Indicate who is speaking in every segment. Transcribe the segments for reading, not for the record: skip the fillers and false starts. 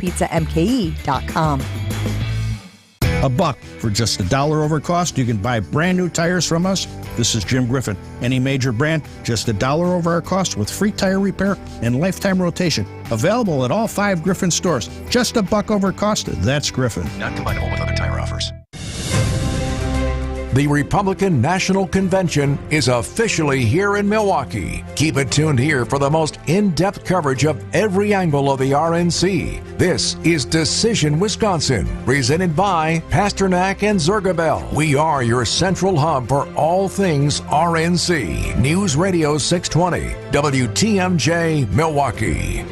Speaker 1: McDonald'sPizzaMKE.com.
Speaker 2: $1 for just $1 over cost. You can buy brand new tires from us. This is Jim Griffin. Any major brand, just $1 over our cost with free tire repair and lifetime rotation. Available at all 5 Griffin stores. Just $1 over cost. That's Griffin.
Speaker 3: Not combinable with other tire offers.
Speaker 4: The Republican National Convention is officially here in Milwaukee. Keep it tuned here for the most in-depth coverage of every angle of the RNC. This is Decision Wisconsin, presented by Pasternak and Zergabel. We are your central hub for all things RNC. News Radio 620, WTMJ, Milwaukee.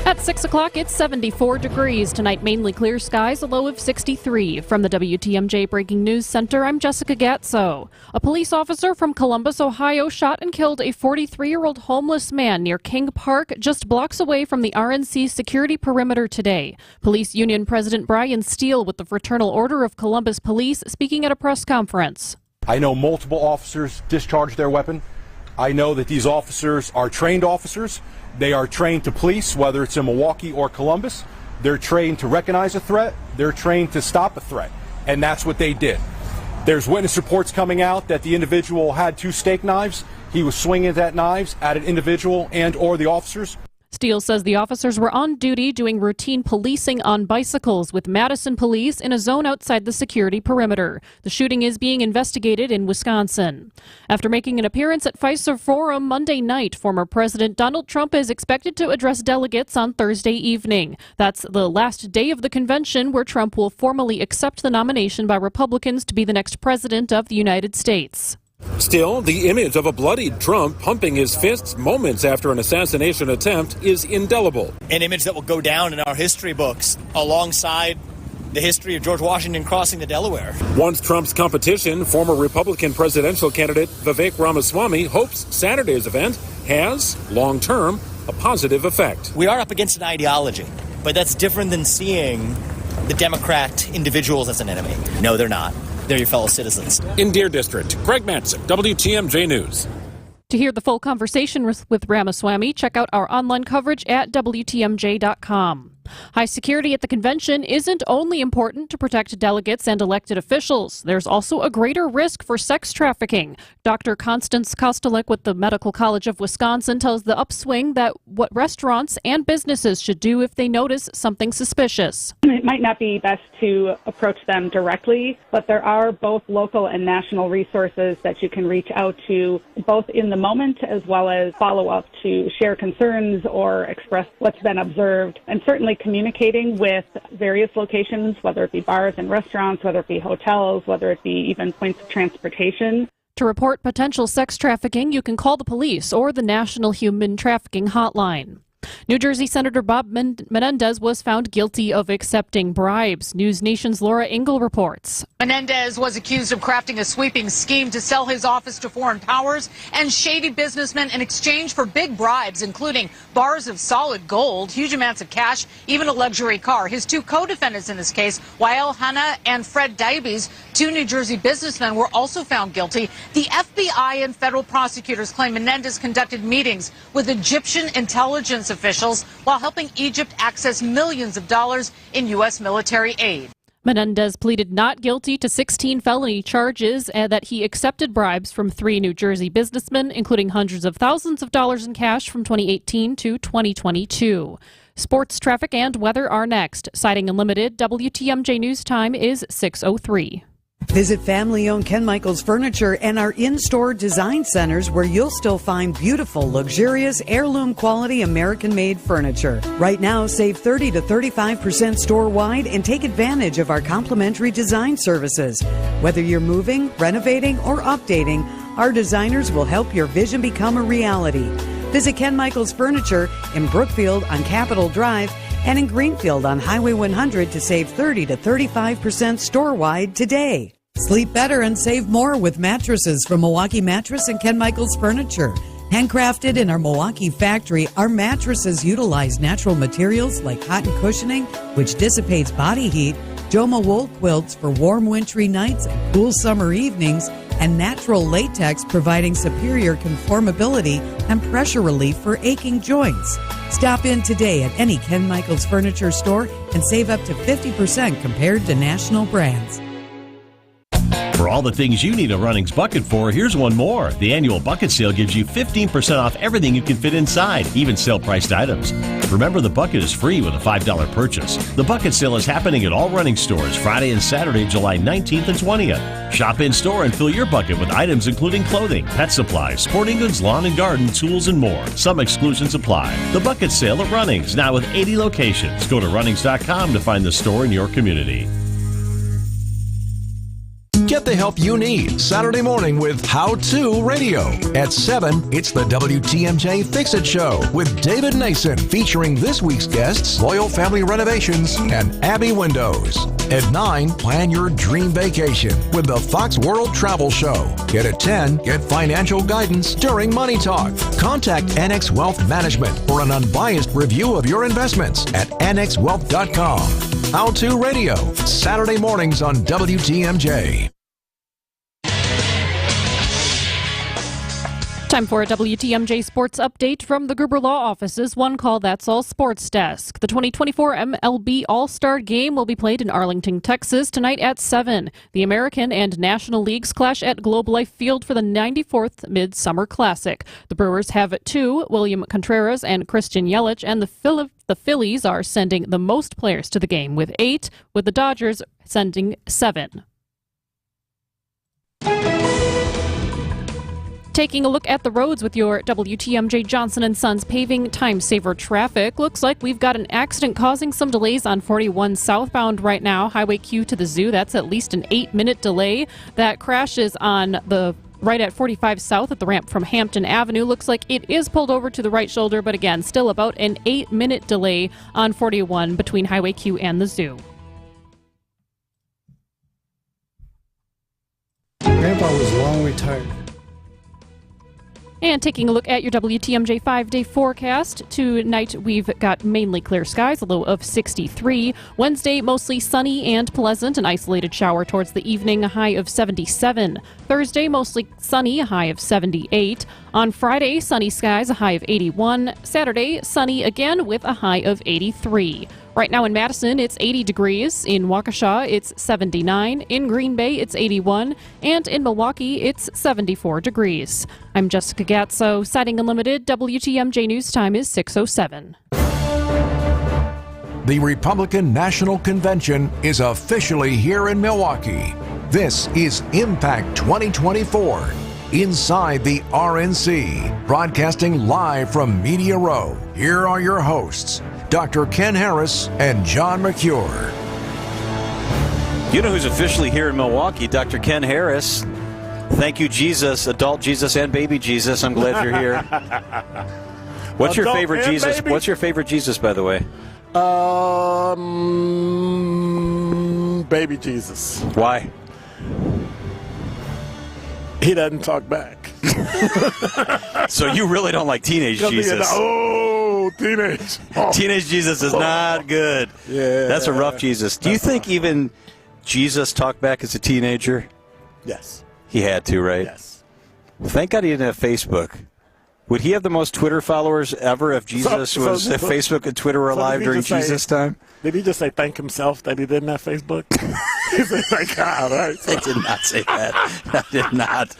Speaker 5: At 6 o'clock, it's 74 degrees. Tonight, mainly clear skies, a low of 63. From the WTMJ Breaking News Center, I'm Jessica Gatso. A police officer from Columbus, Ohio, shot and killed a 43-year-old homeless man near King Park, just blocks away from the RNC security perimeter today. Police Union President Brian Steele with the Fraternal Order of Columbus Police speaking at a press conference.
Speaker 6: I know multiple officers discharged their weapon. I know that these officers are trained officers. They are trained to police, whether it's in Milwaukee or Columbus. They're trained to recognize a threat. They're trained to stop a threat. And that's what they did. There's witness reports coming out that the individual had 2 steak knives. He was swinging that knives at an individual and or the officers.
Speaker 5: Steele says the officers were on duty doing routine policing on bicycles with Madison police in a zone outside the security perimeter. The shooting is being investigated in Wisconsin. After making an appearance at Fiserv Forum Monday night, former President Donald Trump is expected to address delegates on Thursday evening. That's the last day of the convention where Trump will formally accept the nomination by Republicans to be the next president of the United States.
Speaker 7: Still, the image of a bloodied Trump pumping his fists moments after an assassination attempt is indelible.
Speaker 8: An image that will go down in our history books alongside the history of George Washington crossing the Delaware.
Speaker 7: Once Trump's competition, former Republican presidential candidate Vivek Ramaswamy hopes Saturday's event has, long-term, a positive effect.
Speaker 8: We are up against an ideology, but that's different than seeing the Democrat individuals as an enemy. No, they're not. They're your fellow citizens.
Speaker 7: In Deer District, Greg Matson, WTMJ News.
Speaker 5: To hear the full conversation with Ramaswamy, check out our online coverage at WTMJ.com. High security at the convention isn't only important to protect delegates and elected officials. There's also a greater risk for sex trafficking. Dr. Constance Kostelik with the Medical College of Wisconsin tells the Upswing that what restaurants and businesses should do if they notice something suspicious.
Speaker 9: It might not be best to approach them directly, but there are both local and national resources that you can reach out to, both in the moment as well as follow up to share concerns or express what's been observed. And certainly communicating with various locations, whether it be bars and restaurants, whether it be hotels, whether it be even points of transportation.
Speaker 5: To report potential sex trafficking, you can call the police or the National Human Trafficking Hotline. New Jersey Senator Bob Menendez was found guilty of accepting bribes. News Nation's Laura Engel reports.
Speaker 10: Menendez was accused of crafting a sweeping scheme to sell his office to foreign powers and shady businessmen in exchange for big bribes, including bars of solid gold, huge amounts of cash, even a luxury car. His 2 co-defendants in this case, Wael Hanna and Fred Diabies, 2 New Jersey businessmen, were also found guilty. The FBI and federal prosecutors claim Menendez conducted meetings with Egyptian intelligence officials while helping Egypt access millions of dollars in U.S. military aid.
Speaker 5: Menendez pleaded not guilty to 16 felony charges and that he accepted bribes from 3 New Jersey businessmen, including hundreds of thousands of dollars in cash from 2018 to 2022. Sports, traffic, and weather are next. Citing Unlimited, WTMJ News Time is 6:03.
Speaker 1: Visit family-owned Ken Michaels Furniture and our in-store design centers where you'll still find beautiful, luxurious, heirloom-quality American-made furniture. Right now, save 30 to 35% store-wide and take advantage of our complimentary design services. Whether you're moving, renovating, or updating, our designers will help your vision become a reality. Visit Ken Michaels Furniture in Brookfield on Capitol Drive and in Greenfield on Highway 100 to save 30 to 35% store-wide today. Sleep better and save more with mattresses from Milwaukee Mattress and Ken Michaels Furniture. Handcrafted in our Milwaukee factory, our mattresses utilize natural materials like cotton cushioning, which dissipates body heat, Joma wool quilts for warm wintry nights and cool summer evenings, and natural latex providing superior conformability and pressure relief for aching joints. Stop in today at any Ken Michaels Furniture store and save up to 50% compared to national brands.
Speaker 3: For all the things you need a Runnings bucket for, here's one more. The annual bucket sale gives you 15% off everything you can fit inside, even sale-priced items. Remember, the bucket is free with a $5 purchase. The bucket sale is happening at all Running stores Friday and Saturday, July 19th and 20th. Shop in-store and fill your bucket with items including clothing, pet supplies, sporting goods, lawn and garden, tools, and more. Some exclusions apply. The bucket sale at Runnings, now with 80 locations. Go to Runnings.com to find the store in your community.
Speaker 4: Get the help you need Saturday morning with How To Radio. At 7, it's the WTMJ Fix-It Show with David Nason, featuring this week's guests, Loyal Family Renovations and Abbey Windows. At 9, plan your dream vacation with the Fox World Travel Show. Yet at 10, get financial guidance during Money Talk. Contact Annex Wealth Management for an unbiased review of your investments at annexwealth.com. How To Radio, Saturday mornings on WTMJ.
Speaker 5: Time for a WTMJ Sports Update from the Gruber Law Office's One Call That's All Sports Desk. The 2024 MLB All-Star Game will be played in Arlington, Texas tonight at 7. The American and National Leagues clash at Globe Life Field for the 94th Midsummer Classic. The Brewers have 2, William Contreras and Christian Yelich, and the Phillies are sending the most players to the game with 8, with the Dodgers sending 7. Taking a look at the roads with your WTMJ Johnson & Sons paving time saver traffic. Looks like we've got an accident causing some delays on 41 southbound right now. Highway Q to the Zoo, that's at least an 8-minute delay. That crash is on the right at 45 south at the ramp from Hampton Avenue. Looks like it is pulled over to the right shoulder, but again, still about an 8-minute delay on 41 between Highway Q and the Zoo.
Speaker 11: Grandpa was long retired.
Speaker 5: And taking a look at your WTMJ 5-day forecast, tonight we've got mainly clear skies, a low of 63. Wednesday, mostly sunny and pleasant, an isolated shower towards the evening, a high of 77. Thursday, mostly sunny, a high of 78. On Friday, sunny skies, a high of 81. Saturday, sunny again with a high of 83. Right now in Madison, it's 80 degrees. In Waukesha, it's 79. In Green Bay, it's 81. And in Milwaukee, it's 74 degrees. I'm Jessica Gatso, Siding Unlimited. WTMJ News Time is 6:07.
Speaker 4: The Republican National Convention is officially here in Milwaukee. This is Impact 2024. Inside the RNC, broadcasting live from Media Row. Here are your hosts, Dr. Ken Harris and John McCure.
Speaker 12: You know who's officially here in Milwaukee? Dr. Ken Harris. Thank you, Jesus, adult Jesus and baby Jesus. I'm glad you're here. What's your favorite Jesus? Baby? What's your favorite Jesus, by the way?
Speaker 11: Baby Jesus.
Speaker 12: Why?
Speaker 11: He doesn't talk back.
Speaker 12: So you really don't like teenage Jesus?
Speaker 11: Teenage.
Speaker 12: Teenage Jesus is not good.
Speaker 11: Yeah.
Speaker 12: That's a rough Jesus. Do you think even Jesus talked back as a teenager?
Speaker 11: Yes.
Speaker 12: He had to, right?
Speaker 11: Yes.
Speaker 12: Well, thank God he didn't have Facebook. Would he have the most Twitter followers ever if Jesus if Facebook and Twitter were alive during Jesus' time?
Speaker 11: Did he just say thank himself that he didn't have Facebook? He said thank God, right?
Speaker 12: I did not say that. I did not.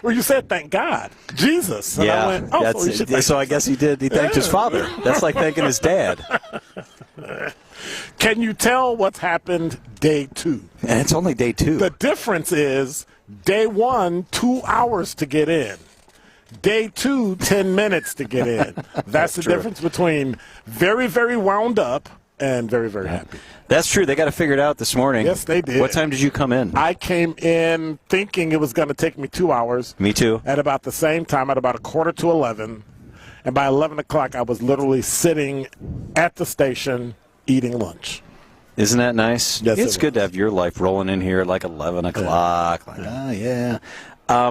Speaker 11: Well, you said thank God. Jesus. And
Speaker 12: yeah.
Speaker 11: I went,
Speaker 12: so I guess he did. He thanked his father. That's like thanking his dad.
Speaker 11: Can you tell what's happened day 2?
Speaker 12: And it's only day 2.
Speaker 11: The difference is day 1, 2 hours to get in. Day 2, 10 minutes to get in. That's the difference between very, very wound up and very, very happy.
Speaker 12: That's true. They got to figure it out this morning.
Speaker 11: Yes, they did.
Speaker 12: What time did you come in?
Speaker 11: I came in thinking it was going to take me 2 hours.
Speaker 12: Me too.
Speaker 11: At about the same time, at about 11:15. And by 11 o'clock, I was literally sitting at the station eating lunch.
Speaker 12: Isn't that nice?
Speaker 11: Yes,
Speaker 12: it's good to have your life rolling in here at like 11 o'clock.
Speaker 11: Yeah.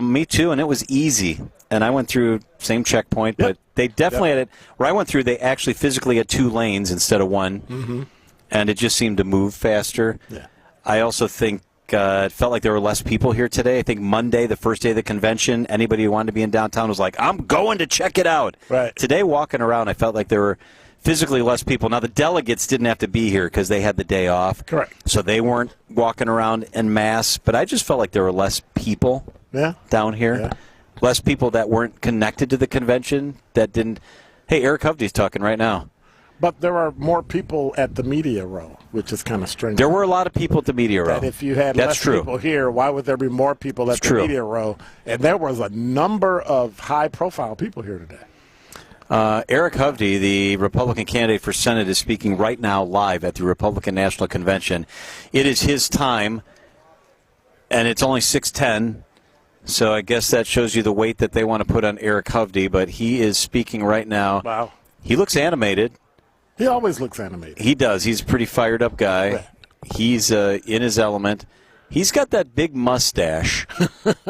Speaker 12: Me too, and it was easy. And I went through same checkpoint, but they definitely had it. Where I went through, they actually physically had 2 lanes instead of 1, and it just seemed to move faster.
Speaker 11: Yeah.
Speaker 12: I also think it felt like there were less people here today. I think Monday, the first day of the convention, anybody who wanted to be in downtown was like, I'm going to check it out.
Speaker 11: Right.
Speaker 12: Today, walking around, I felt like there were physically less people. Now, the delegates didn't have to be here because they had the day off.
Speaker 11: Correct.
Speaker 12: So they weren't walking around en masse. But I just felt like there were less people down here.
Speaker 11: Yeah.
Speaker 12: Less people that weren't connected to the convention that didn't. Hey, Eric Hovde's talking right now.
Speaker 11: But there are more people at the media row, which is kind of strange.
Speaker 12: There were a lot of people at the media row.
Speaker 11: And if you had less people here, why would there be more people at the media row? And there was a number of high-profile people here today.
Speaker 12: Eric Hovde, the Republican candidate for Senate, is speaking right now live at the Republican National Convention. It is his time, and it's only 6:10. So I guess that shows you the weight that they want to put on Eric Hovde, but he is speaking right now.
Speaker 11: Wow.
Speaker 12: He looks animated.
Speaker 11: He always looks animated.
Speaker 12: He does. He's a pretty fired up guy.
Speaker 11: Yeah.
Speaker 12: He's in his element. He's got that big mustache.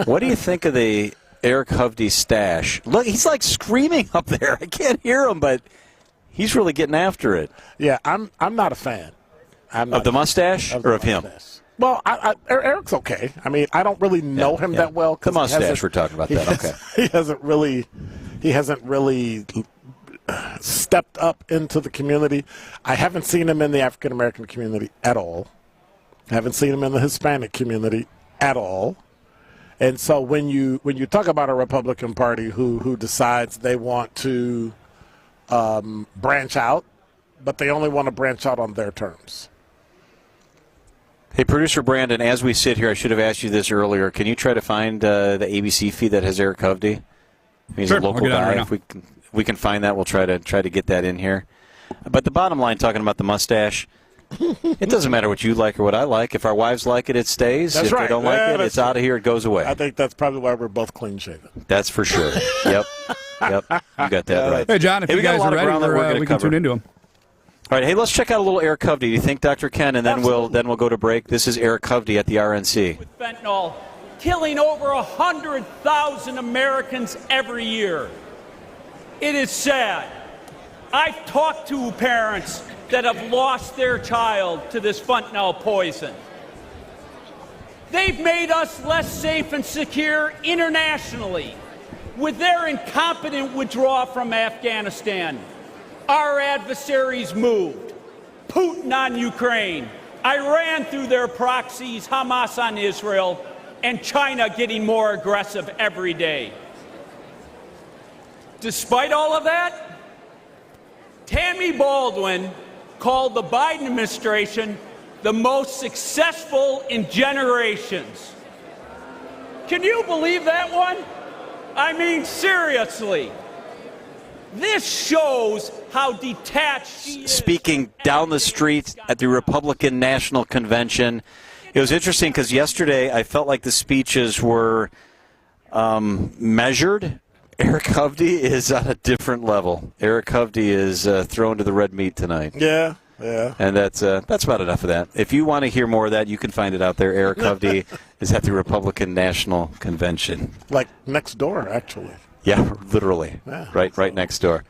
Speaker 12: What do you think of the Eric Hovde stash? Look, he's like screaming up there. I can't hear him, but he's really getting after it.
Speaker 11: Yeah, I'm not a fan.
Speaker 12: Of the mustache or of him?
Speaker 11: Well, Eric's okay. I mean, I don't really know him that well.
Speaker 12: The mustache, we're talking about that. Okay.
Speaker 11: He hasn't really stepped up into the community. I haven't seen him in the African American community at all. I haven't seen him in the Hispanic community at all. And so when you talk about a Republican Party who decides they want to branch out, but they only want to branch out on their terms.
Speaker 12: Hey, Producer Brandon, as we sit here, I should have asked you this earlier. Can you try to find the ABC feed that has Eric Hovde? He's a local guy. If we can find that, we'll try to get that in here. But the bottom line, talking about the mustache, it doesn't matter what you like or what I like. If our wives like it, it stays.
Speaker 11: That's
Speaker 12: if
Speaker 11: right.
Speaker 12: they don't like it, it's out of here. It goes away.
Speaker 11: I think that's probably why we're both clean-shaven.
Speaker 12: That's for sure. Yep. You got that right.
Speaker 13: Hey, John, if you guys are ready, we can tune into him.
Speaker 12: All right, hey, let's check out a little Eric Hovde. Do you think, Dr. Ken? And then we'll go to break. This is Eric Hovde at the RNC.
Speaker 14: With fentanyl, killing over 100,000 Americans every year. It is sad. I've talked to parents that have lost their child to this fentanyl poison. They've made us less safe and secure internationally with their incompetent withdrawal from Afghanistan. Our adversaries moved. Putin on Ukraine, Iran through their proxies, Hamas on Israel, and China getting more aggressive every day. Despite all of that, Tammy Baldwin called the Biden administration the most successful in generations. Can you believe that one? I mean, seriously. This shows how detached she is.
Speaker 12: Speaking down the street at the Republican National Convention. It was interesting because yesterday I felt like the speeches were measured. Eric Hovde is on a different level. Eric Hovde is thrown to the red meat tonight.
Speaker 11: Yeah.
Speaker 12: And that's about enough of that. If you want to hear more of that, you can find it out there. Eric Hovde is at the Republican National Convention.
Speaker 11: Like next door, actually.
Speaker 12: Yeah, literally.
Speaker 11: Yeah.
Speaker 12: Right next door.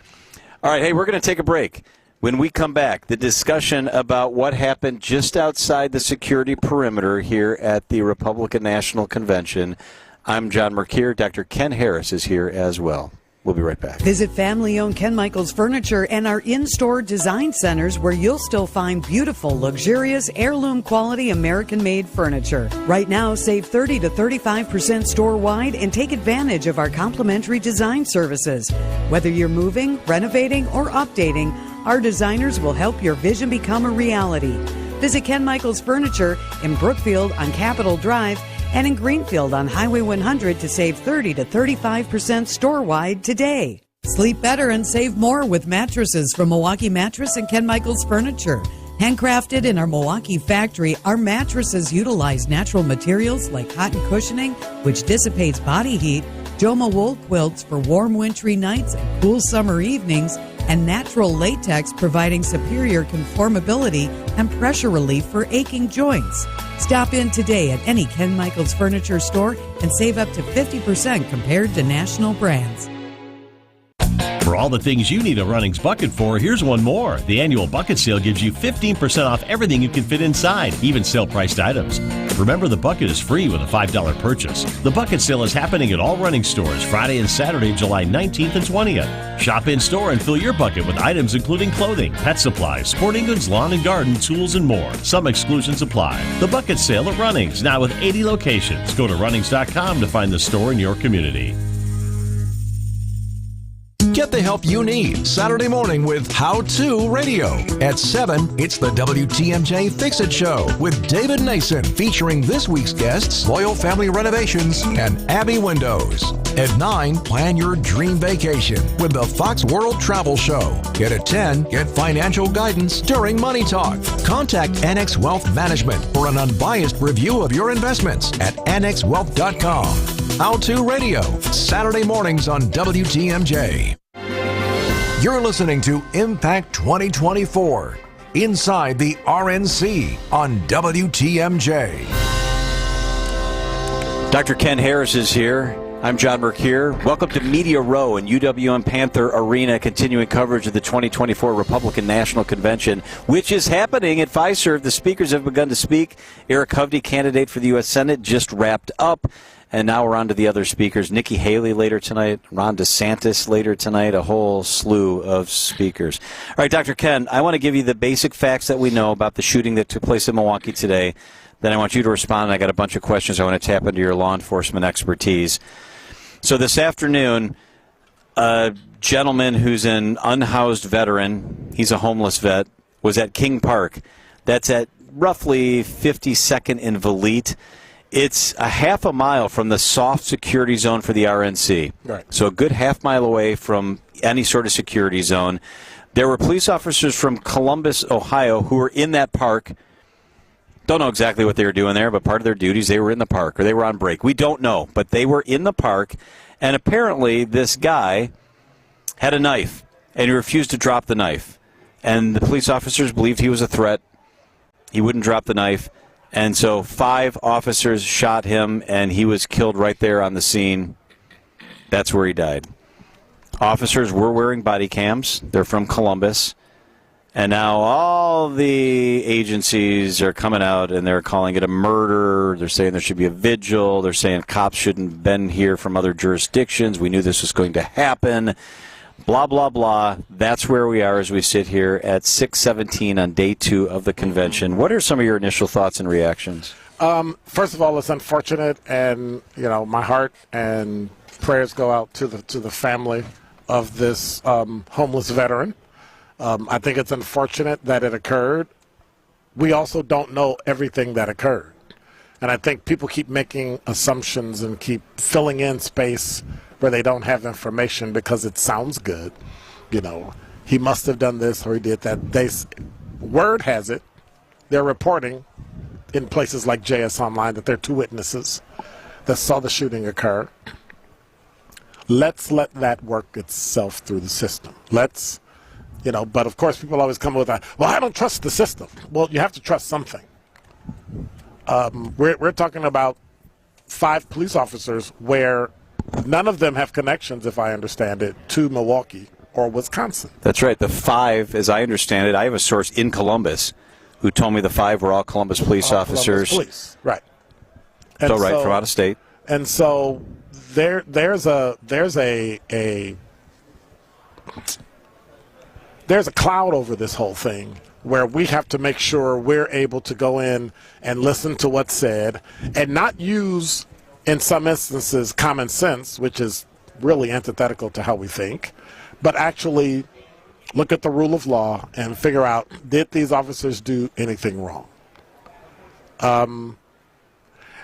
Speaker 12: All right, hey, we're going to take a break. When we come back, the discussion about what happened just outside the security perimeter here at the Republican National Convention. I'm John Mercure. Dr. Ken Harris is here as well. We'll be right back.
Speaker 1: Visit family-owned Ken Michaels Furniture and our in-store design centers where you'll still find beautiful, luxurious, heirloom-quality American-made furniture. Right now, save 30 to 35% store-wide and take advantage of our complimentary design services. Whether you're moving, renovating, or updating, our designers will help your vision become a reality. Visit Ken Michaels Furniture in Brookfield on Capitol Drive and in Greenfield on Highway 100 to save 30 to 35% store-wide today. Sleep better and save more with mattresses from Milwaukee Mattress and Ken Michaels Furniture. Handcrafted in our Milwaukee factory, our mattresses utilize natural materials like cotton cushioning, which dissipates body heat, Joma wool quilts for warm wintry nights and cool summer evenings, and natural latex providing superior conformability and pressure relief for aching joints. Stop in today at any Ken Michaels Furniture store and save up to 50% compared to national brands.
Speaker 3: For all all the things you need a Runnings bucket for, here's one more. The annual bucket sale gives you 15% off everything you can fit inside, even sale-priced items. Remember, the bucket is free with a $5 purchase. The bucket sale is happening at all Running stores Friday and Saturday, July 19th and 20th. Shop in-store and fill your bucket with items including clothing, pet supplies, sporting goods, lawn and garden, tools, and more. Some exclusions apply. The bucket sale at Runnings, now with 80 locations. Go to Runnings.com to find the store in your community.
Speaker 4: Get the help you need Saturday morning with How To Radio. At 7, it's the WTMJ Fix-It Show with David Nason, featuring this week's guests, Loyal Family Renovations and Abbey Windows. At 9, plan your dream vacation with the Fox World Travel Show. At 10, get financial guidance during Money Talk. Contact Annex Wealth Management for an unbiased review of your investments at annexwealth.com. How To Radio, Saturday mornings on WTMJ. You're listening to Impact 2024, inside the RNC on WTMJ.
Speaker 12: Dr. Ken Harris is here. I'm John Mercure. Welcome to Media Row in UWM Panther Arena, continuing coverage of the 2024 Republican National Convention, which is happening at Fiserv. The speakers have begun to speak. Eric Hovde, candidate for the U.S. Senate, just wrapped up. And now we're on to the other speakers. Nikki Haley later tonight, Ron DeSantis later tonight, a whole slew of speakers. All right, Dr. Ken, I want to give you the basic facts that we know about the shooting that took place in Milwaukee today. Then I want you to respond. I got a bunch of questions. I want to tap into your law enforcement expertise. So this afternoon, a gentleman who's an unhoused veteran, he's a homeless vet, was at King Park. That's at roughly 52nd and Valete. It's a half a mile from the soft security zone for the RNC.
Speaker 11: Right.
Speaker 12: So a good half mile away from any sort of security zone. There were police officers from Columbus, Ohio, who were in that park. Don't know exactly what they were doing there, but part of their duties, they were in the park, or they were on break. We don't know, but they were in the park, and apparently this guy had a knife, and he refused to drop the knife. And the police officers believed he was a threat. He wouldn't drop the knife. And so 5 officers shot him, and he was killed right there on the scene. That's where he died. Officers were wearing body cams. They're from Columbus. And now all the agencies are coming out, and they're calling it a murder. They're saying there should be a vigil. They're saying cops shouldn't have been here from other jurisdictions. We knew this was going to happen. Blah, blah, blah. That's where we are as we sit here at 6:17 on day 2 of the convention. What are some of your initial thoughts and reactions?
Speaker 11: First of all, it's unfortunate, and my heart and prayers go out to the family of this homeless veteran. I think it's unfortunate that it occurred. We also don't know everything that occurred, and I think people keep making assumptions and keep filling in space where they don't have information because it sounds good. He must have done this or he did that. Word has it, they're reporting in places like JS Online that there are 2 witnesses that saw the shooting occur. Let's let that work itself through the system. But of course people always come with I don't trust the system. Well, you have to trust something. We're talking about 5 police officers where none of them have connections, if I understand it, to Milwaukee or Wisconsin.
Speaker 12: That's right. The 5, as I understand it, I have a source in Columbus who told me the 5 were all Columbus police officers.
Speaker 11: Columbus police, right.
Speaker 12: So right, from out of state.
Speaker 11: And so there's a cloud over this whole thing where we have to make sure we're able to go in and listen to what's said and not use, in some instances, common sense, which is really antithetical to how we think, but actually look at the rule of law and figure out, did these officers do anything wrong?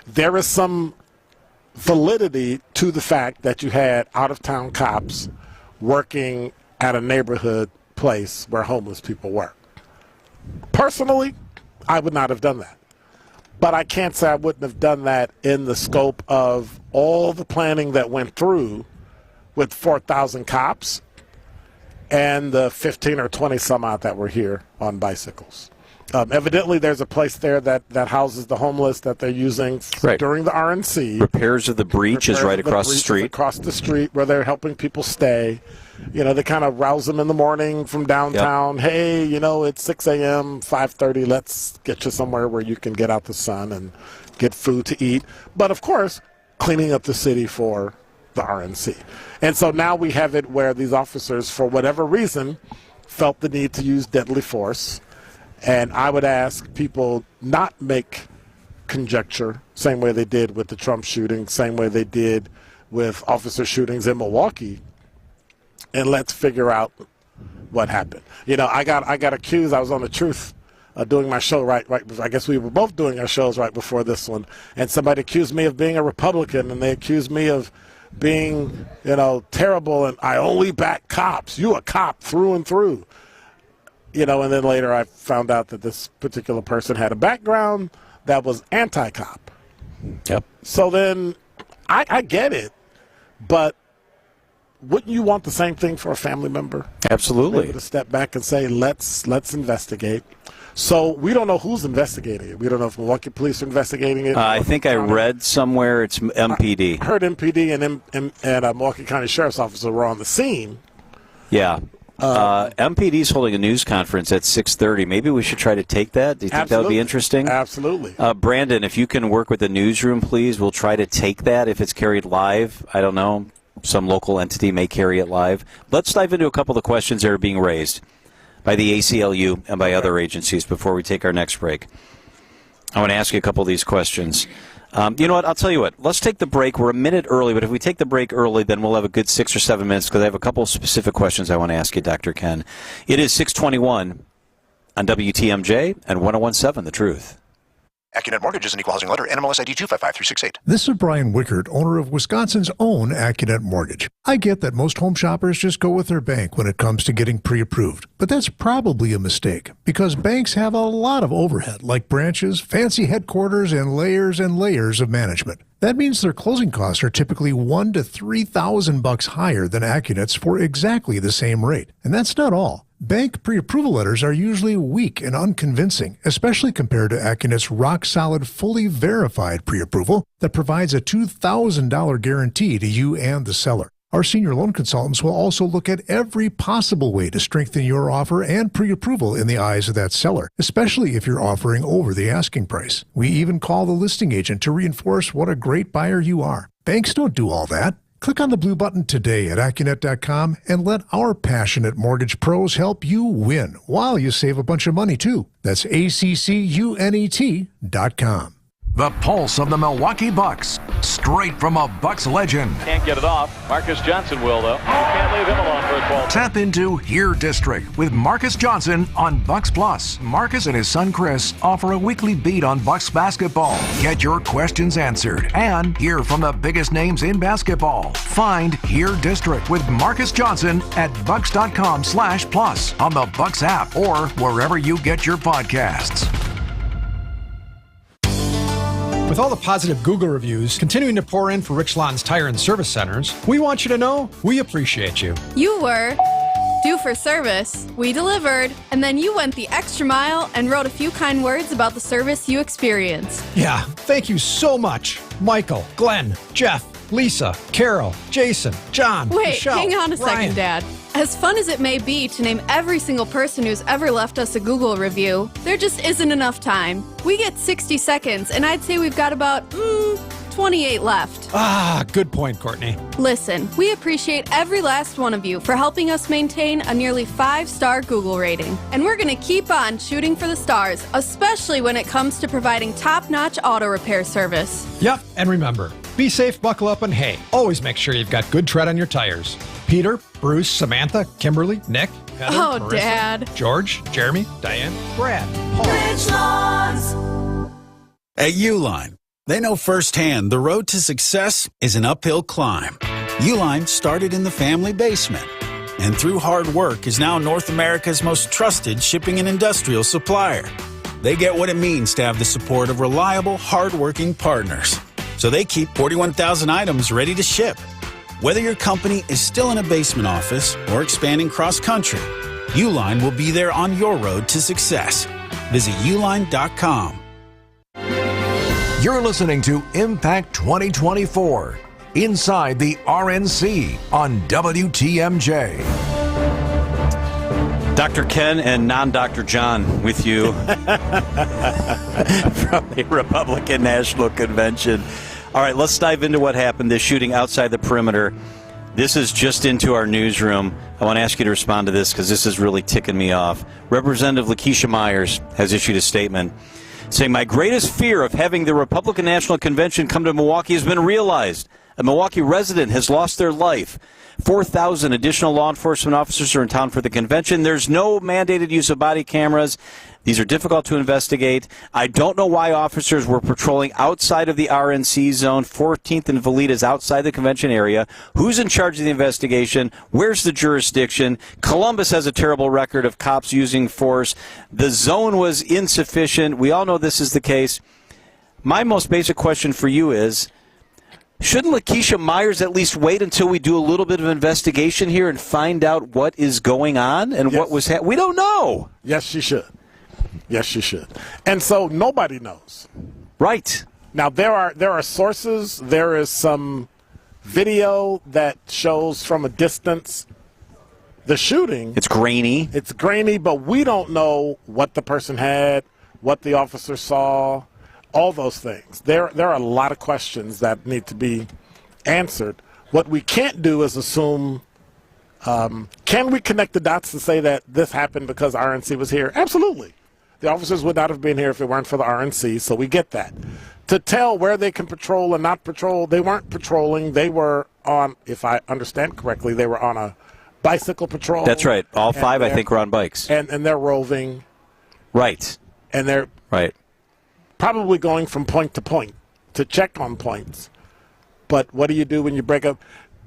Speaker 11: There is some validity to the fact that you had out-of-town cops working at a neighborhood place where homeless people work. Personally, I would not have done that. But I can't say I wouldn't have done that in the scope of all the planning that went through with 4,000 cops and the 15 or 20 some odd that were here on bicycles. Evidently, there's a place there that houses the homeless that they're using during the RNC.
Speaker 12: Repairs of the breach is right across the street.
Speaker 11: Across the street where they're helping people stay. They kind of rouse them in the morning from downtown. Yep. Hey, it's 6 a.m., 5:30. Let's get you somewhere where you can get out the sun and get food to eat. But, of course, cleaning up the city for the RNC. And so now we have it where these officers, for whatever reason, felt the need to use deadly force. And I would ask people not make conjecture, same way they did with the Trump shooting, same way they did with officer shootings in Milwaukee, and let's figure out what happened. I got accused. I was on The Truth doing my show right before. I guess we were both doing our shows right before this one, and somebody accused me of being a Republican, and they accused me of being, terrible, and I only back cops. You a cop through and through. And then later I found out that this particular person had a background that was anti-cop.
Speaker 12: Yep.
Speaker 11: So then I get it, but wouldn't you want the same thing for a family member?
Speaker 12: Absolutely.
Speaker 11: Able to step back and say, let's investigate. So we don't know who's investigating it. We don't know if Milwaukee police are investigating it.
Speaker 12: I think I read somewhere it's MPD.
Speaker 11: I heard MPD and Milwaukee County Sheriff's Office were on the scene.
Speaker 12: Yeah. MPD's holding a news conference at 6:30. Maybe we should try to take that. Do you think that would be interesting?
Speaker 11: Absolutely.
Speaker 12: Brandon, if you can work with the newsroom, please, we'll try to take that if it's carried live. I don't know. Some local entity may carry it live. Let's dive into a couple of the questions that are being raised by the ACLU and by other agencies before we take our next break. I want to ask you a couple of these questions. You know what? I'll tell you what. Let's take the break. We're a minute early, but if we take the break early, then we'll have a good 6 or 7 minutes because I have a couple of specific questions I want to ask you, Dr. Ken. It is 6:21 on WTMJ and 101.7 The Truth.
Speaker 15: AccuNet Mortgage is an equal housing lender. NMLS ID 255368.
Speaker 16: This is Brian Wickert, owner of Wisconsin's own AccuNet Mortgage. I get that most home shoppers just go with their bank when it comes to getting pre-approved, but that's probably a mistake because banks have a lot of overhead like branches, fancy headquarters, and layers of management. That means their closing costs are typically $1,000 to $3,000 higher than AccuNet's for exactly the same rate. And that's not all. Bank pre-approval letters are usually weak and unconvincing, especially compared to AccuNet's rock-solid, fully verified pre-approval that provides a $2,000 guarantee to you and the seller. Our senior loan consultants will also look at every possible way to strengthen your offer and pre-approval in the eyes of that seller, especially if you're offering over the asking price. We even call the listing agent to reinforce what a great buyer you are. Banks don't do all that. Click on the blue button today at AccuNet.com and let our passionate mortgage pros help you win while you save a bunch of money, too. That's ACCUNET.com.
Speaker 4: The pulse of the Milwaukee Bucks, straight from a Bucks legend.
Speaker 17: Can't get it off. Marcus Johnson will, though. Can't leave him alone for a 12.
Speaker 4: Tap into Here District with Marcus Johnson on Bucks Plus. Marcus and his son Chris offer a weekly beat on Bucks basketball. Get your questions answered and hear from the biggest names in basketball. Find Here District with Marcus Johnson at bucks.com/plus on the Bucks app or wherever you get your podcasts.
Speaker 18: With all the positive Google reviews continuing to pour in for Rich Lawn's Tire and Service Centers, we want you to know we appreciate you.
Speaker 19: You were due for service, we delivered, and then you went the extra mile and wrote a few kind words about the service you experienced.
Speaker 18: Yeah, thank you so much. Michael, Glenn, Jeff, Lisa, Carol, Jason, John,
Speaker 19: Wait,
Speaker 18: Michelle,
Speaker 19: hang on a
Speaker 18: Ryan.
Speaker 19: second, Dad. As fun as it may be to name every single person who's ever left us a Google review, there just isn't enough time. We get 60 seconds, and I'd say we've got about 28 left.
Speaker 18: Ah, good point, Courtney.
Speaker 19: Listen, we appreciate every last one of you for helping us maintain a nearly 5-star Google rating. And we're going to keep on shooting for the stars, especially when it comes to providing top-notch auto repair service.
Speaker 18: Yep, and remember, be safe, buckle up, and hey, always make sure you've got good tread on your tires. Peter, Bruce, Samantha, Kimberly, Nick, Heather,
Speaker 19: Oh,
Speaker 18: Marissa,
Speaker 19: Dad.
Speaker 18: George, Jeremy, Diane, Brad, Paul.
Speaker 20: At Uline, they know firsthand the road to success is an uphill climb. Uline started in the family basement and through hard work is now North America's most trusted shipping and industrial supplier. They get what it means to have the support of reliable, hard-working partners. So they keep 41,000 items ready to ship. Whether your company is still in a basement office or expanding cross-country, Uline will be there on your road to success. Visit uline.com.
Speaker 4: You're listening to Impact 2024 inside the RNC on WTMJ.
Speaker 12: Dr. Ken and non-Dr. John with you from the Republican National Convention. All right, let's dive into what happened, this shooting outside the perimeter. This is just into our newsroom. I want to ask you to respond to this because this is really ticking me off. Representative Lakeisha Myers has issued a statement saying, "My greatest fear of having the Republican National Convention come to Milwaukee has been realized. A Milwaukee resident has lost their life. 4,000 additional law enforcement officers are in town for the convention. There's no mandated use of body cameras. These are difficult to investigate. I don't know why officers were patrolling outside of the RNC zone. 14th and Valita is outside the convention area. Who's in charge of the investigation? Where's the jurisdiction? Columbus has a terrible record of cops using force. The zone was insufficient. We all know this is the case." My most basic question for you is, shouldn't Lakeisha Myers at least wait until we do a little bit of investigation here and find out what is going on and what was happening? We don't know.
Speaker 11: Yes, she should. Yes, she should. And so nobody knows.
Speaker 12: Right.
Speaker 11: Now, there are sources. There is some video that shows from a distance the shooting.
Speaker 12: It's grainy.
Speaker 11: It's grainy, but we don't know what the person had, what the officer saw, all those things. There are a lot of questions that need to be answered. What we can't do is assume, can we connect the dots to say that this happened because RNC was here? Absolutely. The officers would not have been here if it weren't for the RNC, so we get that. To tell where they can patrol and not patrol, they weren't patrolling. They were on, if I understand correctly, they were on a bicycle patrol.
Speaker 12: That's right. All five, I think, were on bikes.
Speaker 11: And they're roving.
Speaker 12: Right.
Speaker 11: And they're
Speaker 12: right.
Speaker 11: Probably going from point to point to check on points. But what do you do when you break up?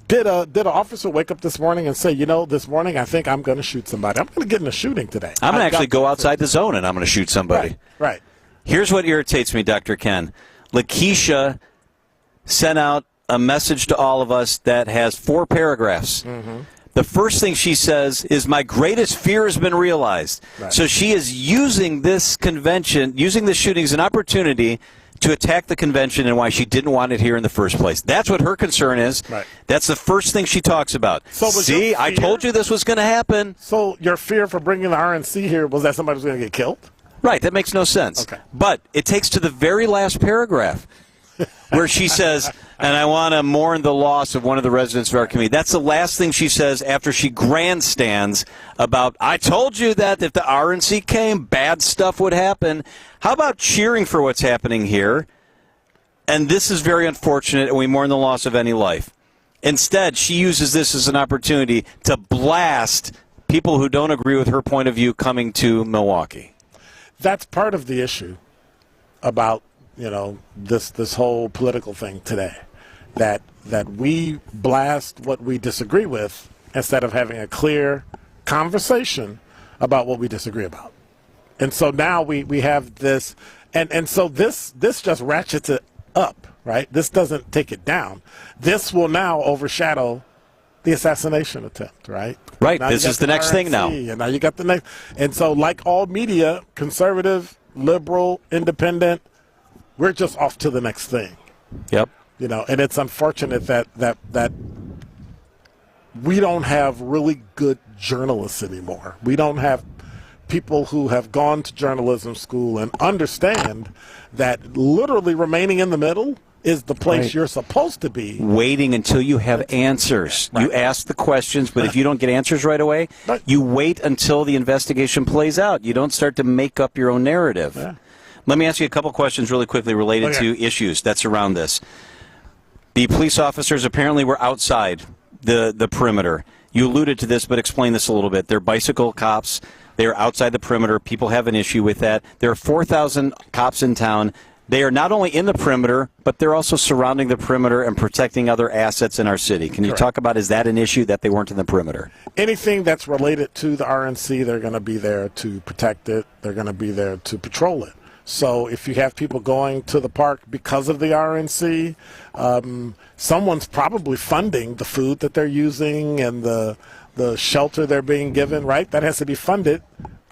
Speaker 11: Did an officer wake up this morning and say, this morning I think I'm going to shoot somebody. I'm going to get in a shooting today.
Speaker 12: I'm going to actually go outside the zone and I'm going to shoot somebody.
Speaker 11: Right.
Speaker 12: Here's what irritates me, Dr. Ken. Lakeisha sent out a message to all of us that has 4 paragraphs. Mm-hmm. The first thing she says is, "My greatest fear has been realized." Right. So she is using this convention, using the shooting as an opportunity to attack the convention and why she didn't want it here in the first place. That's what her concern is.
Speaker 11: Right.
Speaker 12: That's the first thing she talks about.
Speaker 11: So
Speaker 12: see, I told you this was going to happen.
Speaker 11: So your fear for bringing the RNC here was that somebody was going to get killed?
Speaker 12: Right, that makes no sense.
Speaker 11: Okay.
Speaker 12: But it takes to the very last paragraph where she says, "And I want to mourn the loss of one of the residents of our community." That's the last thing she says after she grandstands about, "I told you that if the RNC came, bad stuff would happen." How about cheering for what's happening here? And this is very unfortunate, and we mourn the loss of any life. Instead, she uses this as an opportunity to blast people who don't agree with her point of view coming to Milwaukee.
Speaker 11: That's part of the issue about this whole political thing today, that we blast what we disagree with instead of having a clear conversation about what we disagree about. And so now we have this, and so this just ratchets it up, right? This doesn't take it down. This will now overshadow the assassination attempt, right?
Speaker 12: Right. This is the next thing now.
Speaker 11: And now you got the next. And so like all media, conservative, liberal, independent, we're just off to the next thing.
Speaker 12: Yep.
Speaker 11: And it's unfortunate that we don't have really good journalists anymore. We don't have people who have gone to journalism school and understand that literally remaining in the middle is the place you're supposed to be.
Speaker 12: Waiting until you have answers. Right. You ask the questions, but if you don't get answers right away, you wait until the investigation plays out. You don't start to make up your own narrative.
Speaker 11: Yeah.
Speaker 12: Let me ask you a couple questions really quickly related to issues that surround this. The police officers apparently were outside the perimeter. You alluded to this, but explain this a little bit. They're bicycle cops. They're outside the perimeter. People have an issue with that. There are 4,000 cops in town. They are not only in the perimeter, but they're also surrounding the perimeter and protecting other assets in our city. Can you talk about, is that an issue that they weren't in the perimeter?
Speaker 11: Anything that's related to the RNC, they're going to be there to protect it. They're going to be there to patrol it. So if you have people going to the park because of the RNC, someone's probably funding the food that they're using and the shelter they're being given, right? That has to be funded,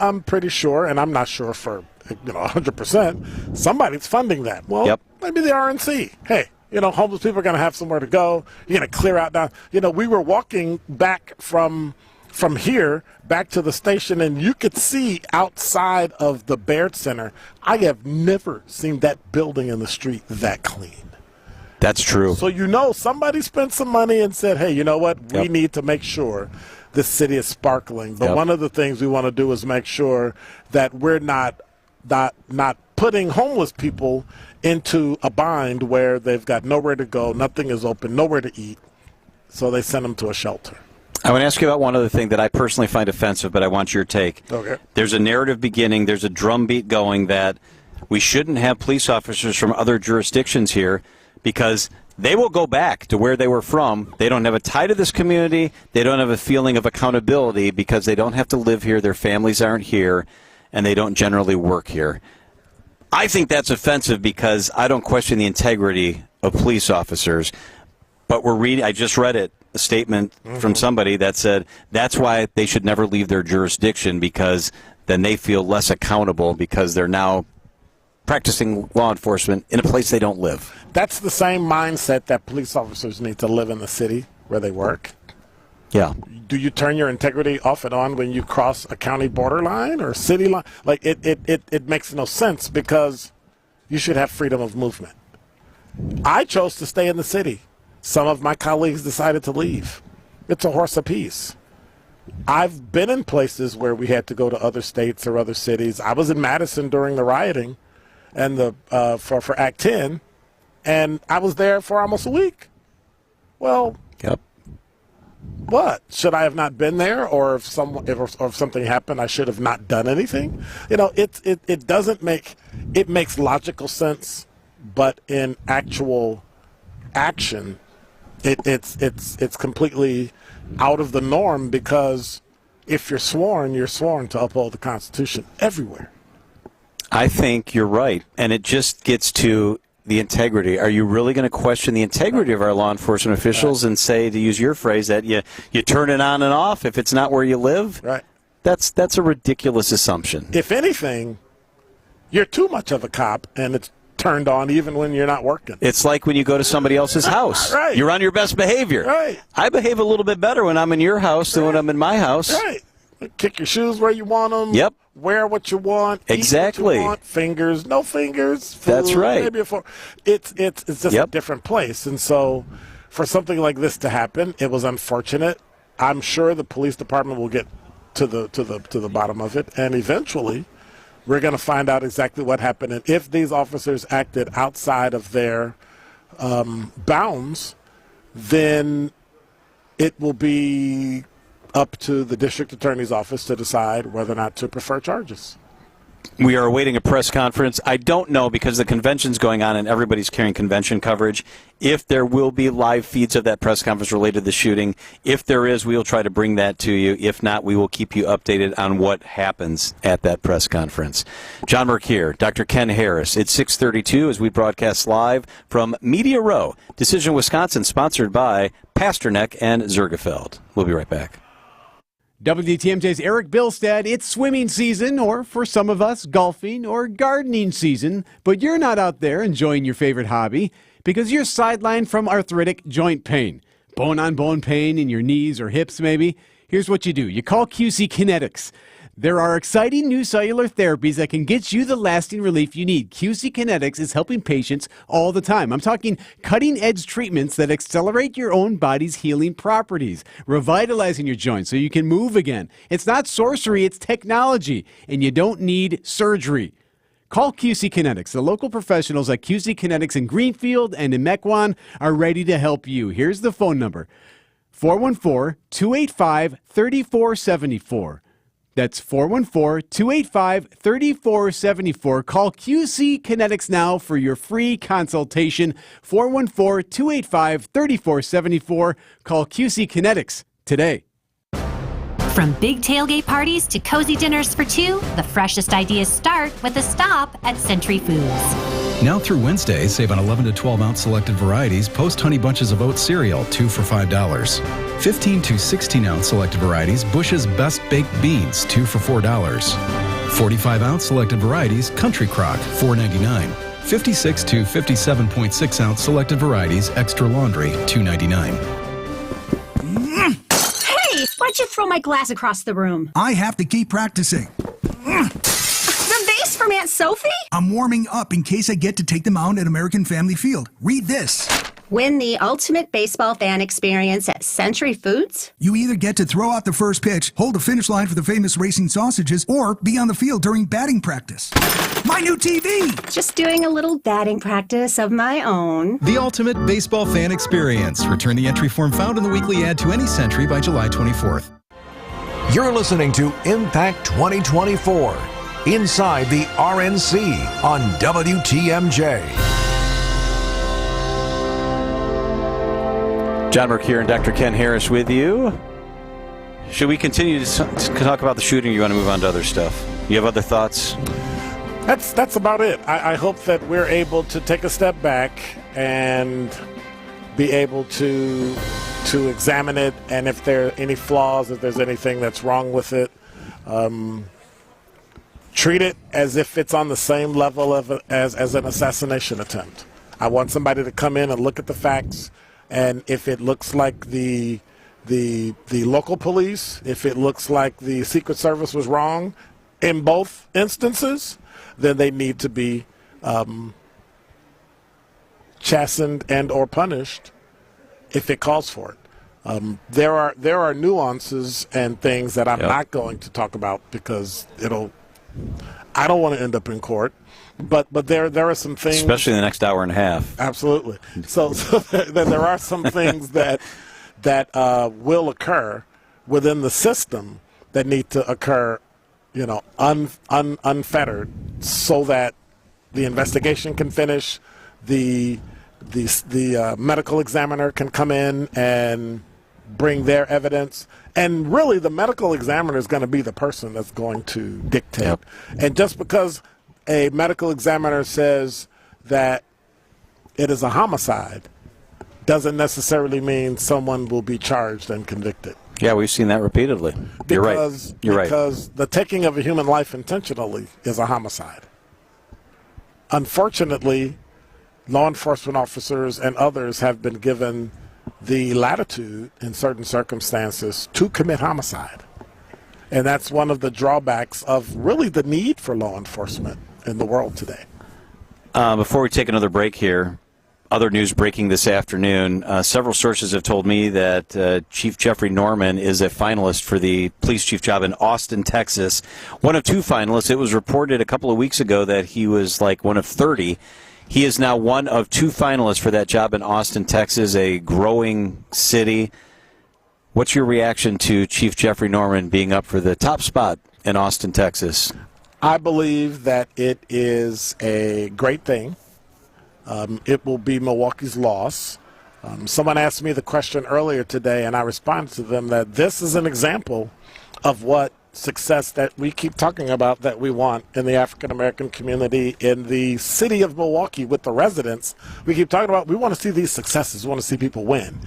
Speaker 11: I'm pretty sure, and I'm not sure for 100%. Somebody's funding that. Well, maybe the RNC. Hey, homeless people are going to have somewhere to go. You're going to clear out down. We were walking back from here back to the station, and you could see outside of the Baird Center. I have never seen that building in the street that clean.
Speaker 12: That's true.
Speaker 11: So somebody spent some money and said, hey, you know what? We need to make sure the city is sparkling. But one of the things we want to do is make sure that we're not putting homeless people into a bind where they've got nowhere to go, nothing is open, nowhere to eat. So they send them to a shelter.
Speaker 12: I want to ask you about one other thing that I personally find offensive, but I want your take.
Speaker 11: Okay.
Speaker 12: There's a narrative beginning, there's a drumbeat going that we shouldn't have police officers from other jurisdictions here because they will go back to where they were from. They don't have a tie to this community. They don't have a feeling of accountability because they don't have to live here. Their families aren't here, and they don't generally work here. I think that's offensive because I don't question the integrity of police officers. But I just read a statement from somebody that said that's why they should never leave their jurisdiction because then they feel less accountable because they're now practicing law enforcement in a place they don't live.
Speaker 11: That's the same mindset that police officers need to live in the city where they work.
Speaker 12: Yeah.
Speaker 11: Do you turn your integrity off and on when you cross a county borderline or city line? Like it makes no sense because you should have freedom of movement. I chose to stay in the city. Some of my colleagues decided to leave. It's a horse apiece. I've been in places where we had to go to other states or other cities. I was in Madison during the rioting and for Act 10, and I was there for almost a week. Well, what? Should I have not been there, or if something happened, I should have not done anything? It doesn't make it makes logical sense, but in actual action, it's completely out of the norm because if you're sworn to uphold the Constitution everywhere.
Speaker 12: I think you're right, and it just gets to the integrity. Are you really going to question the integrity of our law enforcement officials and say, to use your phrase, that you turn it on and off if it's not where you live?
Speaker 11: Right.
Speaker 12: That's a ridiculous assumption.
Speaker 11: If anything, you're too much of a cop, and it's turned on even when you're not working.
Speaker 12: It's like when you go to somebody else's house.
Speaker 11: Right.
Speaker 12: You're on your best behavior.
Speaker 11: Right.
Speaker 12: I behave a little bit better when I'm in your house than when I'm in my house.
Speaker 11: Right. Kick your shoes where you want them.
Speaker 12: Yep.
Speaker 11: Wear what you want.
Speaker 12: Exactly.
Speaker 11: Eat what you want. Fingers, no fingers. Food,
Speaker 12: that's right.
Speaker 11: Maybe it's just a different place. And so for something like this to happen, it was unfortunate. I'm sure the police department will get to the bottom of it, and eventually we're going to find out exactly what happened. And if these officers acted outside of their bounds, then it will be up to the district attorney's office to decide whether or not to prefer charges.
Speaker 12: We are awaiting a press conference. I don't know, because the convention's going on and everybody's carrying convention coverage, if there will be live feeds of that press conference related to the shooting. If there is, we will try to bring that to you. If not, we will keep you updated on what happens at that press conference. John Merck here, Dr. Ken Harris. It's 6:32 as we broadcast live from Media Row, Decision Wisconsin, sponsored by Pasternak and Zergefeld. We'll be right back.
Speaker 21: WTMJ's Eric Bilstead. It's swimming season, or for some of us, golfing or gardening season, but you're not out there enjoying your favorite hobby because you're sidelined from arthritic joint pain. Bone-on-bone pain in your knees or hips, maybe? Here's what you do. You call QC Kinetics. There are exciting new cellular therapies that can get you the lasting relief you need. QC Kinetics is helping patients all the time. I'm talking cutting-edge treatments that accelerate your own body's healing properties, revitalizing your joints so you can move again. It's not sorcery, it's technology, and you don't need surgery. Call QC Kinetics. The local professionals at QC Kinetics in Greenfield and in Mequon are ready to help you. Here's the phone number, 414-285-3474. That's 414-285-3474. Call QC Kinetics now for your free consultation. 414-285-3474. Call QC Kinetics today.
Speaker 22: From big tailgate parties to cozy dinners for two, the freshest ideas start with a stop at Century Foods.
Speaker 13: Now through Wednesday, save on 11 to 12-ounce selected varieties. Post Honey Bunches of Oat cereal, 2 for $5. 15 to 16-ounce selected varieties. Bush's Best Baked Beans, 2 for $4. 45-ounce selected varieties, Country Crock, $4.99. 56 to 57.6-ounce selected varieties, Extra Laundry, $2.99.
Speaker 2: Hey, why'd you throw my glass across the room?
Speaker 6: I have to keep practicing.
Speaker 2: The vase from Aunt Sophie?
Speaker 6: I'm warming up in case I get to take them out at American Family Field. Read this.
Speaker 2: Win the ultimate baseball fan experience at Century Foods?
Speaker 6: You either get to throw out the first pitch, hold the finish line for the famous racing sausages, or be on the field during batting practice. My new TV!
Speaker 2: Just doing a little batting practice of my own.
Speaker 13: The ultimate baseball fan experience. Return the entry form found in the weekly ad to any Century by July 24th.
Speaker 4: You're listening to Impact 2024 inside the RNC on WTMJ.
Speaker 12: John Burke here and Dr. Ken Harris with you. Should we continue to talk about the shooting, or you want to move on to other stuff? You have other thoughts?
Speaker 11: That's about it. I hope that we're able to take a step back and be able to examine it, and if there are any flaws, if there's anything that's wrong with it, treat it as if it's on the same level as an assassination attempt. I want somebody to come in and look at the facts. And if it looks like the local police, if it looks like the Secret Service was wrong in both instances, then they need to be chastened and or punished if it calls for it. There are nuances and things that I'm not going to talk about because I don't want to end up in court. But there are some things,
Speaker 12: especially in the next hour and a half.
Speaker 11: Absolutely. So there are some things that will occur within the system that need to occur, unfettered, so that the investigation can finish, the medical examiner can come in and bring their evidence. And really, the medical examiner is going to be the person that's going to dictate. Yep. And just because a medical examiner says that it is a homicide doesn't necessarily mean someone will be charged and convicted.
Speaker 12: Yeah, we've seen that repeatedly. You're right.
Speaker 11: Because the taking of a human life intentionally is a homicide. Unfortunately, law enforcement officers and others have been given the latitude in certain circumstances to commit homicide. And that's one of the drawbacks of really the need for law enforcement in the world today.
Speaker 12: Before we take another break here, other news breaking this afternoon. Several sources have told me that Chief Jeffrey Norman is a finalist for the police chief job in Austin, Texas. One of two finalists. It was reported a couple of weeks ago that he was like one of 30. He is now one of two finalists for that job in Austin, Texas, a growing city. What's your reaction to Chief Jeffrey Norman being up for the top spot in Austin, Texas?
Speaker 11: I believe that it is a great thing. It will be Milwaukee's loss. Someone asked me the question earlier today, and I responded to them that this is an example of what success that we keep talking about that we want in the African-American community, in the city of Milwaukee with the residents. We keep talking about we want to see these successes. We want to see people win.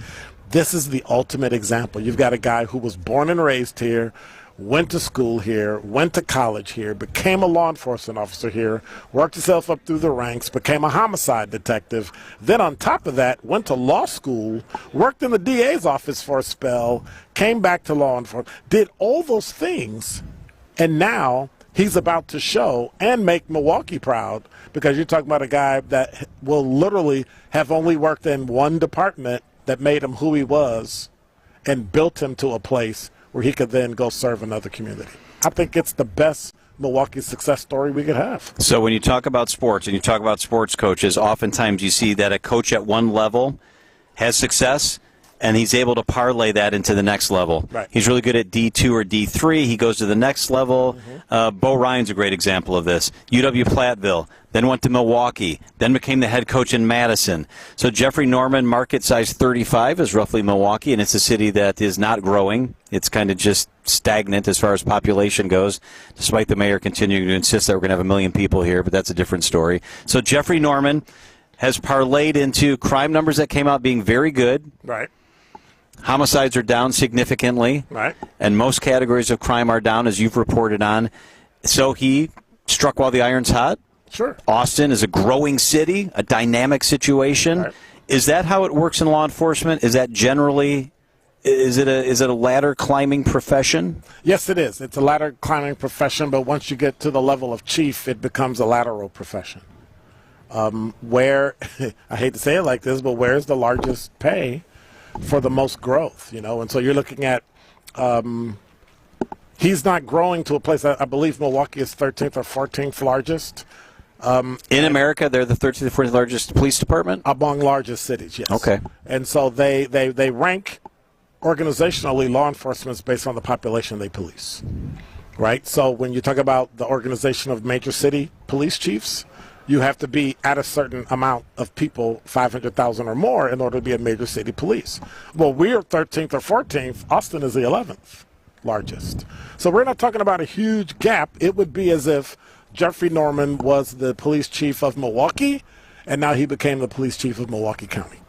Speaker 11: This is the ultimate example. You've got a guy who was born and raised here, went to school here, went to college here, became a law enforcement officer here, worked himself up through the ranks, became a homicide detective, then on top of that went to law school, worked in the DA's office for a spell, came back to law enforcement, did all those things, and now he's about to show and make Milwaukee proud, because you're talking about a guy that will literally have only worked in one department that made him who he was and built him to a place where he could then go serve another community. I think it's the best Milwaukee success story we could have.
Speaker 12: So when you talk about sports and you talk about sports coaches, oftentimes you see that a coach at one level has success, and he's able to parlay that into the next level.
Speaker 11: Right.
Speaker 12: He's really good at D2 or D3. He goes to the next level. Bo Ryan's a great example of this. UW-Platteville, then went to Milwaukee, then became the head coach in Madison. So Jeffrey Norman, market size 35, is roughly Milwaukee, and it's a city that is not growing. It's kind of just stagnant as far as population goes, despite the mayor continuing to insist that we're going to have 1 million people here, but that's a different story. So Jeffrey Norman has parlayed into crime numbers that came out being very good.
Speaker 11: Right.
Speaker 12: Homicides are down significantly.
Speaker 11: Right.
Speaker 12: And most categories of crime are down, as you've reported on. So he struck while the iron's hot?
Speaker 11: Sure.
Speaker 12: Austin is a growing city, a dynamic situation. Right. Is that how it works in law enforcement? Is that generally, is it a ladder climbing profession?
Speaker 11: Yes, it is. It's a ladder climbing profession, but once you get to the level of chief, it becomes a lateral profession. Where, I hate to say it like this, but where's the largest pay for the most growth, And so you're looking at, he's not growing to a place, I believe Milwaukee is 13th or 14th largest.
Speaker 12: In America, they're the 13th or 14th largest police department?
Speaker 11: Among largest cities, yes.
Speaker 12: Okay.
Speaker 11: And so they rank organizationally law enforcement based on the population they police, right? So when you talk about the organization of major city police chiefs, you have to be at a certain amount of people, 500,000 or more, in order to be a major city police. Well, we're 13th or 14th. Austin is the 11th largest. So we're not talking about a huge gap. It would be as if Jeffrey Norman was the police chief of Milwaukee, and now he became the police chief of Milwaukee County.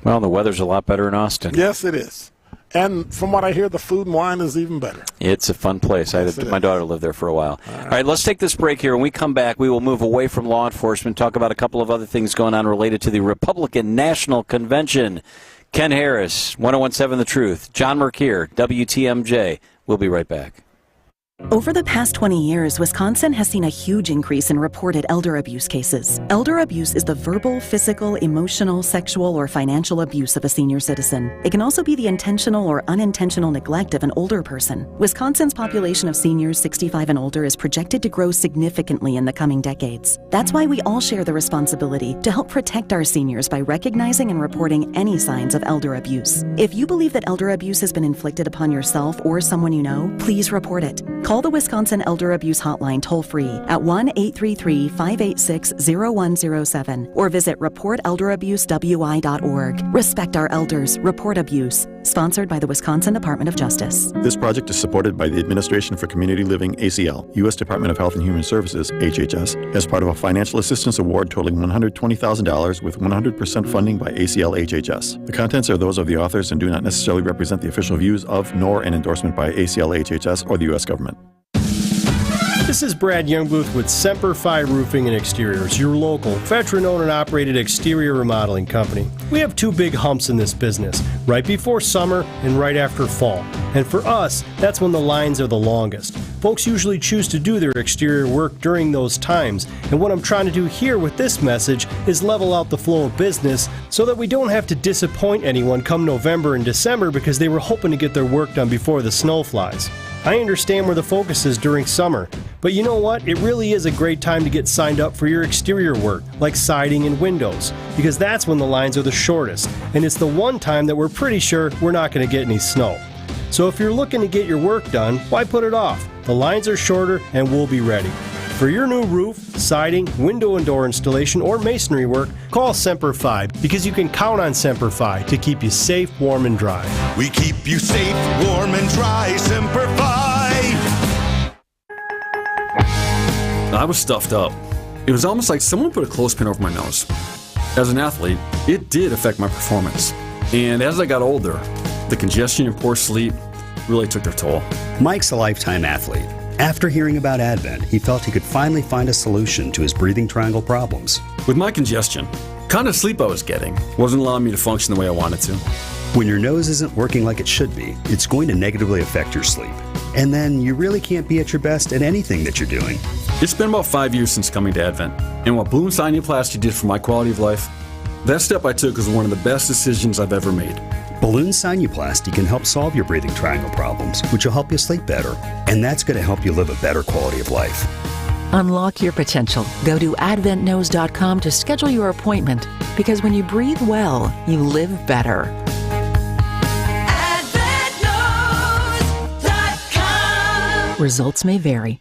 Speaker 12: Well, the weather's a lot better in Austin.
Speaker 11: Yes, it is. And from what I hear, the food and wine is even better.
Speaker 12: It's a fun place. My daughter lived there for a while. All right, let's take this break here. When we come back, we will move away from law enforcement, talk about a couple of other things going on related to the Republican National Convention. Ken Harris, 1017 The Truth. John Mercure, WTMJ. We'll be right back.
Speaker 7: Over the past 20 years, Wisconsin has seen a huge increase in reported elder abuse cases. Elder abuse is the verbal, physical, emotional, sexual, or financial abuse of a senior citizen. It can also be the intentional or unintentional neglect of an older person. Wisconsin's population of seniors 65 and older is projected to grow significantly in the coming decades. That's why we all share the responsibility to help protect our seniors by recognizing and reporting any signs of elder abuse. If you believe that elder abuse has been inflicted upon yourself or someone you know, please report it. Call the Wisconsin Elder Abuse Hotline toll-free at 1-833-586-0107 or visit reportelderabusewI.org. Respect our elders. Report abuse. Sponsored by the Wisconsin Department of Justice.
Speaker 8: This project is supported by the Administration for Community Living, ACL, U.S. Department of Health and Human Services, HHS, as part of a financial assistance award totaling $120,000 with 100% funding by ACL HHS. The contents are those of the authors and do not necessarily represent the official views of nor an endorsement by ACL HHS or the U.S. government.
Speaker 23: This is Brad Youngbooth with Semper Fi Roofing and Exteriors, your local, veteran-owned and operated exterior remodeling company. We have two big humps in this business, right before summer and right after fall. And for us, that's when the lines are the longest. Folks usually choose to do their exterior work during those times, and what I'm trying to do here with this message is level out the flow of business so that we don't have to disappoint anyone come November and December because they were hoping to get their work done before the snow flies. I understand where the focus is during summer, but you know what? It really is a great time to get signed up for your exterior work, like siding and windows, because that's when the lines are the shortest, and it's the one time that we're pretty sure we're not going to get any snow. So if you're looking to get your work done, why put it off? The lines are shorter and we'll be ready. For your new roof, siding, window and door installation, or masonry work, call Semper Fi, because you can count on Semper Fi to keep you safe, warm, and dry.
Speaker 24: We keep you safe, warm, and dry, Semper Fi.
Speaker 25: I was stuffed up. It was almost like someone put a clothespin over my nose. As an athlete, it did affect my performance. And as I got older, the congestion and poor sleep really took their toll.
Speaker 26: Mike's a lifetime athlete. After hearing about Advent, he felt he could finally find a solution to his breathing triangle problems.
Speaker 25: With my congestion, the kind of sleep I was getting wasn't allowing me to function the way I wanted to.
Speaker 26: When your nose isn't working like it should be, it's going to negatively affect your sleep. And then you really can't be at your best at anything that you're doing.
Speaker 25: It's been about 5 years since coming to Advent, and what balloon sinuplasty did for my quality of life, that step I took was one of the best decisions I've ever made.
Speaker 26: Balloon sinuplasty can help solve your breathing triangle problems, which will help you sleep better. And that's going to help you live a better quality of life.
Speaker 27: Unlock your potential. Go to adventknows.com to schedule your appointment, because when you breathe well, you live better. AdventKnows.com. Results may vary.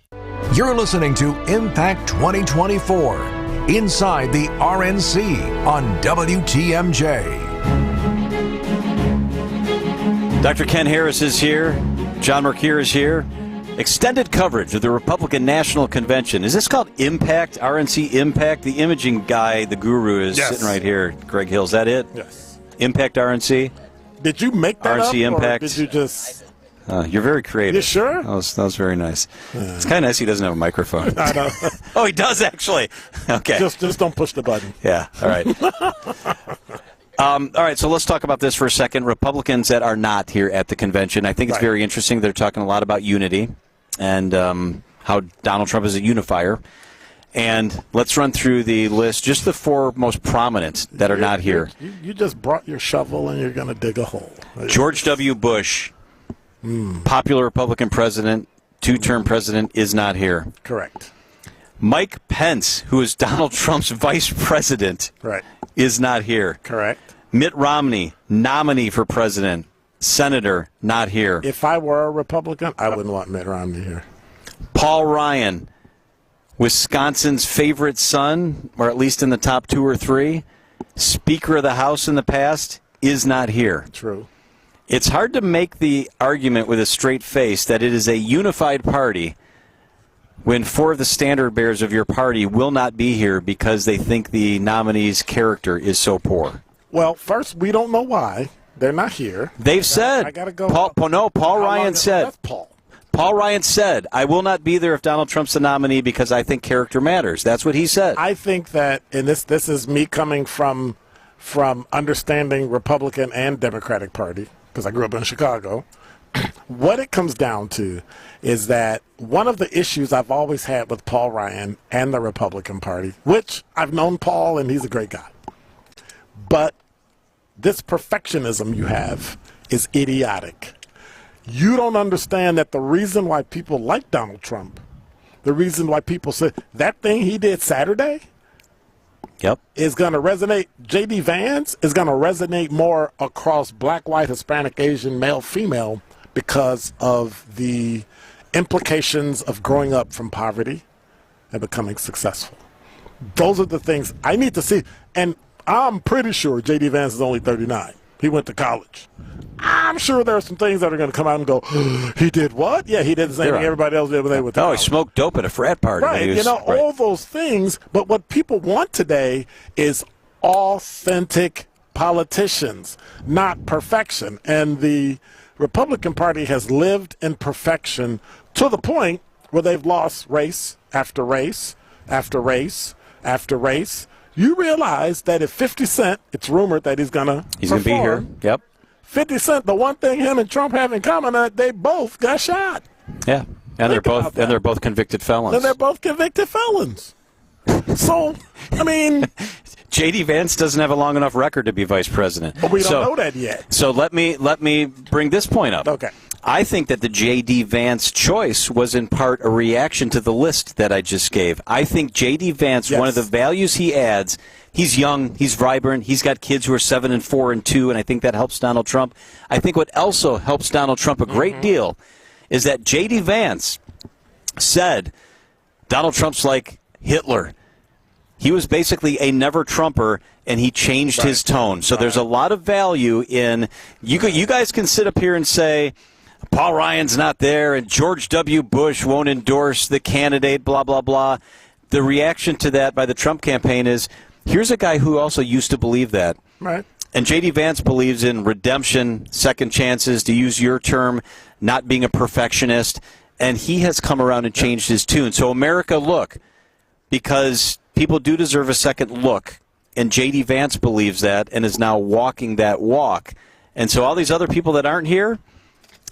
Speaker 4: You're listening to Impact 2024, inside the RNC on WTMJ.
Speaker 12: Dr. Ken Harris is here. John Mercure is here. Extended coverage of the Republican National Convention. Is this called Impact, RNC Impact? The imaging guy, the guru, is sitting right here. Greg Hill, is that it?
Speaker 11: Yes.
Speaker 12: Impact RNC?
Speaker 11: Did you make that
Speaker 12: RNC
Speaker 11: up,
Speaker 12: Impact.
Speaker 11: or did you just...
Speaker 12: You're very creative.
Speaker 11: You sure?
Speaker 12: That was very nice. It's kind of nice he doesn't have a microphone.
Speaker 11: I know.
Speaker 12: Oh, he does actually. Okay.
Speaker 11: Just don't push the button.
Speaker 12: Yeah. All right. All right, so let's talk about this for a second. Republicans that are not here at the convention, I think it's very interesting. They're talking a lot about unity and how Donald Trump is a unifier. And let's run through the list, just the 4 most prominent that are not here.
Speaker 11: You just brought your shovel and you're going to dig a hole.
Speaker 12: George W. Bush, popular Republican president, 2-term president, is not here.
Speaker 11: Correct.
Speaker 12: Mike Pence, who is Donald Trump's vice president, is not here.
Speaker 11: Correct.
Speaker 12: Mitt Romney, nominee for president, senator, not here.
Speaker 11: If I were a Republican, I wouldn't want Mitt Romney here.
Speaker 12: Paul Ryan, Wisconsin's favorite son, or at least in the top 2 or 3, Speaker of the House in the past, is not here.
Speaker 11: True.
Speaker 12: It's hard to make the argument with a straight face that it is a unified party when 4 of the standard bearers of your party will not be here because they think the nominee's character is so poor.
Speaker 11: Well, first, we don't know why they're not here.
Speaker 12: They've said.
Speaker 11: I gotta go.
Speaker 12: Paul Ryan said.
Speaker 11: That's Paul.
Speaker 12: Paul Ryan said, I will not be there if Donald Trump's the nominee because I think character matters. That's what he said.
Speaker 11: I think that, and this is me coming from understanding Republican and Democratic Party, because I grew up in Chicago. What it comes down to is that one of the issues I've always had with Paul Ryan and the Republican Party, which I've known Paul and he's a great guy, but this perfectionism you have is idiotic. You don't understand that the reason why people like Donald Trump, the reason why people say that thing he did Saturday is going to resonate, J.D. Vance is going to resonate more across black, white, Hispanic, Asian, male, female because of the implications of growing up from poverty and becoming successful. Those are the things I need to see. And I'm pretty sure J.D. Vance is only 39. He went to college. I'm sure there are some things that are going to come out and go, he did what? Yeah, he did the same thing everybody else did when they went to college.
Speaker 12: He smoked dope at a frat party.
Speaker 11: Right, all those things. But what people want today is authentic politicians, not perfection. And the Republican Party has lived in perfection to the point where they've lost race after race after race after race. You realize that if 50 Cent, it's rumored that he's going to
Speaker 12: be here. Yep.
Speaker 11: 50 Cent, the one thing him and Trump have in common, they both got shot.
Speaker 12: Yeah, and they're both convicted felons.
Speaker 11: And they're both convicted felons. So, I mean,
Speaker 12: J.D. Vance doesn't have a long enough record to be vice president.
Speaker 11: But we don't know that yet.
Speaker 12: So let me bring this point up.
Speaker 11: Okay.
Speaker 12: I think that the J.D. Vance choice was in part a reaction to the list that I just gave. I think J.D. Vance, one of the values he adds, he's young, he's vibrant, he's got kids who are 7 and 4 and 2, and I think that helps Donald Trump. I think what also helps Donald Trump a great deal is that J.D. Vance said Donald Trump's like Hitler. He was basically a never-Trumper, and he changed his tone. So there's a lot of value in you guys can sit up here and say, Paul Ryan's not there, and George W. Bush won't endorse the candidate, blah, blah, blah. The reaction to that by the Trump campaign is, here's a guy who also used to believe that.
Speaker 11: Right.
Speaker 12: And J.D. Vance believes in redemption, second chances, to use your term, not being a perfectionist. And he has come around and changed his tune. So, America, look, because people do deserve a second look. And J.D. Vance believes that and is now walking that walk. And so all these other people that aren't here,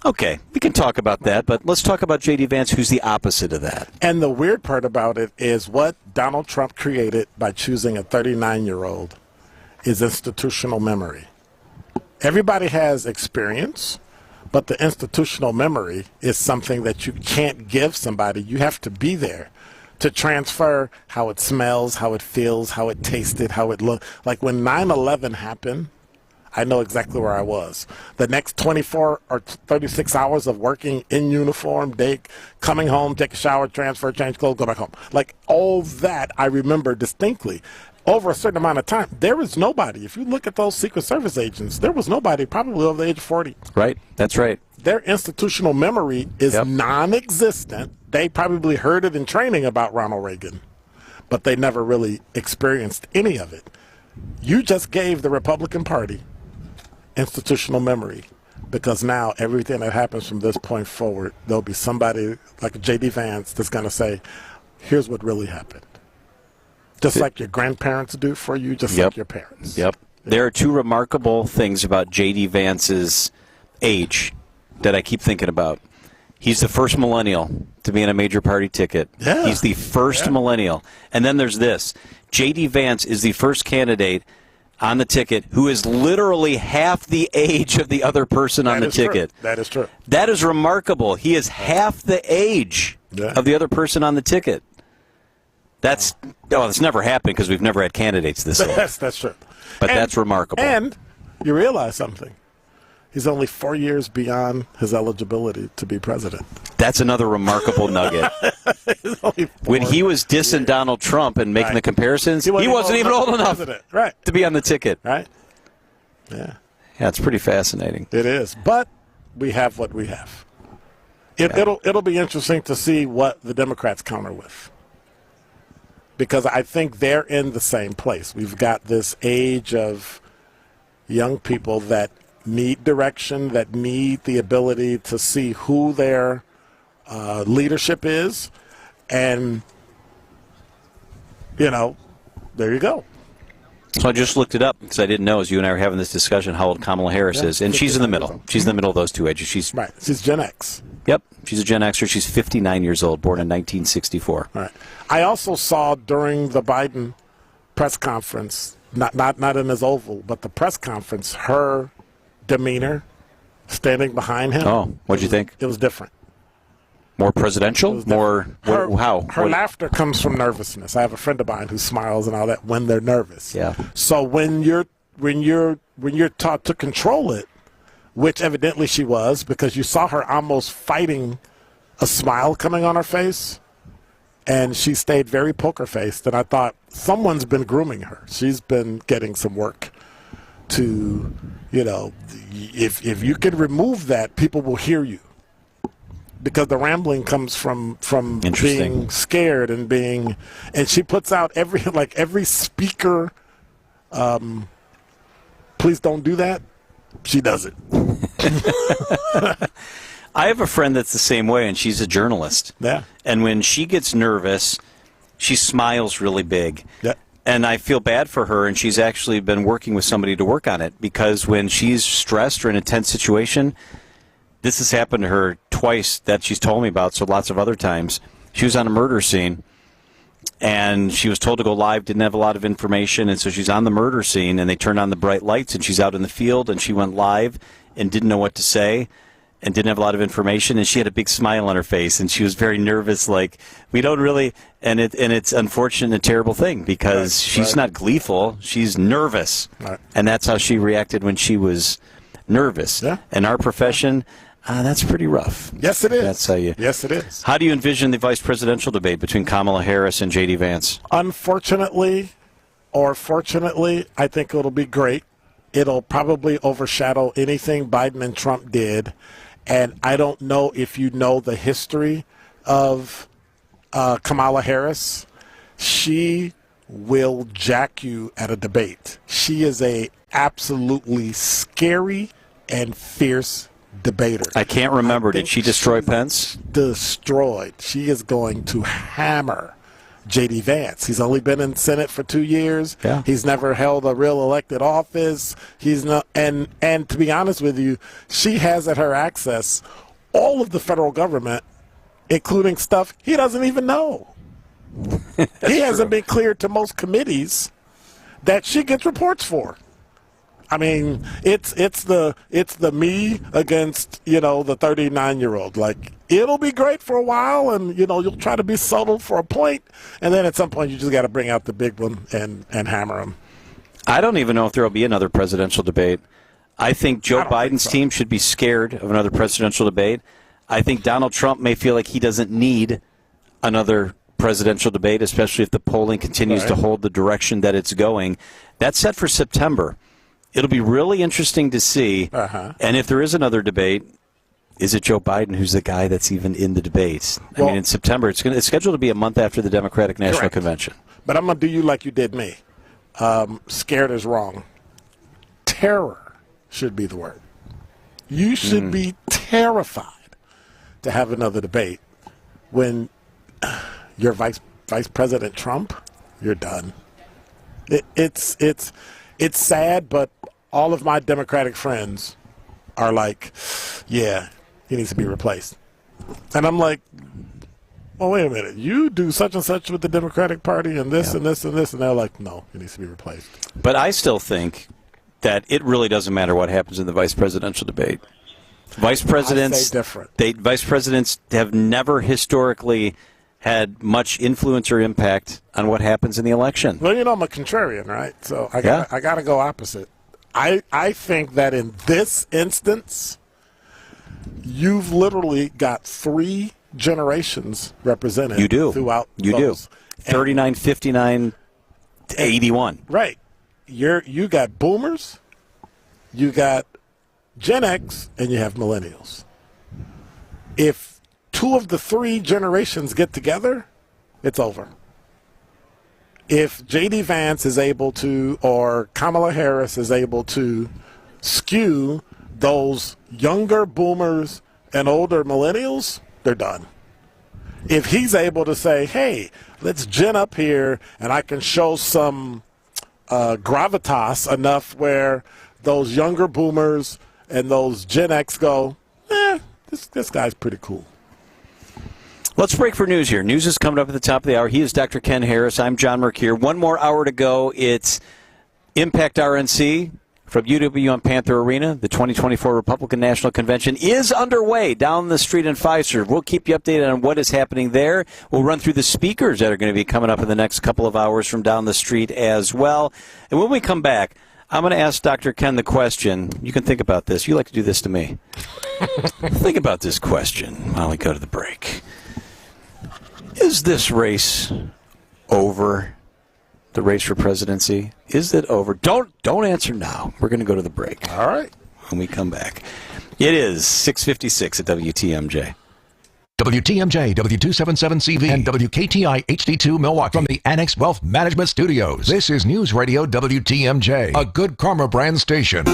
Speaker 12: okay, we can talk about that, but let's talk about J.D. Vance, who's the opposite of that.
Speaker 11: And the weird part about it is what Donald Trump created by choosing a 39-year-old is institutional memory. Everybody has experience, but the institutional memory is something that you can't give somebody. You have to be there to transfer how it smells, how it feels, how it tasted, how it looked. Like when 9/11 happened, I know exactly where I was. The next 24 or 36 hours of working in uniform, coming home, take a shower, transfer, change clothes, go back home. Like all that I remember distinctly. Over a certain amount of time, there was nobody. If you look at those Secret Service agents, there was nobody probably over the age of 40.
Speaker 12: Right, that's right.
Speaker 11: Their institutional memory is non-existent. They probably heard it in training about Ronald Reagan, but they never really experienced any of it. You just gave the Republican Party institutional memory. because now everything that happens from this point forward, there'll be somebody like J.D. Vance that's going to say, here's what really happened. Just like your grandparents do for you, just like your parents.
Speaker 12: Yep. There are two remarkable things about J.D. Vance's age that I keep thinking about. He's the first millennial to be in a major party ticket.
Speaker 11: Yeah.
Speaker 12: He's the first millennial. And then there's this. J.D. Vance is the first candidate on the ticket who is literally half the age of the other person on the ticket.
Speaker 11: True. That is true.
Speaker 12: That is remarkable. He is half the age of the other person on the ticket. It's never happened because we've never had candidates this old.
Speaker 11: That's true.
Speaker 12: But that's remarkable.
Speaker 11: And you realize something. He's only 4 years beyond his eligibility to be president.
Speaker 12: That's another remarkable nugget. When he was dissing Donald Trump and making the comparisons, he wasn't even old enough to be on the ticket.
Speaker 11: Right. Yeah.
Speaker 12: Yeah, it's pretty fascinating.
Speaker 11: It is. But we have what we have. It'll be interesting to see what the Democrats counter with. Because I think they're in the same place. We've got this age of young people that need direction, that need the ability to see who their leadership is. And, there you go.
Speaker 12: So I just looked it up because I didn't know, as you and I were having this discussion, how old Kamala Harris is. And she's in the middle. She's in the middle of those two ages. She's
Speaker 11: Gen X.
Speaker 12: Yep. She's a Gen Xer. She's 59 years old, born in 1964.
Speaker 11: All right. I also saw during the Biden press conference, not in his Oval, but the press conference, her demeanor standing behind him.
Speaker 12: Oh, what'd you think?
Speaker 11: It was different.
Speaker 12: More presidential? More? How?
Speaker 11: Her laughter comes from nervousness. I have a friend of mine who smiles and all that when they're nervous.
Speaker 12: Yeah.
Speaker 11: So when you're taught to control it, which evidently she was, because you saw her almost fighting a smile coming on her face, and she stayed very poker-faced, and I thought, someone's been grooming her. She's been getting some work to, if you can remove that, people will hear you. Because the rambling comes from being scared and she puts out every speaker, please don't do that. She does it.
Speaker 12: I have a friend that's the same way, and she's a journalist.
Speaker 11: Yeah.
Speaker 12: And when she gets nervous, she smiles really big.
Speaker 11: Yeah.
Speaker 12: And I feel bad for her, and she's actually been working with somebody to work on it, because when she's stressed or in a tense situation, this has happened to her twice that she's told me about, so lots of other times. She was on a murder scene, and she was told to go live, didn't have a lot of information, and so she's on the murder scene, and they turned on the bright lights, and she's out in the field, and she went live and didn't know what to say and didn't have a lot of information, and she had a big smile on her face, and she was very nervous, like, we don't really, and it's unfortunate and a terrible thing, because she's not gleeful, she's nervous, and that's how she reacted when she was nervous.
Speaker 11: Yeah.
Speaker 12: In our profession, that's pretty rough.
Speaker 11: Yes, it is.
Speaker 12: That's how you.
Speaker 11: Yes, it is.
Speaker 12: How do you envision the vice presidential debate between Kamala Harris and J.D. Vance?
Speaker 11: Unfortunately, or fortunately, I think it'll be great. It'll probably overshadow anything Biden and Trump did. And I don't know if you know the history of Kamala Harris. She will jack you at a debate. She is a absolutely scary and fierce debater.
Speaker 12: I can't remember. Did she destroy Pence?
Speaker 11: Destroyed. She is going to hammer J.D. Vance. He's only been in Senate for 2 years.
Speaker 12: Yeah.
Speaker 11: He's never held a real elected office. He's not, and to be honest with you, she has at her access all of the federal government, including stuff he doesn't even know. He hasn't been cleared to most committees that she gets reports for. I mean, it's the me against, the 39-year-old. Like, it'll be great for a while, and you'll try to be subtle for a point, and then at some point you just got to bring out the big one and hammer him.
Speaker 12: I don't even know if there will be another presidential debate. I think Joe Biden's team should be scared of another presidential debate. I think Donald Trump may feel like he doesn't need another presidential debate, especially if the polling continues to hold the direction that it's going. That's set for September. It'll be really interesting to see. And if there is another debate, is it Joe Biden who's the guy that's even in the debate? I mean, in September, it's scheduled to be a month after the Democratic National Convention.
Speaker 11: But I'm going to do you like you did me. Scared is wrong. Terror should be the word. You should be terrified to have another debate when you're Vice President Trump. You're done. It's sad, but all of my Democratic friends are like, yeah, he needs to be replaced. And I'm like, well, wait a minute. You do such and such with the Democratic Party and this and this and this. And they're like, no, he needs to be replaced.
Speaker 12: But I still think that it really doesn't matter what happens in the vice presidential debate. Vice presidents have never historically had much influence or impact on what happens in the election.
Speaker 11: Well, I'm a contrarian, right? So I got to go opposite. I think that in this instance, you've literally got 3 generations represented.
Speaker 12: You do.
Speaker 11: Throughout
Speaker 12: you
Speaker 11: those.
Speaker 12: do. 39, 59, 81.
Speaker 11: Right. You got boomers, you got Gen X, and you have millennials. If 2 of the 3 generations get together, it's over. If J.D. Vance is able to, or Kamala Harris is able to skew those younger boomers and older millennials, they're done. If he's able to say, hey, let's gin up here and I can show some gravitas enough where those younger boomers and those Gen X go, this guy's pretty cool.
Speaker 12: Let's break for news here. News is coming up at the top of the hour. He is Dr. Ken Harris. I'm John Mercure. 1 more hour to go. It's Impact RNC from UW on Panther Arena. The 2024 Republican National Convention is underway down the street in Fiserv. We'll keep you updated on what is happening there. We'll run through the speakers that are going to be coming up in the next couple of hours from down the street as well. And when we come back, I'm going to ask Dr. Ken the question. You can think about this. You like to do this to me. Think about this question while we go to the break. Is this race over? The race for presidency? Is it over? Don't answer now. We're going to go to the break.
Speaker 11: All right.
Speaker 12: When we come back. It is 6:56 at WTMJ.
Speaker 4: WTMJ, W277CV, and WKTI HD2 Milwaukee from the Annex Wealth Management Studios. This is News Radio WTMJ, a Good Karma brand station.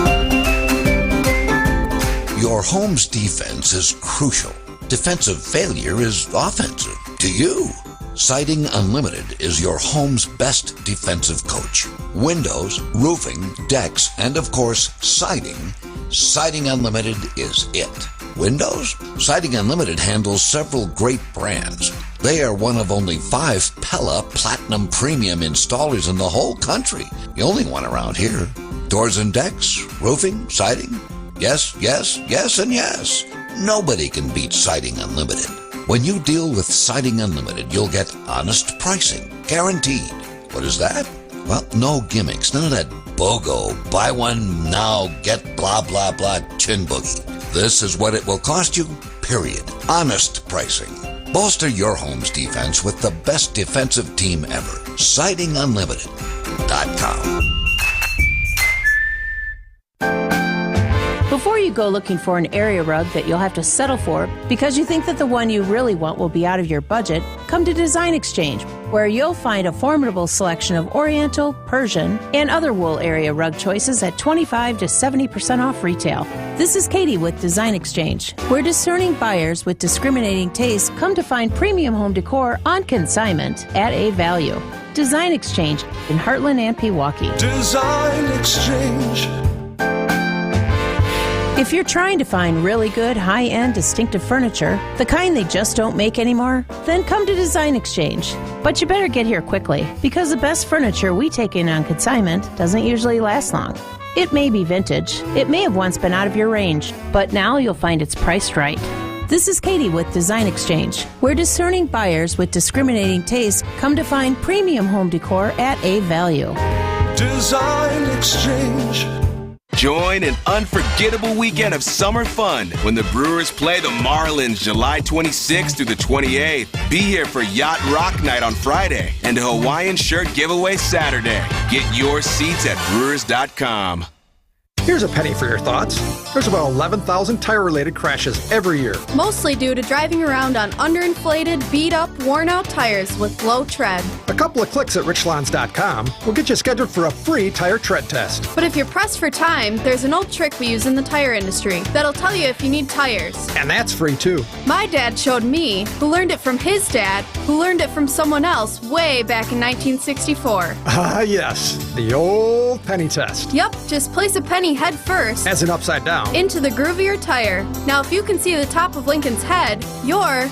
Speaker 1: Your home's defense is crucial. Defensive failure is offensive to you. Siding Unlimited is your home's best defensive coach. Windows, roofing, decks, and of course, siding. Siding Unlimited is it. Windows? Siding Unlimited handles several great brands. They are one of only 5 Pella Platinum Premium installers in the whole country. The only one around here. Doors and decks, roofing, siding. Yes, yes, yes, and yes. Nobody can beat Siding Unlimited. When you deal with Siding Unlimited, you'll get honest pricing, guaranteed. What is that? Well, no gimmicks, none of that BOGO, buy one now, get blah, blah, blah, chin boogie. This is what it will cost you, period. Honest pricing. Bolster your home's defense with the best defensive team ever. SidingUnlimited.com.
Speaker 3: Before you go looking for an area rug that you'll have to settle for because you think that the one you really want will be out of your budget, come to Design Exchange, where you'll find a formidable selection of Oriental, Persian, and other wool area rug choices at 25 to 70% off retail. This is Katie with Design Exchange, where discerning buyers with discriminating tastes come to find premium home decor on consignment at a value. Design Exchange in Heartland and Pewaukee.
Speaker 24: Design Exchange.
Speaker 3: If you're trying to find really good, high-end, distinctive furniture, the kind they just don't make anymore, then come to Design Exchange. But you better get here quickly, because the best furniture we take in on consignment doesn't usually last long. It may be vintage, it may have once been out of your range, but now you'll find it's priced right. This is Katie with Design Exchange, where discerning buyers with discriminating tastes come to find premium home decor at a value.
Speaker 24: Design Exchange.
Speaker 5: Join an unforgettable weekend of summer fun when the Brewers play the Marlins July 26th through the 28th. Be here for Yacht Rock Night on Friday and a Hawaiian shirt giveaway Saturday. Get your seats at Brewers.com.
Speaker 18: Here's a penny for your thoughts. There's about 11,000 tire-related crashes every year.
Speaker 9: Mostly due to driving around on underinflated, beat-up, worn-out tires with low tread.
Speaker 18: A couple of clicks at richlands.com will get you scheduled for a free tire tread test.
Speaker 9: But if you're pressed for time, there's an old trick we use in the tire industry that'll tell you if you need tires.
Speaker 18: And that's free too.
Speaker 9: My dad showed me, who learned it from his dad, who learned it from someone else way back in 1964.
Speaker 18: Ah, yes. The old penny test.
Speaker 9: Yep, just place a penny head first.
Speaker 18: As in upside down.
Speaker 9: Into the groove of your tire. Now, if you can see the top of Lincoln's head, you're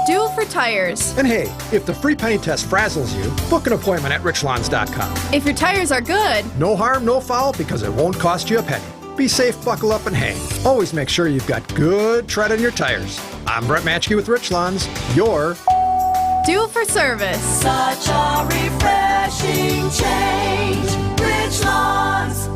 Speaker 9: due for tires.
Speaker 18: And hey, if the free penny test frazzles you, book an appointment at richlands.com.
Speaker 9: If your tires are good,
Speaker 18: no harm, no foul, because it won't cost you a penny. Be safe, buckle up, and hang. Always make sure you've got good tread on your tires. I'm Brett Matchke with Richlands. You're
Speaker 9: due for service.
Speaker 10: Such a refreshing change. Richlands.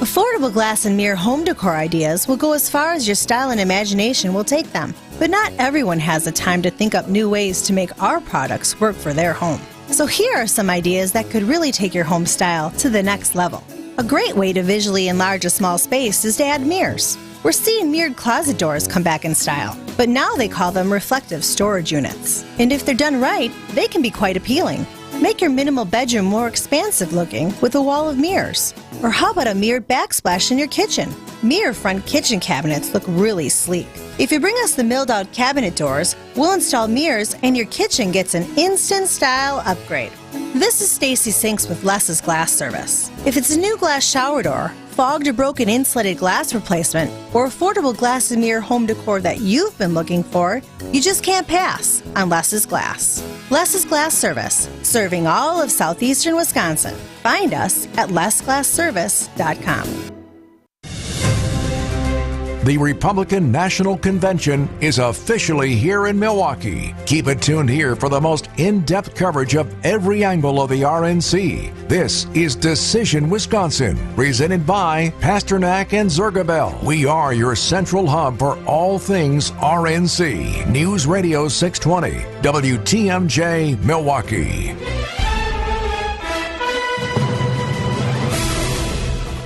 Speaker 14: Affordable glass and mirror home decor ideas will go as far as your style and imagination will take them. But not everyone has the time to think up new ways to make our products work for their home. So here are some ideas that could really take your home style to the next level. A great way to visually enlarge a small space is to add mirrors. We're seeing mirrored closet doors come back in style, but now they call them reflective storage units. And if they're done right, they can be quite appealing. Make your minimal bedroom more expansive looking with a wall of mirrors. Or how about a mirrored backsplash in your kitchen? Mirror front kitchen cabinets look really sleek. If you bring us the milled out cabinet doors, we'll install mirrors and your kitchen gets an instant style upgrade. This is Stacy Sinks with Less's Glass Service. If it's a new glass shower door, fogged or broken insulated glass replacement, or affordable glass and mirror home decor that you've been looking for, you just can't pass on Less's Glass. Less's Glass Service, serving all of southeastern Wisconsin. Find us at lessglassservice.com.
Speaker 4: The Republican National Convention is officially here in Milwaukee. Keep it tuned here for the most in-depth coverage of every angle of the RNC. This is Decision Wisconsin, presented by Pasternak and Zergabel. We are your central hub for all things RNC. News Radio 620, WTMJ, Milwaukee.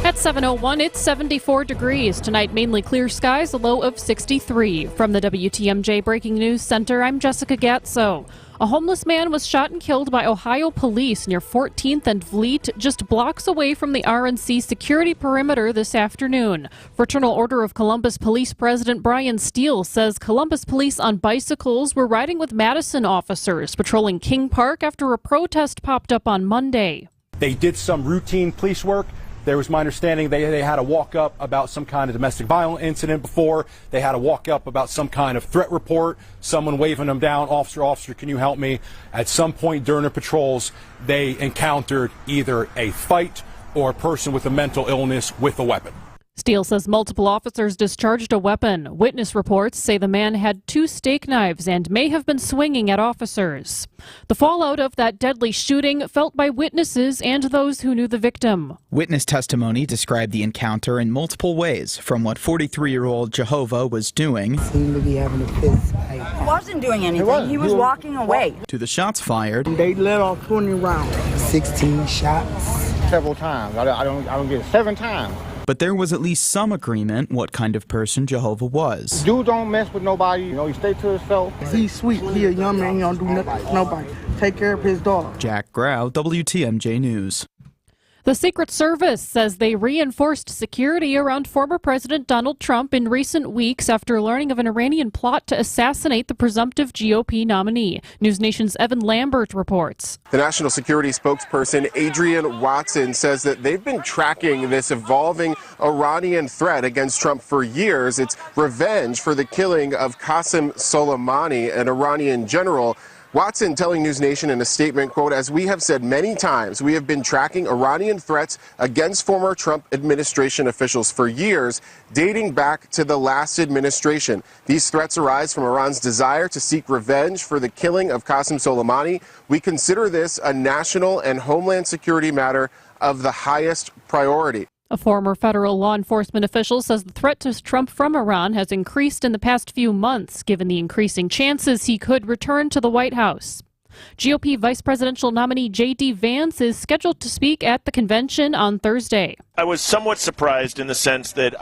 Speaker 15: At 7:01, it's 74 degrees. Tonight, mainly clear skies, a low of 63. From the WTMJ Breaking News Center, I'm Jessica Gatso. A homeless man was shot and killed by Ohio police near 14th and Vliet, just blocks away from the RNC security perimeter this afternoon. Fraternal Order of Columbus Police President Brian Steele says Columbus police on bicycles were riding with Madison officers patrolling King Park after a protest popped up on Monday.
Speaker 16: They did some routine police work. There was my understanding they had a walk up about some kind of domestic violence incident before. They had a walk up about some kind of threat report, someone waving them down, officer, can you help me? At some point during their patrols, they encountered either a fight or a person with a mental illness with a weapon.
Speaker 15: Steele says multiple officers discharged a weapon. Witness reports say the man had 2 steak knives and may have been swinging at officers. The fallout of that deadly shooting felt by witnesses and those who knew the victim.
Speaker 17: Witness testimony described the encounter in multiple ways, from what 43-year-old Jehovah was doing
Speaker 19: seemed to be having a fist fight.
Speaker 28: He wasn't doing anything. He was walking away.
Speaker 17: To the shots fired.
Speaker 19: They let off 20 rounds. 16 shots.
Speaker 29: Several times. I don't get it. 7 times.
Speaker 17: But there was at least some agreement what kind of person Jehovah was.
Speaker 29: Dude don't mess with nobody, he stay to himself.
Speaker 19: He's sweet, he a young man, he don't do nothing to nobody. Take care of his daughter.
Speaker 17: Jack Grau, WTMJ News.
Speaker 15: The Secret Service says they reinforced security around former President Donald Trump in recent weeks after learning of an Iranian plot to assassinate the presumptive GOP nominee. News Nation's Evan Lambert reports.
Speaker 30: The National Security spokesperson Adrian Watson says that they've been tracking this evolving Iranian threat against Trump for years. It's revenge for the killing of Qasem Soleimani, an Iranian general. Watson telling News Nation in a statement, quote, "As we have said many times, we have been tracking Iranian threats against former Trump administration officials for years, dating back to the last administration. These threats arise from Iran's desire to seek revenge for the killing of Qasem Soleimani. We consider this a national and homeland security matter of the highest priority."
Speaker 15: A former federal law enforcement official says the threat to Trump from Iran has increased in the past few months, given the increasing chances he could return to the White House. GOP vice presidential nominee J.D. Vance is scheduled to speak at the convention on Thursday.
Speaker 2: I was somewhat surprised in the sense that,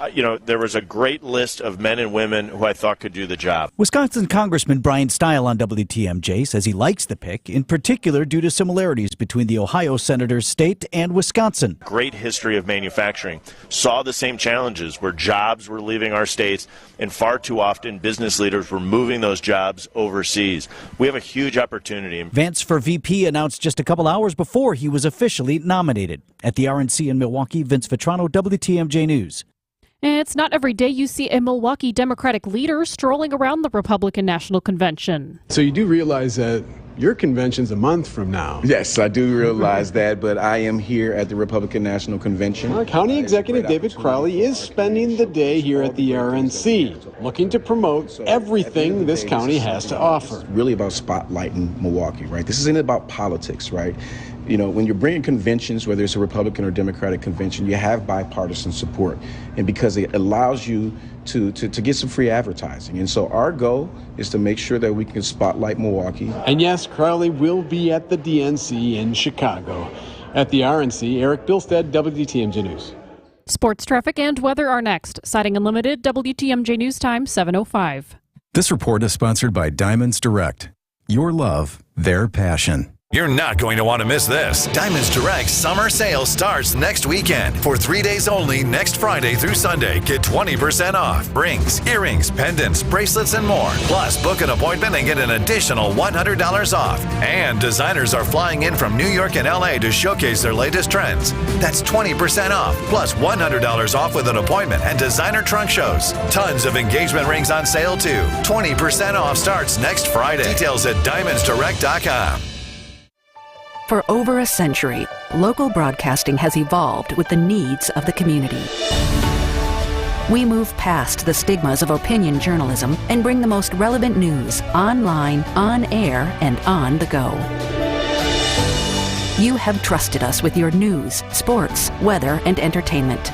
Speaker 2: there was a great list of men and women who I thought could do the job.
Speaker 6: Wisconsin Congressman Brian Stile on WTMJ says he likes the pick, in particular due to similarities between the Ohio senator's state and Wisconsin.
Speaker 2: Great history of manufacturing. Saw the same challenges where jobs were leaving our states, and far too often business leaders were moving those jobs overseas. We have a huge opportunity.
Speaker 6: Vance for VP announced just a couple hours before he was officially nominated. At the RNC in Milwaukee, Vince Vetrano, WTMJ News.
Speaker 15: It's not every day you see a Milwaukee Democratic leader strolling around the Republican National Convention.
Speaker 7: So you do realize that your convention's a month from now.
Speaker 8: Yes, I do realize that, but I am here at the Republican National Convention.
Speaker 7: County Executive David Crowley is spending the day here at the RNC, looking to promote everything this county has to offer.
Speaker 8: It's really about spotlighting Milwaukee, right? This isn't about politics, right? When you're bringing conventions, whether it's a Republican or Democratic convention, you have bipartisan support. And because it allows you to get some free advertising. And so our goal is to make sure that we can spotlight Milwaukee.
Speaker 7: And yes, Crowley will be at the DNC in Chicago. At the RNC, Eric Bilstead, WTMJ News.
Speaker 15: Sports traffic and weather are next. Siding Unlimited, WTMJ News Time, 7:05.
Speaker 13: This report is sponsored by Diamonds Direct. Your love, their passion.
Speaker 20: You're not going to want to miss this. Diamonds Direct summer sale starts next weekend. For 3 days only, next Friday through Sunday, get 20% off. Rings, earrings, pendants, bracelets, and more. Plus, book an appointment and get an additional $100 off. And designers are flying in from New York and LA to showcase their latest trends. That's 20% off, plus $100 off with an appointment and designer trunk shows. Tons of engagement rings on sale, too. 20% off starts next Friday. Details at diamondsdirect.com.
Speaker 27: For over a century, local broadcasting has evolved with the needs of the community. We move past the stigmas of opinion journalism and bring the most relevant news online, on air, and on the go. You have trusted us with your news, sports, weather, and entertainment.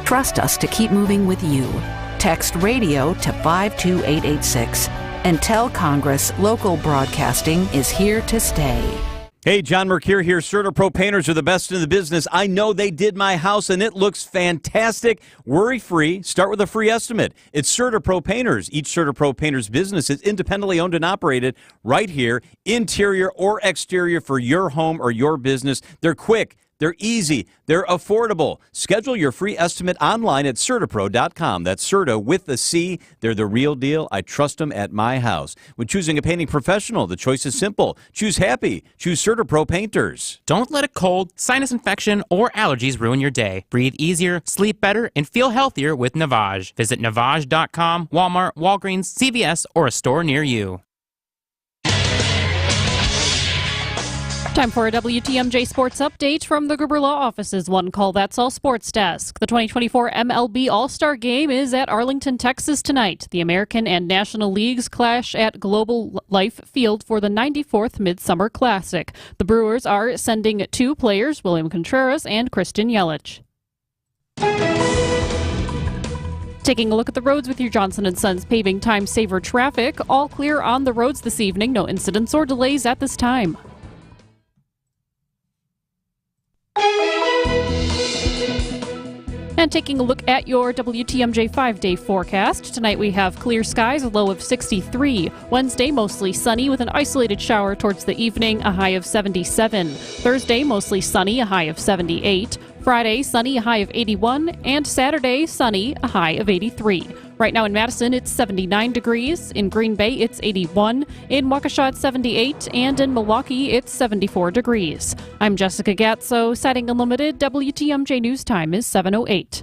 Speaker 27: Trust us to keep moving with you. Text radio to 52886 and tell Congress local broadcasting is here to stay.
Speaker 12: Hey, John Mercure here. CertaPro Painters are the best in the business. I know they did my house, and it looks fantastic. Worry-free. Start with a free estimate. It's CertaPro Painters. Each CertaPro Painters business is independently owned and operated right here, interior or exterior for your home or your business. They're quick. They're easy. They're affordable. Schedule your free estimate online at CertaPro.com. That's Certa with a C. They're the real deal. I trust them at my house. When choosing a painting professional, the choice is simple. Choose happy. Choose CertaPro Painters.
Speaker 21: Don't let a cold, sinus infection, or allergies ruin your day. Breathe easier, sleep better, and feel healthier with Navage. Visit Navage.com, Walmart, Walgreens, CVS, or a store near you.
Speaker 15: Time for a WTMJ Sports Update from the Gruber Law Office's One Call That's All Sports Desk. The 2024 MLB All-Star Game is at Arlington, Texas tonight. The American and National Leagues clash at Global Life Field for the 94th Midsummer Classic. The Brewers are sending 2 players, William Contreras and Christian Yelich. Taking a look at the roads with your Johnson & Sons Paving Time Saver traffic. All clear on the roads this evening. No incidents or delays at this time. And taking a look at your WTMJ 5-day forecast. Tonight we have clear skies, a low of 63. Wednesday, mostly sunny with an isolated shower towards the evening, a high of 77. Thursday, mostly sunny, a high of 78. Friday, sunny, a high of 81. And Saturday, sunny, a high of 83. Right now in Madison, it's 79 degrees. In Green Bay, it's 81. In Waukesha, it's 78. And in Milwaukee, it's 74 degrees. I'm Jessica Gatso, Siding Unlimited. WTMJ News Time is 7:08.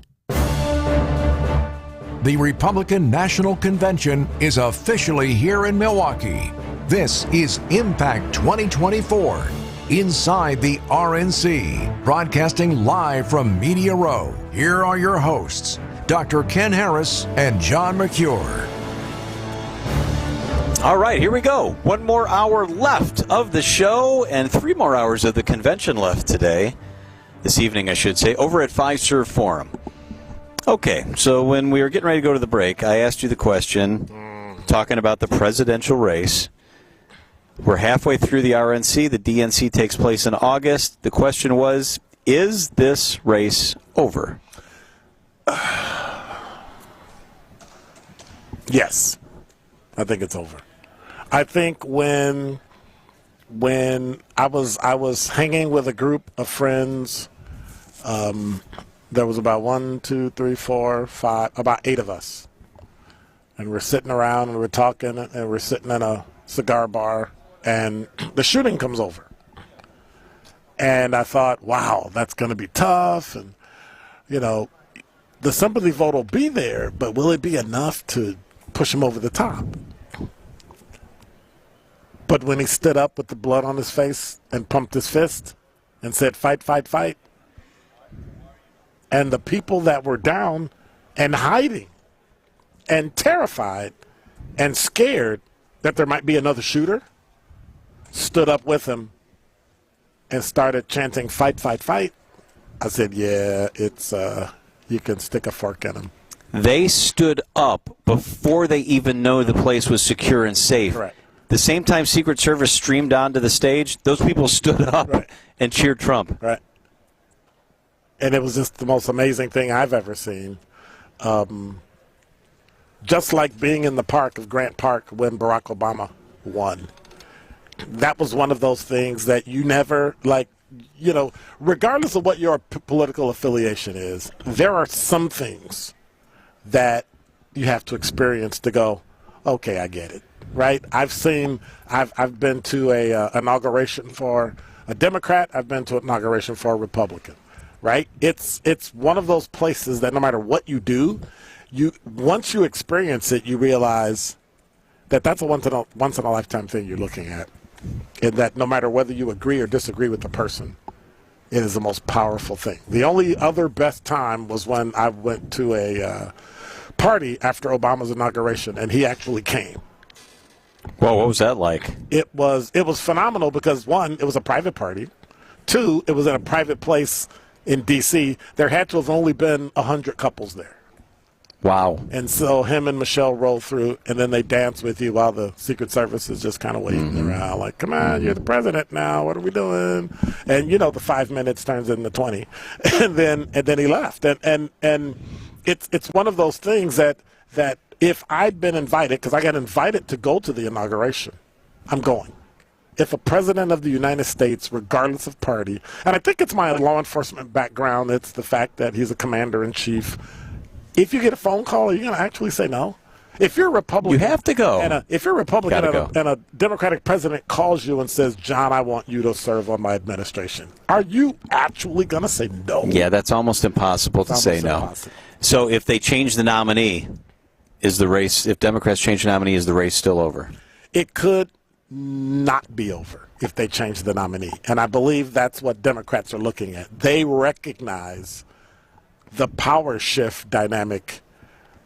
Speaker 4: The Republican National Convention is officially here in Milwaukee. This is Impact 2024. Inside the RNC, broadcasting live from Media Row. Here are your hosts, Dr. Ken Harris and John Mercure.
Speaker 12: All right, here we go. 1 more hour left of the show and 3 more hours of the convention left today. This evening, I should say, over at Fiserv Forum. Okay, so when we were getting ready to go to the break, I asked you the question, talking about the presidential race. We're halfway through the RNC. The DNC takes place in August. The question was, is this race over?
Speaker 1: Yes, I think it's over. I think when I was hanging with a group of friends, there was about 1, 2, 3, 4, 5, about 8 of us, and we're sitting around and we're talking and we're sitting in a cigar bar, and the shooting comes over, and I thought, wow, that's going to be tough, and the sympathy vote will be there, but will it be enough to push him over the top? But when he stood up with the blood on his face and pumped his fist and said, fight, fight, fight, and the people that were down and hiding and terrified and scared that there might be another shooter stood up with him and started chanting, fight, fight, fight, I said, yeah, it's you can stick a fork in him.
Speaker 12: They stood up before they even know the place was secure and safe.
Speaker 1: Correct.
Speaker 12: The same time Secret Service streamed onto the stage, those people stood up and cheered Trump.
Speaker 1: Right. And it was just the most amazing thing I've ever seen. Just like being in the park of Grant Park when Barack Obama won. That was one of those things that you never, regardless of what your political affiliation is, there are some things that you have to experience to go, okay, I get it. Right? I've been to a inauguration for a Democrat. I've been to an inauguration for a Republican. Right? It's one of those places that no matter what you do, once you experience it, you realize that that's a once in a lifetime thing you're looking at, and that no matter whether you agree or disagree with the person, it is the most powerful thing. The only other best time was when I went to a party after Obama's inauguration, and he actually came.
Speaker 12: Well, what was that like?
Speaker 1: It was phenomenal because, 1, it was a private party. 2, it was in a private place in D.C. There had to have only been 100 couples there.
Speaker 12: Wow.
Speaker 1: And so him and Michelle roll through, and then they dance with you while the Secret Service is just kind of waiting around like, come on, you're the president now. What are we doing? And, the 5 minutes turns into 20. And then he left. And it's one of those things that if I'd been invited, because I got invited to go to the inauguration, I'm going. If a president of the United States, regardless of party, and I think it's my law enforcement background, it's the fact that he's a commander-in-chief, if you get a phone call, are you going to actually say no? If you're a Republican,
Speaker 12: you have to go.
Speaker 1: If you're a Republican and a Democratic president calls you and says, John, I want you to serve on my administration, are you actually going to say no?
Speaker 12: Yeah, that's almost impossible to say no. So if they change the nominee, is the race, if Democrats change the nominee, is the race still over?
Speaker 1: It could not be over if they change the nominee. And I believe that's what Democrats are looking at. They recognize the power shift dynamic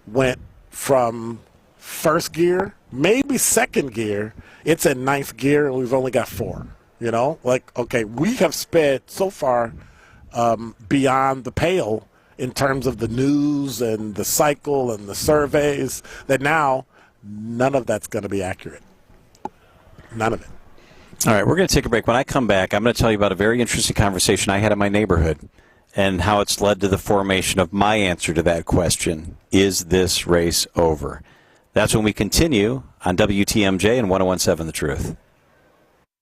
Speaker 1: went from first gear, maybe second gear. It's in ninth gear, and we've only got 4. Okay, we have sped so far beyond the pale in terms of the news and the cycle and the surveys that now none of that's going to be accurate. None of it.
Speaker 12: All right, we're going to take a break. When I come back, I'm going to tell you about a very interesting conversation I had in my neighborhood and how it's led to the formation of my answer to that question. Is this race over? That's when we continue on WTMJ and 101.7 The Truth.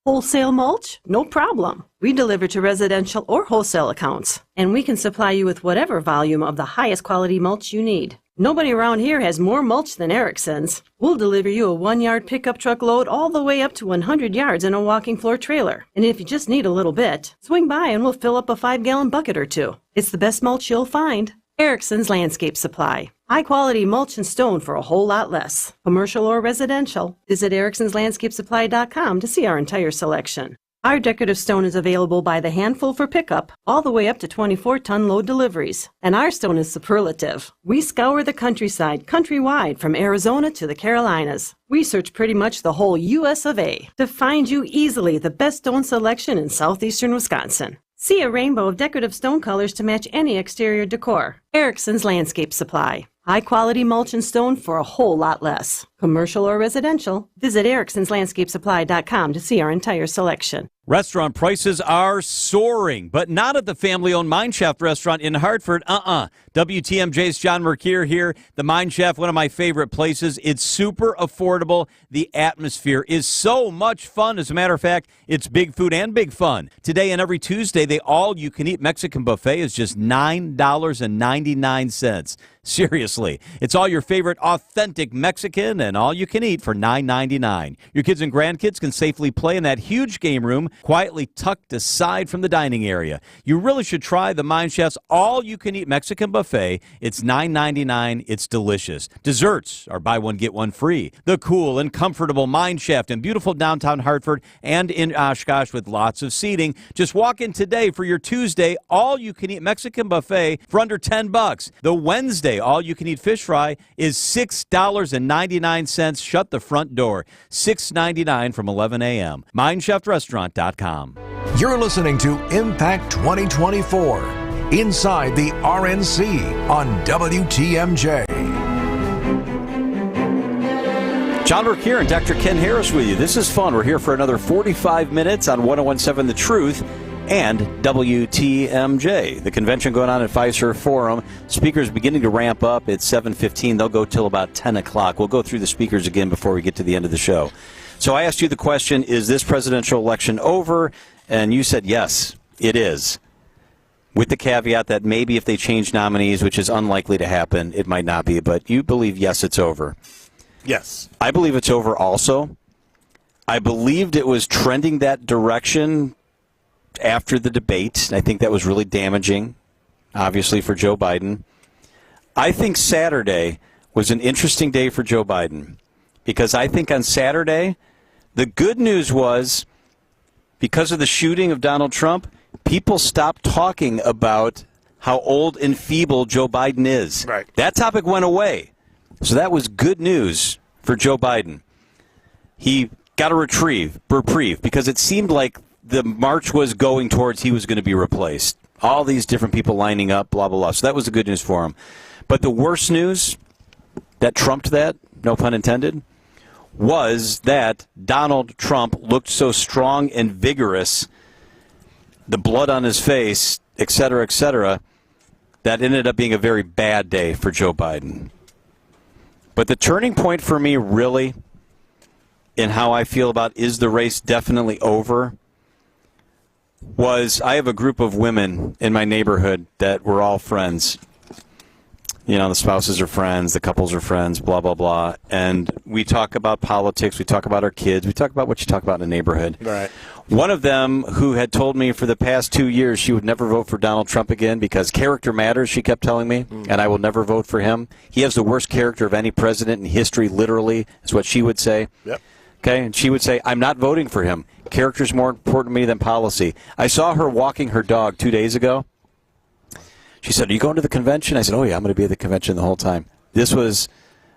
Speaker 3: Wholesale mulch? No problem. We deliver to residential or wholesale accounts, and we can supply you with whatever volume of the highest quality mulch you need. Nobody around here has more mulch than Erickson's. We'll deliver you a 1-yard pickup truck load all the way up to 100 yards in a walking floor trailer. And if you just need a little bit, swing by and we'll fill up a 5-gallon bucket or 2. It's the best mulch you'll find. Erickson's Landscape Supply. High quality mulch and stone for a whole lot less. Commercial or residential. Visit ericksonslandscapesupply.com to see our entire selection. Our decorative stone is available by the handful for pickup, all the way up to 24-ton load deliveries. And our stone is superlative. We scour the countryside, countrywide, from Arizona to the Carolinas. We search pretty much the whole U.S. of A. to find you easily the best stone selection in southeastern Wisconsin. See a rainbow of decorative stone colors to match any exterior decor. Erickson's Landscape Supply. High quality mulch and stone for a whole lot less. Commercial or residential, visit ericksonslandscapesupply.com to see our entire selection.
Speaker 12: Restaurant prices are soaring, but not at the family-owned Mine Shaft restaurant in Hartford. WTMJ's John Mercure here. The Mine Shaft, one of my favorite places. It's super affordable. The atmosphere is so much fun. As a matter of fact, it's big food and big fun. Today and every Tuesday, the all-you-can-eat Mexican buffet is just $9.99. Seriously, it's all your favorite authentic Mexican and all you can eat for $9.99. Your kids and grandkids can safely play in that huge game room, quietly tucked aside from the dining area. You really should try the Mine Shaft's all-you-can-eat Mexican buffet. It's $9.99. It's delicious. Desserts are buy one, get one free. The cool and comfortable Mine Shaft in beautiful downtown Hartford and in Oshkosh with lots of seating. Just walk in today for your Tuesday all-you-can-eat Mexican buffet for under $10. The Wednesday all-you-can-eat fish fry is $6.99. Shut the front door. $6.99 from 11 a.m. MineShaftRestaurant.com.
Speaker 4: You're listening to Impact 2024 inside the RNC on WTMJ.
Speaker 12: John Mercure and Dr. Ken Harris with you. This is fun. We're here for another 45 minutes on 101.7 The Truth and WTMJ. The convention going on at Fiserv Forum. Speakers beginning to ramp up at 7:15. They'll go till about 10 o'clock. We'll go through the speakers again before we get to the end of the show. So I asked you the question, is this presidential election over? And you said yes, it is. With the caveat that maybe if they change nominees, which is unlikely to happen, it might not be. But you believe, yes, it's over.
Speaker 1: Yes.
Speaker 12: I believe it's over also. I believed it was trending that direction after the debate. I think that was really damaging, obviously, for Joe Biden. I think Saturday was an interesting day for Joe Biden because I think on Saturday, the good news was because of the shooting of Donald Trump, people stopped talking about how old and feeble Joe Biden is.
Speaker 1: Right.
Speaker 12: That topic went away. So that was good news for Joe Biden. He got a reprieve because it seemed like the march was going towards he was going to be replaced. All these different people lining up, blah, blah, blah. So that was the good news for him. But the worst news that trumped that, no pun intended, was that Donald Trump looked so strong and vigorous, the blood on his face, et cetera, that ended up being a very bad day for Joe Biden. But the turning point for me, really, in how I feel about is the race definitely over, was I have a group of women in my neighborhood that were all friends. You know, the spouses are friends, the couples are friends, blah, blah, blah. And we talk about politics, we talk about our kids, we talk about what you talk about in a neighborhood.
Speaker 1: Right.
Speaker 12: One of them who had told me for the past 2 years she would never vote for Donald Trump again because character matters, she kept telling me, and I will never vote for him. He has the worst character of any president in history, literally, is what she would say.
Speaker 1: Yep.
Speaker 12: Okay, and she would say, I'm not voting for him. Character's more important to me than policy. I saw her walking her dog 2 days ago. She said, are you going to the convention? I said, oh, yeah, I'm going to be at the convention the whole time. This was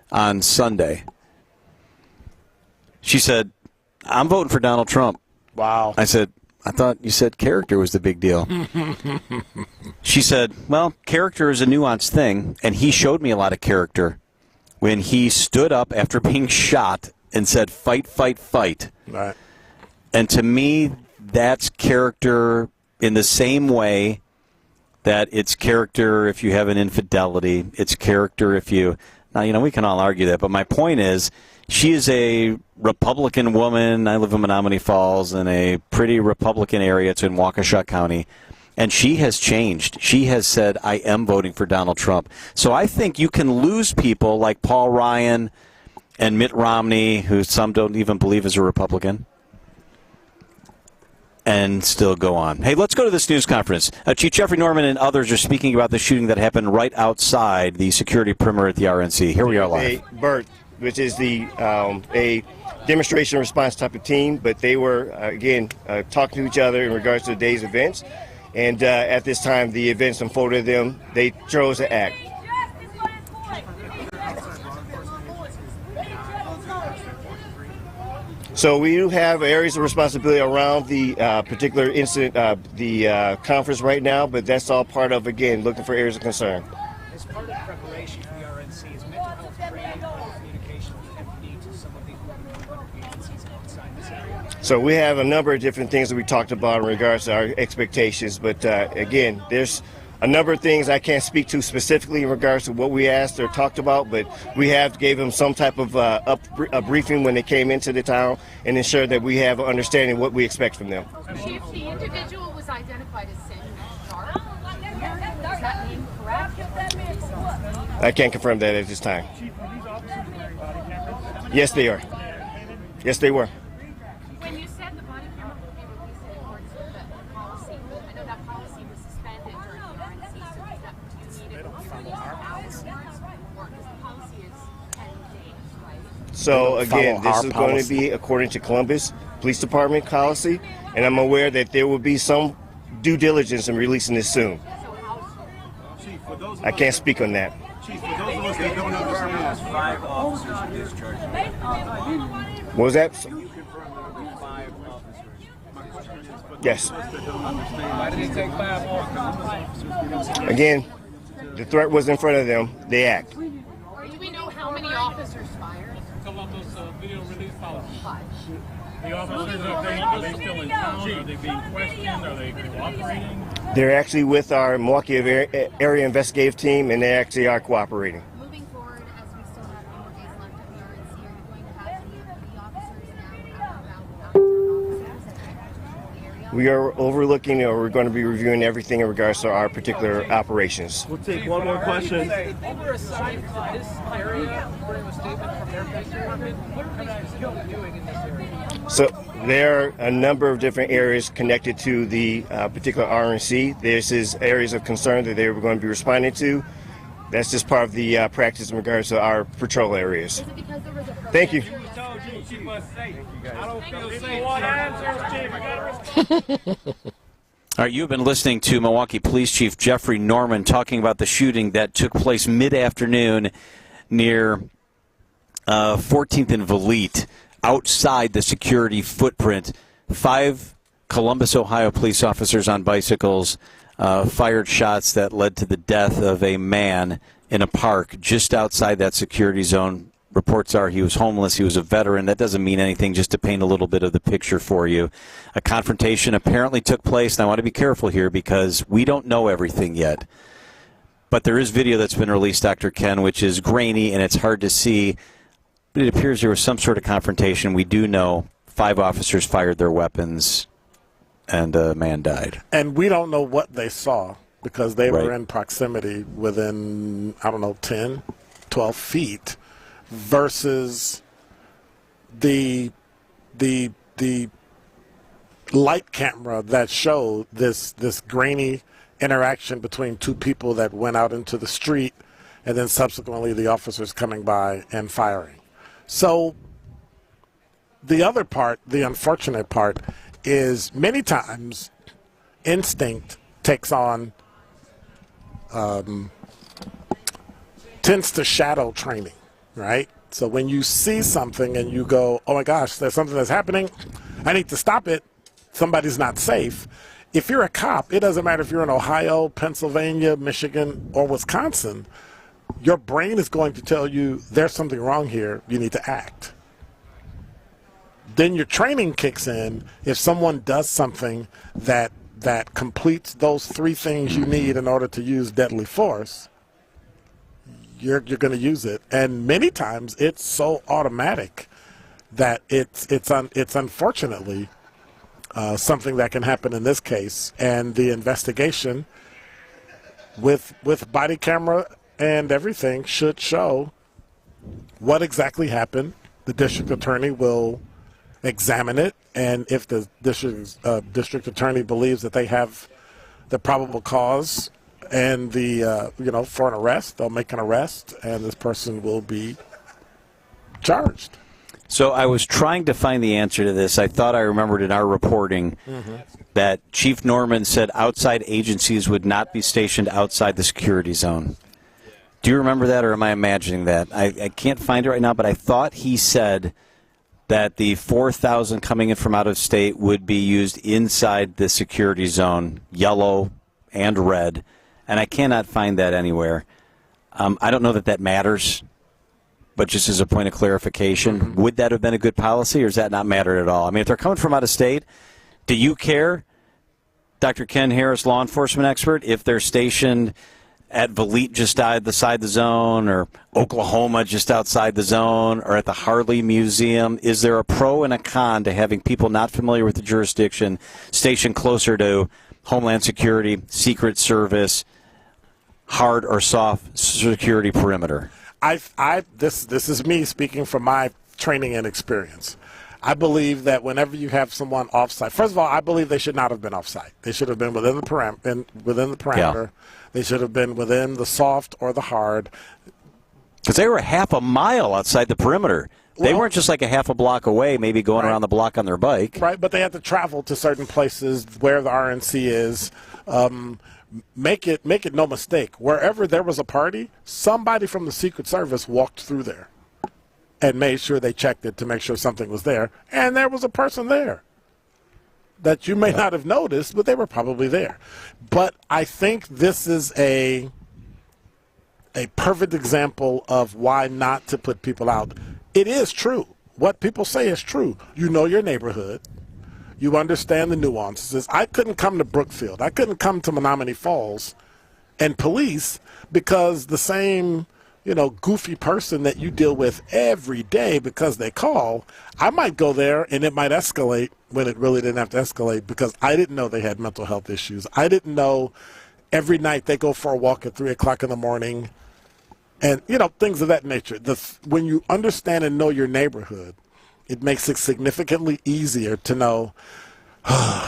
Speaker 12: on Sunday. She said, I'm voting for Donald Trump.
Speaker 1: Wow.
Speaker 12: I said, I thought you said character was the big deal. She said, well, character is a nuanced thing, and he showed me a lot of character when he stood up after being shot and said, fight, fight, fight.
Speaker 1: Right.
Speaker 12: And to me, that's character in the same way that it's character if you have an infidelity. It's character if you... Now, you know, we can all argue that, but my point is, she is a Republican woman. I live in Menominee Falls in a pretty Republican area. It's in Waukesha County. And she has changed. She has said, I am voting for Donald Trump. So I think you can lose people like Paul Ryan and Mitt Romney, who some don't even believe is a Republican, and still go on. Hey, let's go to this news conference. Chief Jeffrey Norman and others are speaking about the shooting that happened right outside the security perimeter at the RNC. Here we are live.
Speaker 5: BERT, which is the a demonstration response type of team, but they were, again, talking to each other in regards to the day's events. And at this time, the events unfolded them. They chose to act. So we do have areas of responsibility around the particular incident, the conference right now, but that's all part of, again, looking for areas of concern.
Speaker 9: As part of preparation for the RNC, is mental health training and communication with empathy to some of these agencies outside this area?
Speaker 5: So we have a number of different things that we talked about in regards to our expectations, but again, there's a number of things I can't speak to specifically in regards to what we asked or talked about, but we have gave them some type of a briefing when they came into the town and ensure that we have an understanding of what we expect from them.
Speaker 10: Chief, the individual was identified as Sam Sharp. Is that name correct?
Speaker 5: I can't confirm that at this time. Yes, they are. Yes, they were.
Speaker 10: When you said the body camera will be released in accordance with the policy, I know that policy was suspended during the RNC, so does that do you need it to be released afterwards, or because the policy is 10 days, right?
Speaker 5: So again, this is going to be according to Columbus Police Department policy, and I'm aware that there will be some due diligence in releasing this soon. I can't speak on that.
Speaker 11: Chief, for those of us that don't understand, 5 officers are discharged.
Speaker 5: What was that?
Speaker 11: Can you confirm that there were 5 officers?
Speaker 5: Yes.
Speaker 11: Why did it take 5 officers?
Speaker 5: Again, the threat was in front of them. They act.
Speaker 10: Do we know how many officers fired?
Speaker 11: Columbus video release policy. 5. The officers, are they still in town? Are they being questioned? Are they cooperating?
Speaker 5: They're actually with our Milwaukee area investigative team, and they actually are cooperating.
Speaker 10: Moving forward, as we still have more days left of the RNC, are you going to have any of the officers now out officers in the area?
Speaker 5: We are overlooking, or we're going to be reviewing everything in regards to our particular operations.
Speaker 11: We'll take one more question. Over aside from this area, according to a statement from their police department, what are they specifically doing in this area?
Speaker 5: So there are a number of different areas connected to the particular RNC. This is areas of concern that they were going to be responding to. That's just part of the practice in regards to our patrol areas. Thank you.
Speaker 12: All right, you've been listening to Milwaukee Police Chief Jeffrey Norman talking about the shooting that took place mid-afternoon near 14th and Valete, outside the security footprint. 5 Columbus, Ohio police officers on bicycles fired shots that led to the death of a man in a park just outside that security zone. Reports are he was homeless, he was a veteran. That doesn't mean anything, just to paint a little bit of the picture for you. A confrontation apparently took place, and I want to be careful here because we don't know everything yet. But there is video that's been released, Dr. Ken, which is grainy and it's hard to see. But it appears there was some sort of confrontation. We do know 5 officers fired their weapons and a man died.
Speaker 1: And we don't know what they saw because they were in proximity within, 10, 12 feet versus the light camera that showed this grainy interaction between 2 people that went out into the street and then subsequently the officers coming by and firing. So the other part, the unfortunate part, is many times instinct takes on, tends to shadow training, right? So when you see something and you go, oh my gosh, there's something that's happening, I need to stop it, somebody's not safe. If you're a cop, it doesn't matter if you're in Ohio, Pennsylvania, Michigan, or Wisconsin, your brain is going to tell you there's something wrong here, you need to act. Then your training kicks in. If someone does something that completes those 3 things you need in order to use deadly force, you're going to use it. And many times it's so automatic that it's unfortunately something that can happen in this case. And the investigation with body camera and everything should show what exactly happened. The district attorney will examine it, and if the district attorney believes that they have the probable cause and the for an arrest, they'll make an arrest, and this person will be charged.
Speaker 12: So I was trying to find the answer to this. I thought I remembered in our reporting that Chief Norman said outside agencies would not be stationed outside the security zone. Do you remember that, or am I imagining that? I can't find it right now, but I thought he said that the 4,000 coming in from out of state would be used inside the security zone, yellow and red, and I cannot find that anywhere. I don't know that matters, but just as a point of clarification, would that have been a good policy, or does that not matter at all? I mean, if they're coming from out of state, do you care, Dr. Ken Harris, law enforcement expert, if they're stationed at Valit just outside the zone, or Oklahoma just outside the zone, or at the Harley Museum? Is there a pro and a con to having people not familiar with the jurisdiction stationed closer to Homeland Security, Secret Service, hard or soft security perimeter?
Speaker 1: This is me speaking from my training and experience. I believe that whenever you have someone off-site, first of all, I believe they should not have been off-site. They should have been within the parameter. Yeah. They should have been within the soft or the hard.
Speaker 12: Because they were half a mile outside the perimeter. They weren't just like a half a block away, maybe going around the block on their bike.
Speaker 1: Right, but they had to travel to certain places where the RNC is. Make it no mistake. Wherever there was a party, somebody from the Secret Service walked through there and made sure they checked it to make sure something was there. And there was a person there that you may not have noticed, but they were probably there. But I think this is a perfect example of why not to put people out. It is true. What people say is true. You know your neighborhood. You understand the nuances. I couldn't come to Brookfield. I couldn't come to Menominee Falls and police because the same, goofy person that you deal with every day because they call, I might go there and it might escalate when it really didn't have to escalate because I didn't know they had mental health issues. I didn't know every night they go for a walk at 3 o'clock in the morning and, things of that nature. When you understand and know your neighborhood, it makes it significantly easier to know,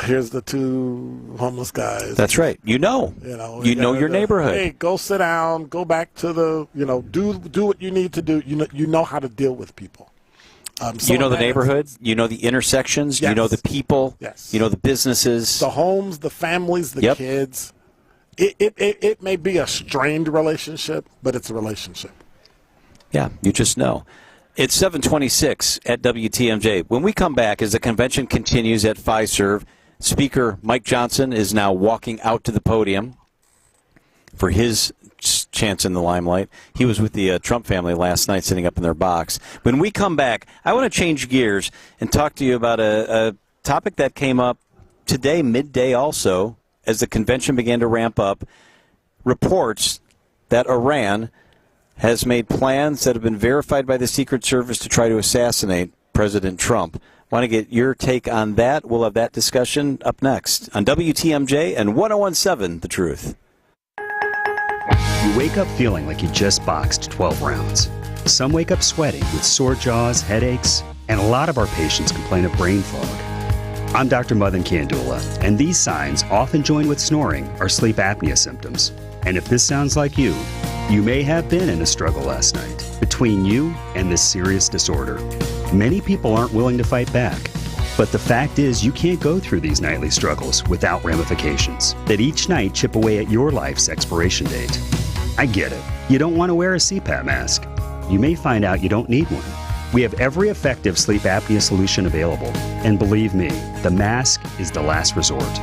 Speaker 1: here's the 2 homeless guys.
Speaker 12: That's right. You know your neighborhood.
Speaker 1: Hey, go sit down, go back to the, do what you need to do. You know how to deal with people.
Speaker 12: You know the neighborhood. You know the intersections.
Speaker 1: Yes.
Speaker 12: You know the people.
Speaker 1: Yes.
Speaker 12: You know the businesses.
Speaker 1: The homes, the families, the kids. It may be a strained relationship, but it's a relationship.
Speaker 12: Yeah, you just know. It's 7:26 at WTMJ. When we come back, as the convention continues at Fiserv, Speaker Mike Johnson is now walking out to the podium for his chance in the limelight. He was with the Trump family last night sitting up in their box. When we come back, I want to change gears and talk to you about a topic that came up today, midday also, as the convention began to ramp up. Reports that Iran has made plans that have been verified by the Secret Service to try to assassinate President Trump. Want to get your take on that? We'll have that discussion up next on WTMJ and 101.7 The Truth.
Speaker 14: You wake up feeling like you just boxed 12 rounds. Some wake up sweating with sore jaws, headaches, and a lot of our patients complain of brain fog. I'm Dr. Madan Kandula, and these signs, often joined with snoring, are sleep apnea symptoms. And if this sounds like you may have been in a struggle last night between you and this serious disorder. Many people aren't willing to fight back. But the fact is, you can't go through these nightly struggles without ramifications that each night chip away at your life's expiration date. I get it. You don't want to wear a CPAP mask. You may find out you don't need one. We have every effective sleep apnea solution available. And believe me, the mask is the last resort.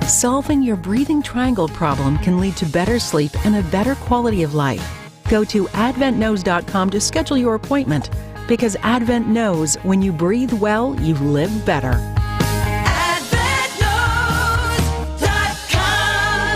Speaker 16: Solving your breathing triangle problem can lead to better sleep and a better quality of life. Go to adventknows.com to schedule your appointment, because Advent knows when you breathe well, you live better.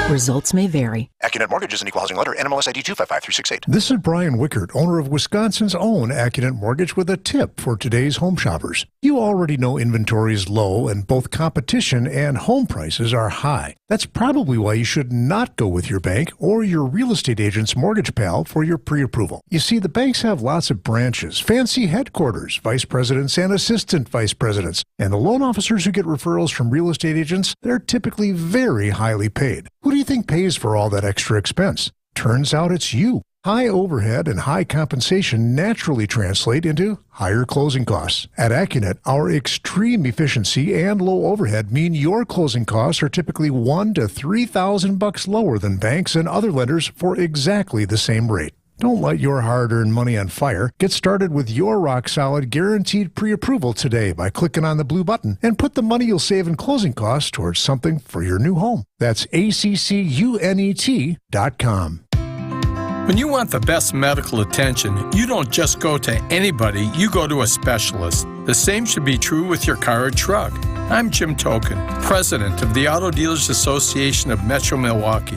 Speaker 16: Results may vary.
Speaker 18: AccuNet Mortgage is an equal housing lender. NMLS ID 255368.
Speaker 22: This is Brian Wickert, owner of Wisconsin's own AccuNet Mortgage, with a tip for today's home shoppers. You already know inventory is low and both competition and home prices are high. That's probably why you should not go with your bank or your real estate agent's mortgage pal for your pre-approval. You see, the banks have lots of branches, fancy headquarters, vice presidents and assistant vice presidents, and the loan officers who get referrals from real estate agents, they're typically very highly paid. Who do you think pays for all that extra expense? Turns out it's you. High overhead and high compensation naturally translate into higher closing costs. At AccuNet, our extreme efficiency and low overhead mean your closing costs are typically $1,000 to $3,000 lower than banks and other lenders for exactly the same rate. Don't light your hard-earned money on fire. Get started with your rock-solid guaranteed pre-approval today by clicking on the blue button and put the money you'll save in closing costs towards something for your new home. That's ACCUNET.com.
Speaker 2: When you want the best medical attention, you don't just go to anybody, you go to a specialist. The same should be true with your car or truck. I'm Jim Token, president of the Auto Dealers Association of Metro Milwaukee.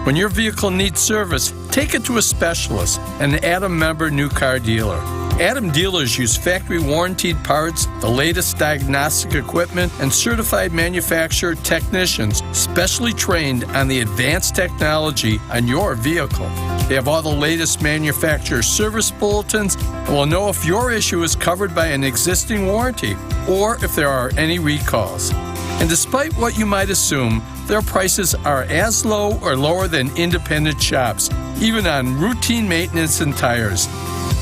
Speaker 2: When your vehicle needs service, take it to a specialist, an Adam member new car dealer. Adam dealers use factory warranted parts, the latest diagnostic equipment, and certified manufacturer technicians specially trained on the advanced technology on your vehicle. They have all the latest manufacturer service bulletins and will know if your issue is covered by an existing warranty or if there are any recalls. And despite what you might assume, their prices are as low or lower than independent shops, even on routine maintenance and tires.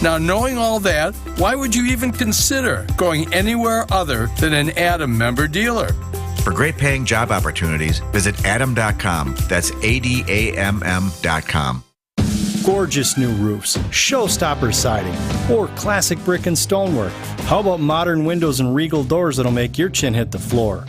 Speaker 2: Now, knowing all that, why would you even consider going anywhere other than an Adam member dealer?
Speaker 18: For great paying job opportunities, visit adam.com. That's ADAMM.com.
Speaker 17: Gorgeous new roofs, showstopper siding, or classic brick and stonework. How about modern windows and regal doors that'll make your chin hit the floor?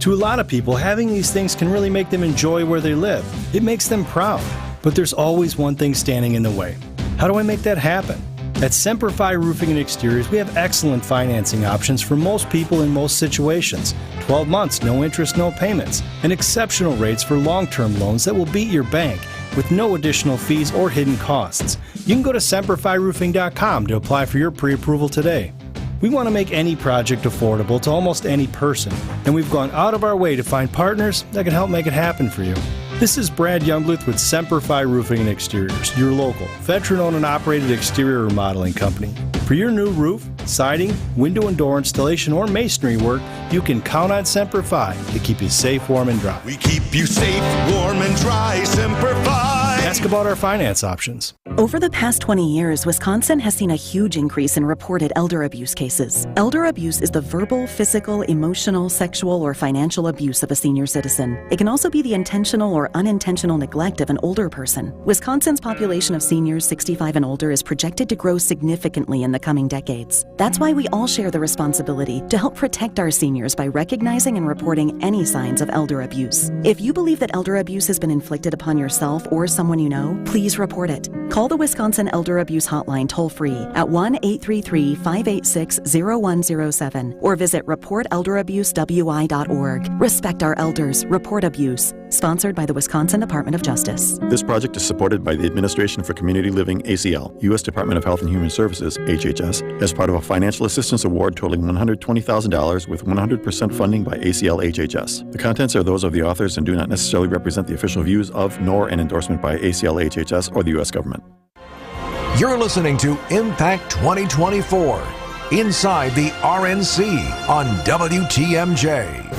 Speaker 17: To a lot of people, having these things can really make them enjoy where they live. It makes them proud. But there's always one thing standing in the way. How do I make that happen? At Semperfi Roofing and Exteriors, we have excellent financing options for most people in most situations. 12 months, no interest, no payments, and exceptional rates for long-term loans that will beat your bank with no additional fees or hidden costs. You can go to SemperfiRoofing.com to apply for your pre-approval today. We want to make any project affordable to almost any person, and we've gone out of our way to find partners that can help make it happen for you. This is Brad Younglith with Semperfi Roofing and Exteriors, your local, veteran-owned and operated exterior remodeling company. For your new roof, siding, window and door installation, or masonry work, you can count on Semperfi to keep you safe, warm, and dry.
Speaker 19: We keep you safe, warm, and dry, Semperfi.
Speaker 17: Ask about our finance options.
Speaker 23: Over the past 20 years, Wisconsin has seen a huge increase in reported elder abuse cases. Elder abuse is the verbal, physical, emotional, sexual, or financial abuse of a senior citizen. It can also be the intentional or unintentional neglect of an older person. Wisconsin's population of seniors 65 and older is projected to grow significantly in the coming decades. That's why we all share the responsibility to help protect our seniors by recognizing and reporting any signs of elder abuse. If you believe that elder abuse has been inflicted upon yourself or someone you know, please report it. Call the Wisconsin Elder Abuse Hotline toll-free at 1-833-586-0107 or visit reportelderabuswi.org. Respect our elders. Report abuse. Sponsored by the Wisconsin Department of Justice.
Speaker 24: This project is supported by the Administration for Community Living, ACL, U.S. Department of Health and Human Services, HHS, as part of a financial assistance award totaling $120,000 with 100% funding by ACL HHS. The contents are those of the authors and do not necessarily represent the official views of nor an endorsement by ACL HHS or the U.S. government.
Speaker 4: You're listening to Impact 2024, inside the RNC on WTMJ.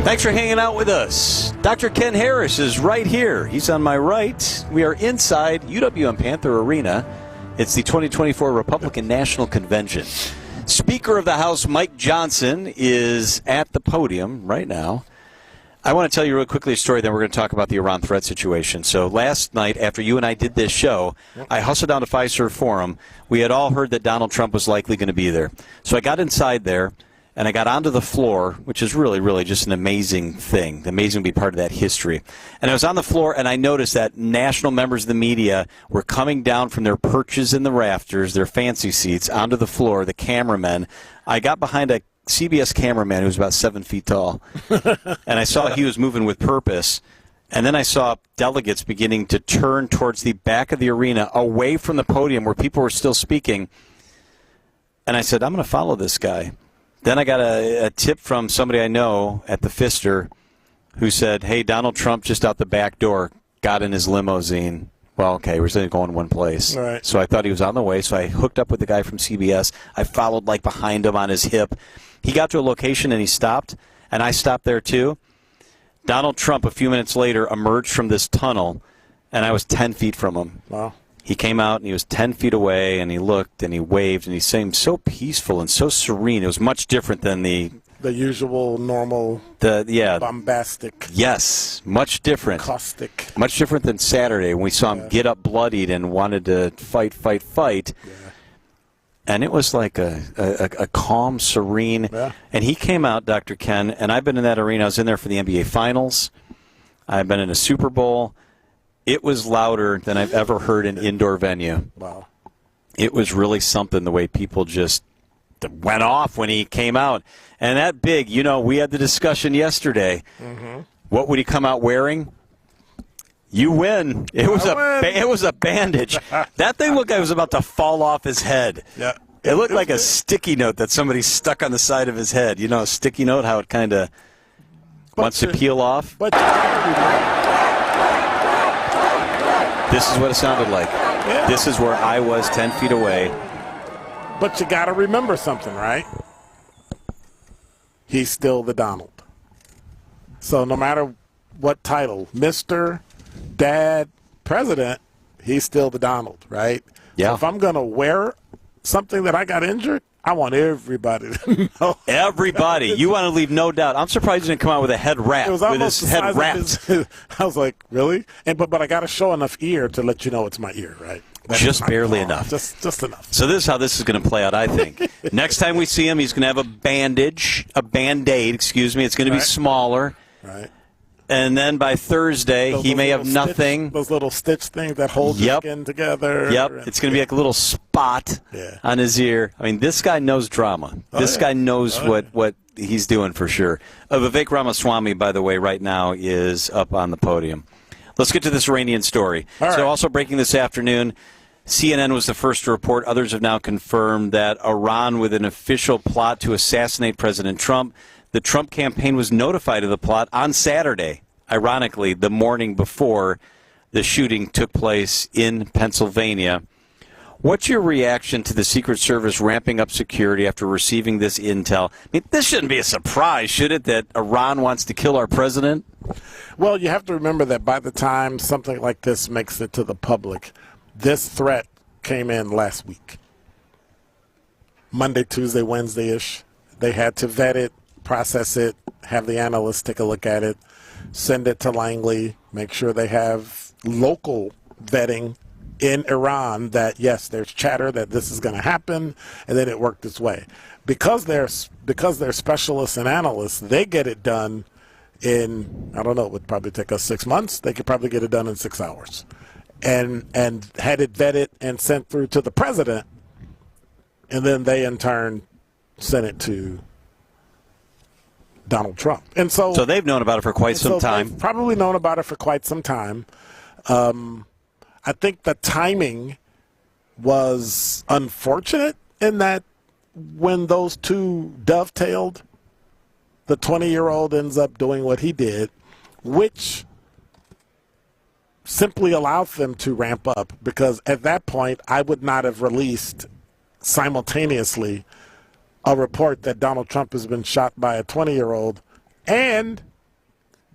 Speaker 12: Thanks for hanging out with us. Dr. Ken Harris is right here. He's on my right. We are inside UWM Panther Arena. It's the 2024 Republican National Convention. Speaker of the House Mike Johnson is at the podium right now. I want to tell you real quickly a story, then we're going to talk about the Iran threat situation. So last night, after you and I did this show, I hustled down to Fiserv Forum. We had all heard that Donald Trump was likely going to be there. So I got inside there, and I got onto the floor, which is really, really just an amazing thing, amazing to be part of that history. And I was on the floor, and I noticed that national members of the media were coming down from their perches in the rafters, their fancy seats, onto the floor, the cameramen. I got behind a CBS cameraman who was about 7 feet tall, and I saw he was moving with purpose. And then I saw delegates beginning to turn towards the back of the arena, away from the podium where people were still speaking. And I said, I'm going to follow this guy. Then I got a tip from somebody I know at the Pfister who said, hey, Donald Trump just out the back door got in his limousine. Well, okay, we're still going one place.
Speaker 1: Right.
Speaker 12: So I thought he was on the way, so I hooked up with the guy from CBS. I followed like behind him on his hip. He got to a location and he stopped, and I stopped there too. Donald Trump, a few minutes later, emerged from this tunnel, and I was 10 feet from him.
Speaker 1: Wow.
Speaker 12: He came out, and he was 10 feet away, and he looked, and he waved, and he seemed so peaceful and so serene. It was much different than the
Speaker 1: usual, normal, bombastic.
Speaker 12: Yes, much different.
Speaker 1: Caustic.
Speaker 12: Much different than Saturday when we saw him get up bloodied and wanted to fight.
Speaker 1: Yeah.
Speaker 12: And it was like a calm, serene.
Speaker 1: Yeah.
Speaker 12: And he came out, Dr. Ken, and I've been in that arena. I was in there for the NBA Finals. I've been in a Super Bowl. It was louder than I've ever heard an indoor venue.
Speaker 1: Wow.
Speaker 12: It was really something, the way people just went off when he came out. And that big, we had the discussion yesterday.
Speaker 1: Mm-hmm.
Speaker 12: What would he come out wearing? You win. It was a bandage. That thing looked like it was about to fall off his head.
Speaker 1: Yeah.
Speaker 12: It looked like a sticky note that somebody stuck on the side of his head. A sticky note, how it kind of wants to peel off.
Speaker 1: But
Speaker 12: this is what it sounded like.
Speaker 1: Yeah.
Speaker 12: This is where I was 10 feet away.
Speaker 1: But you got to remember something, right? He's still the Donald. So no matter what title, Mr., Dad, President, he's still the Donald, right?
Speaker 12: Yeah.
Speaker 1: So if I'm going to wear something that I got injured, I want everybody to know.
Speaker 12: Everybody. You want to leave no doubt. I'm surprised he didn't come out with a head wrap.
Speaker 1: It was
Speaker 12: with
Speaker 1: almost
Speaker 12: his
Speaker 1: the
Speaker 12: head
Speaker 1: size
Speaker 12: wrapped.
Speaker 1: of his, I was like, really? But I got to show enough ear to let you know it's my ear, right?
Speaker 12: Just barely enough.
Speaker 1: Just enough.
Speaker 12: So this is how this is going to play out, I think. Next time we see him, he's going to have a Band-Aid, excuse me. It's going to be smaller.
Speaker 1: Right.
Speaker 12: And then by Thursday, he may have nothing.
Speaker 1: Those little stitch things that hold your skin together.
Speaker 12: Yep. It's going to be like a little spot on his ear. I mean, this guy knows drama. This guy knows what he's doing for sure. Vivek Ramaswamy, by the way, right now is up on the podium. Let's get to this Iranian story. So also breaking this afternoon, CNN was the first to report. Others have now confirmed that Iran, with an official plot to assassinate President Trump. The Trump campaign was notified of the plot on Saturday, ironically, the morning before the shooting took place in Pennsylvania. What's your reaction to the Secret Service ramping up security after receiving this intel? I mean, this shouldn't be a surprise, should it, that Iran wants to kill our president?
Speaker 1: Well, you have to remember that by the time something like this makes it to the public, this threat came in last week. Monday, Tuesday, Wednesday-ish. They had to vet it, process it, have the analysts take a look at it, send it to Langley, make sure they have local vetting in Iran that, yes, there's chatter that this is going to happen, and then it worked its way. Because they're specialists and analysts, they get it done in, I don't know, it would probably take us 6 months. They could probably get it done in 6 hours. And had it vetted and sent through to the president, and then they in turn sent it to Donald Trump. And so
Speaker 12: they've known about it for quite some time.
Speaker 1: They've probably known about it for quite some time. I think the timing was unfortunate in that when those two dovetailed, the 20-year-old ends up doing what he did, which simply allowed them to ramp up, because at that point I would not have released simultaneously a report that Donald Trump has been shot by a 20-year-old and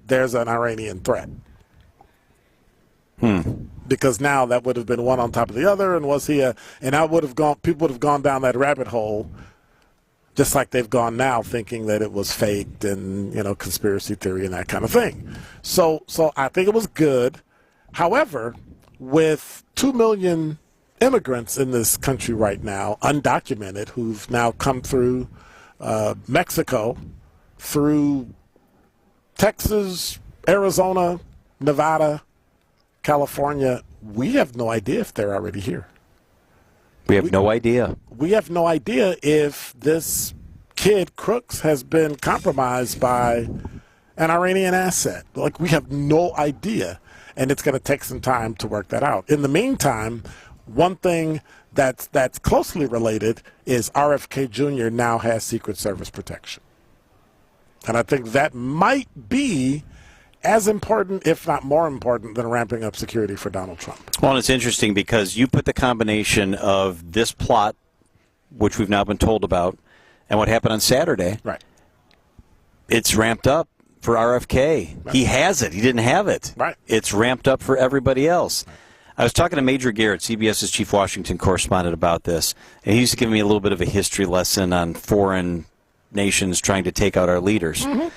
Speaker 1: there's an Iranian threat. Because now that would have been one on top of the other, and people would have gone down that rabbit hole just like they've gone now, thinking that it was faked and, conspiracy theory and that kind of thing. So I think it was good. However, with 2 million immigrants in this country right now, undocumented, who've now come through Mexico, through Texas, Arizona, Nevada, California, we have no idea if they're already here.
Speaker 12: We have no idea.
Speaker 1: We have no idea if this kid, Crooks, has been compromised by an Iranian asset. Like, we have no idea, and it's going to take some time to work that out. In the meantime, one thing that's closely related is RFK Jr. now has Secret Service protection. And I think that might be as important, if not more important, than ramping up security for Donald Trump.
Speaker 12: Well, and it's interesting because you put the combination of this plot, which we've now been told about, and what happened on Saturday.
Speaker 1: Right.
Speaker 12: It's ramped up for RFK. Right. He has it. He didn't have it.
Speaker 1: Right.
Speaker 12: It's ramped up for everybody else. Right. I was talking to Major Garrett, CBS's chief Washington correspondent, about this, and he used to give me a little bit of a history lesson on foreign nations trying to take out our leaders. Mm-hmm.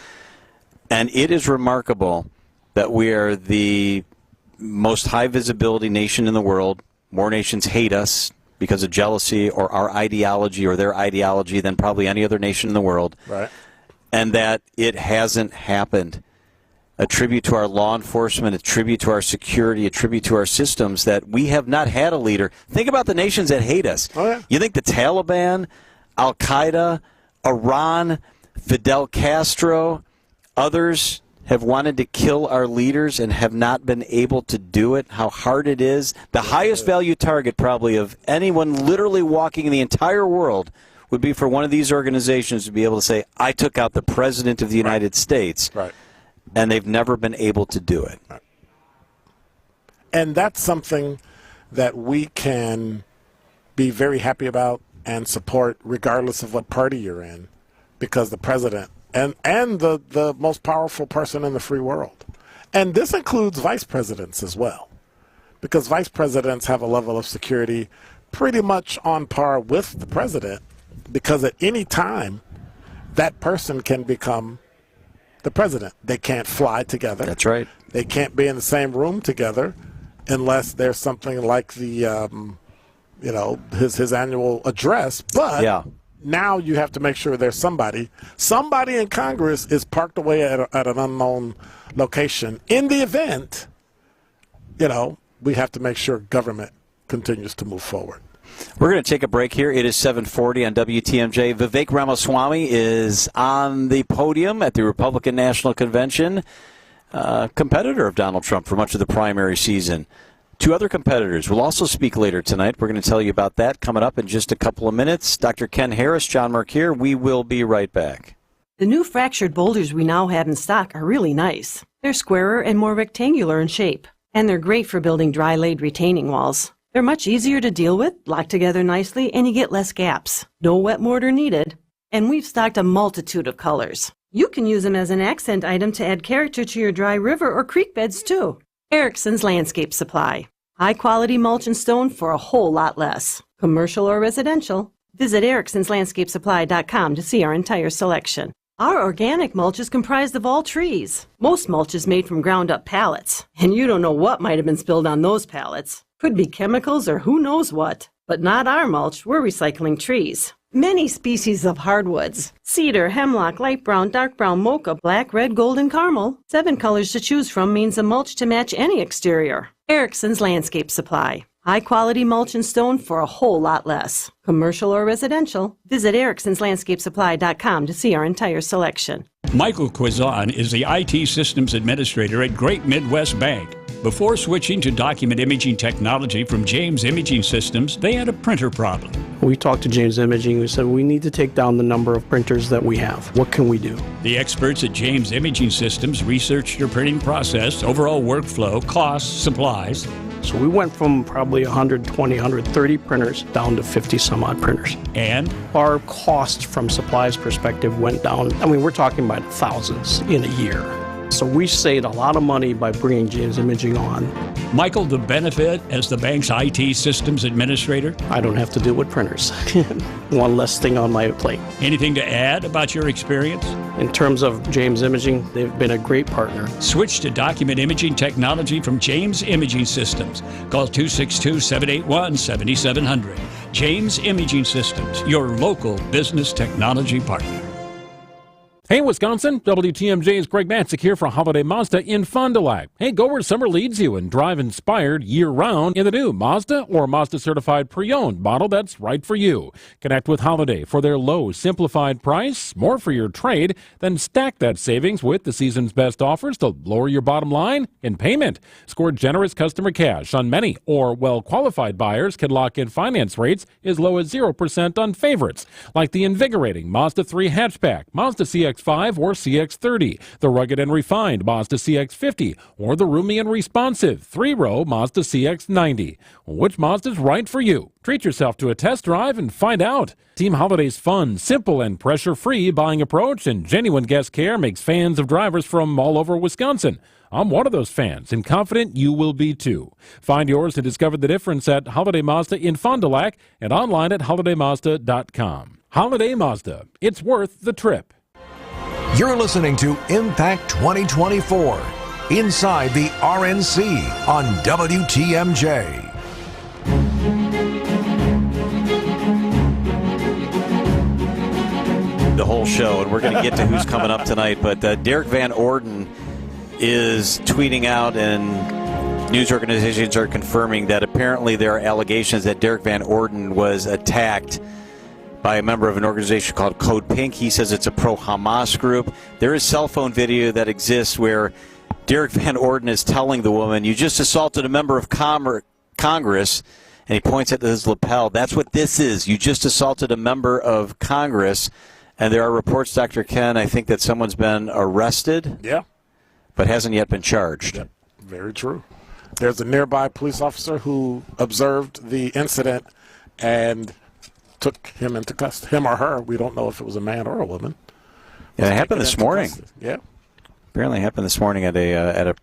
Speaker 12: And it is remarkable that we are the most high visibility nation in the world. More nations hate us. because of jealousy or our ideology or their ideology than probably any other nation in the world.
Speaker 1: Right.
Speaker 12: And that it hasn't happened. A tribute to our law enforcement, a tribute to our security, a tribute to our systems that we have not had a leader. Think about the nations that hate us.
Speaker 1: Oh, yeah.
Speaker 12: You think the Taliban, Al-Qaeda, Iran, Fidel Castro, others have wanted to kill our leaders and have not been able to do it? How hard it is. The highest value target probably of anyone literally walking in the entire world would be for one of these organizations to be able to say, I took out the President of the United States.
Speaker 1: Right.
Speaker 12: And they've never been able to do it.
Speaker 1: Right. And that's something that we can be very happy about and support regardless of what party you're in, because the president and the most powerful person in the free world. And this includes vice presidents as well, because vice presidents have a level of security pretty much on par with the president, because at any time that person can become the president. They can't fly together.
Speaker 12: That's right.
Speaker 1: They can't be in the same room together unless there's something like the, his annual address. But
Speaker 12: yeah.
Speaker 1: Now you have to make sure there's somebody in Congress is parked away at an unknown location. In the event, we have to make sure government continues to move forward.
Speaker 12: We're going to take a break here. It is 7:40 on WTMJ. Vivek Ramaswamy is on the podium at the Republican National Convention, competitor of Donald Trump for much of the primary season. Two other competitors will also speak later tonight. We're going to tell you about that coming up in just a couple of minutes. Dr. Ken Harris, John Merck here. We will be right back.
Speaker 3: The new fractured boulders we now have in stock are really nice. They're squarer and more rectangular in shape, and they're great for building dry-laid retaining walls. They're much easier to deal with, lock together nicely, and you get less gaps. No wet mortar needed. And we've stocked a multitude of colors. You can use them as an accent item to add character to your dry river or creek beds, too. Erickson's Landscape Supply. High-quality mulch and stone for a whole lot less. Commercial or residential, visit ericksonslandscapesupply.com to see our entire selection. Our organic mulch is comprised of all trees. Most mulch is made from ground-up pallets, and you don't know what might have been spilled on those pallets. Could be chemicals or who knows what. But not our mulch, we're recycling trees. Many species of hardwoods. Cedar, hemlock, light brown, dark brown, mocha, black, red, gold, and caramel. 7 colors to choose from means a mulch to match any exterior. Erickson's Landscape Supply. High-quality mulch and stone for a whole lot less. Commercial or residential, visit ericksonslandscapesupply.com to see our entire selection.
Speaker 6: Michael Quizon is the IT Systems Administrator at Great Midwest Bank. Before switching to document imaging technology from James Imaging Systems, they had a printer problem.
Speaker 7: We talked to James Imaging. We said, we need to take down the number of printers that we have. What can we do?
Speaker 6: The experts at James Imaging Systems researched your printing process, overall workflow, costs, supplies.
Speaker 7: So we went from probably 120, 130 printers down to 50 some odd printers.
Speaker 6: And
Speaker 7: our cost from supplies perspective went down. I mean, we're talking about thousands in a year. So we saved a lot of money by bringing James Imaging on.
Speaker 6: Michael, the benefit as the bank's IT Systems Administrator?
Speaker 7: I don't have to deal with printers. One less thing on my plate.
Speaker 6: Anything to add about your experience?
Speaker 7: In terms of James Imaging, they've been a great partner.
Speaker 6: Switch to document imaging technology from James Imaging Systems. Call 262-781-7700. James Imaging Systems, your local business technology partner.
Speaker 8: Hey, Wisconsin, WTMJ's Greg Matzik here for Holiday Mazda in Fond du Lac. Hey, go where summer leads you and drive inspired year-round in the new Mazda or Mazda-certified pre-owned model that's right for you. Connect with Holiday for their low, simplified price, more for your trade, then stack that savings with the season's best offers to lower your bottom line in payment. Score generous customer cash on many, or well-qualified buyers can lock in finance rates as low as 0% on favorites, like the invigorating Mazda 3 hatchback, Mazda CX-5 or CX-30, the rugged and refined Mazda CX-50, or the roomy and responsive 3-row Mazda CX-90. Which Mazda's right for you? Treat yourself to a test drive and find out. Team Holiday's fun, simple, and pressure-free buying approach and genuine guest care makes fans of drivers from all over Wisconsin. I'm one of those fans, and confident you will be too. Find yours and discover the difference at Holiday Mazda in Fond du Lac and online at holidaymazda.com. Holiday Mazda, it's worth the trip.
Speaker 4: You're listening to Impact 2024, inside the RNC on WTMJ.
Speaker 12: whole show, and we're going to get to who's coming up tonight. But Derek Van Orden is tweeting out, and news organizations are confirming that apparently there are allegations that Derek Van Orden was attacked by a member of an organization called Code Pink. He says it's a pro-Hamas group. There is cell phone video that exists where Derek Van Orden is telling the woman, "You just assaulted a member of Congress," and he points at his lapel. That's what this is. You just assaulted a member of Congress. And there are reports, Dr. Ken, I think that someone's been arrested.
Speaker 1: Yeah.
Speaker 12: But hasn't yet been charged.
Speaker 1: Yep. Very true. There's a nearby police officer who observed the incident and took him into custody. Him or her. We don't know if it was a man or a woman.
Speaker 12: Yeah, it happened this morning.
Speaker 1: Yeah.
Speaker 12: Apparently happened this morning at a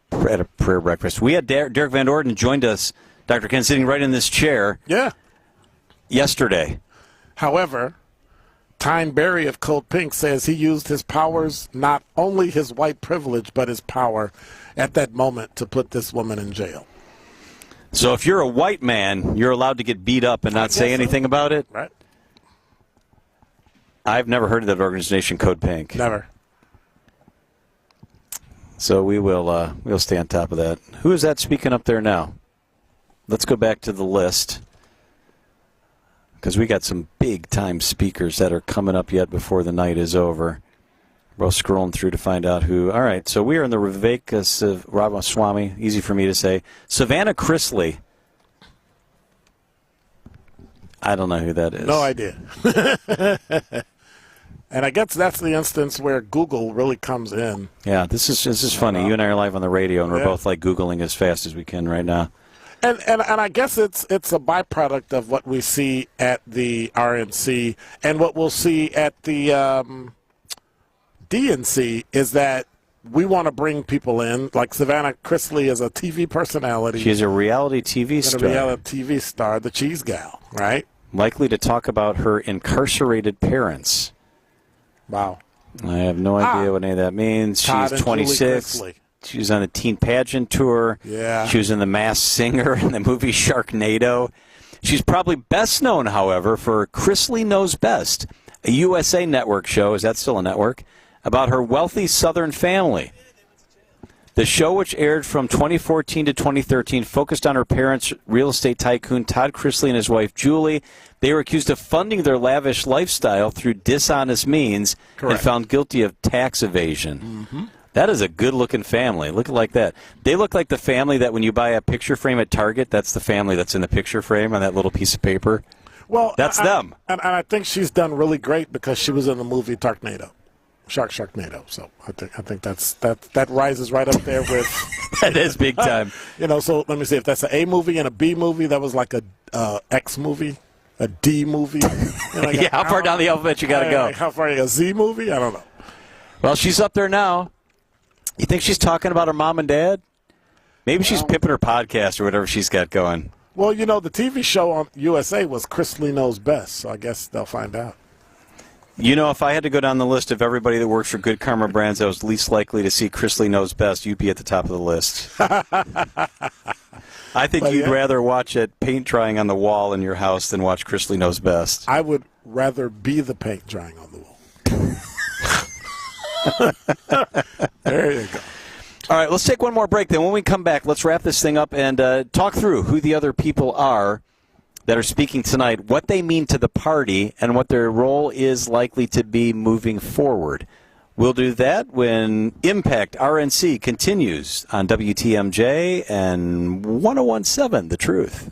Speaker 12: prayer breakfast. We had Derek Van Orden joined us, Dr. Ken, sitting right in this chair.
Speaker 1: Yeah.
Speaker 12: Yesterday.
Speaker 1: However, Tyne Berry of Code Pink says he used his powers, not only his white privilege, but his power at that moment to put this woman in jail.
Speaker 12: So if you're a white man, you're allowed to get beat up and not say anything about it?
Speaker 1: Right.
Speaker 12: I've never heard of that organization, Code Pink.
Speaker 1: Never.
Speaker 12: So we'll stay on top of that. Who is that speaking up there now? Let's go back to the list, because we got some big-time speakers that are coming up yet before the night is over. We're both scrolling through to find out who. All right, so we are in the Viveka Ramaswamy, easy for me to say. Savannah Chrisley. I don't know who that is.
Speaker 1: No idea. And I guess that's the instance where Google really comes in.
Speaker 12: Yeah, this is funny. You and I are live on the radio, and we're both like Googling as fast as we can right now.
Speaker 1: And I guess it's a byproduct of what we see at the RNC and what we'll see at the DNC is that we want to bring people in. Like Savannah Chrisley is a TV personality.
Speaker 12: She's a reality TV star.
Speaker 1: A reality TV star, the cheese gal, right?
Speaker 12: Likely to talk about her incarcerated parents.
Speaker 1: Wow.
Speaker 12: I have no idea what any of that means. She's 26. She was on the teen pageant tour.
Speaker 1: Yeah.
Speaker 12: She was in The Masked Singer in the movie Sharknado. She's probably best known, however, for Chrisley Knows Best, a USA Network show, is that still a network, about her wealthy Southern family. The show, which aired from 2014 to 2013, focused on her parents, real estate tycoon Todd Chrisley and his wife Julie. They were accused of funding their lavish lifestyle through dishonest means and found guilty of tax evasion.
Speaker 1: Mm-hmm.
Speaker 12: That is a good-looking family. Look like that. They look like the family that when you buy a picture frame at Target, that's the family that's in the picture frame on that little piece of paper.
Speaker 1: Well,
Speaker 12: that's them.
Speaker 1: And I think she's done really great because she was in the movie Sharknado. So I think that rises right up there with
Speaker 12: that is big time.
Speaker 1: So let me see if that's an A movie and a B movie. That was like a X movie, a D movie.
Speaker 12: Yeah, how far down the alphabet you got to go?
Speaker 1: How far? A Z movie? I don't know.
Speaker 12: Well, she's up there now. You think she's talking about her mom and dad? Maybe she's pimping her podcast or whatever she's got going.
Speaker 1: Well, the TV show on USA was Chrisley Knows Best, so I guess they'll find out.
Speaker 12: If I had to go down the list of everybody that works for Good Karma Brands that was least likely to see Chrisley Knows Best, you'd be at the top of the list. I think you'd rather watch it paint drying on the wall in your house than watch Chrisley Knows Best.
Speaker 1: I would rather be the paint drying on the wall. There you go.
Speaker 12: All right, let's take one more break. Then when we come back, let's wrap this thing up and talk through who the other people are that are speaking tonight, what they mean to the party, and what their role is likely to be moving forward. We'll do that when Impact RNC continues on WTMJ and 101.7 The Truth.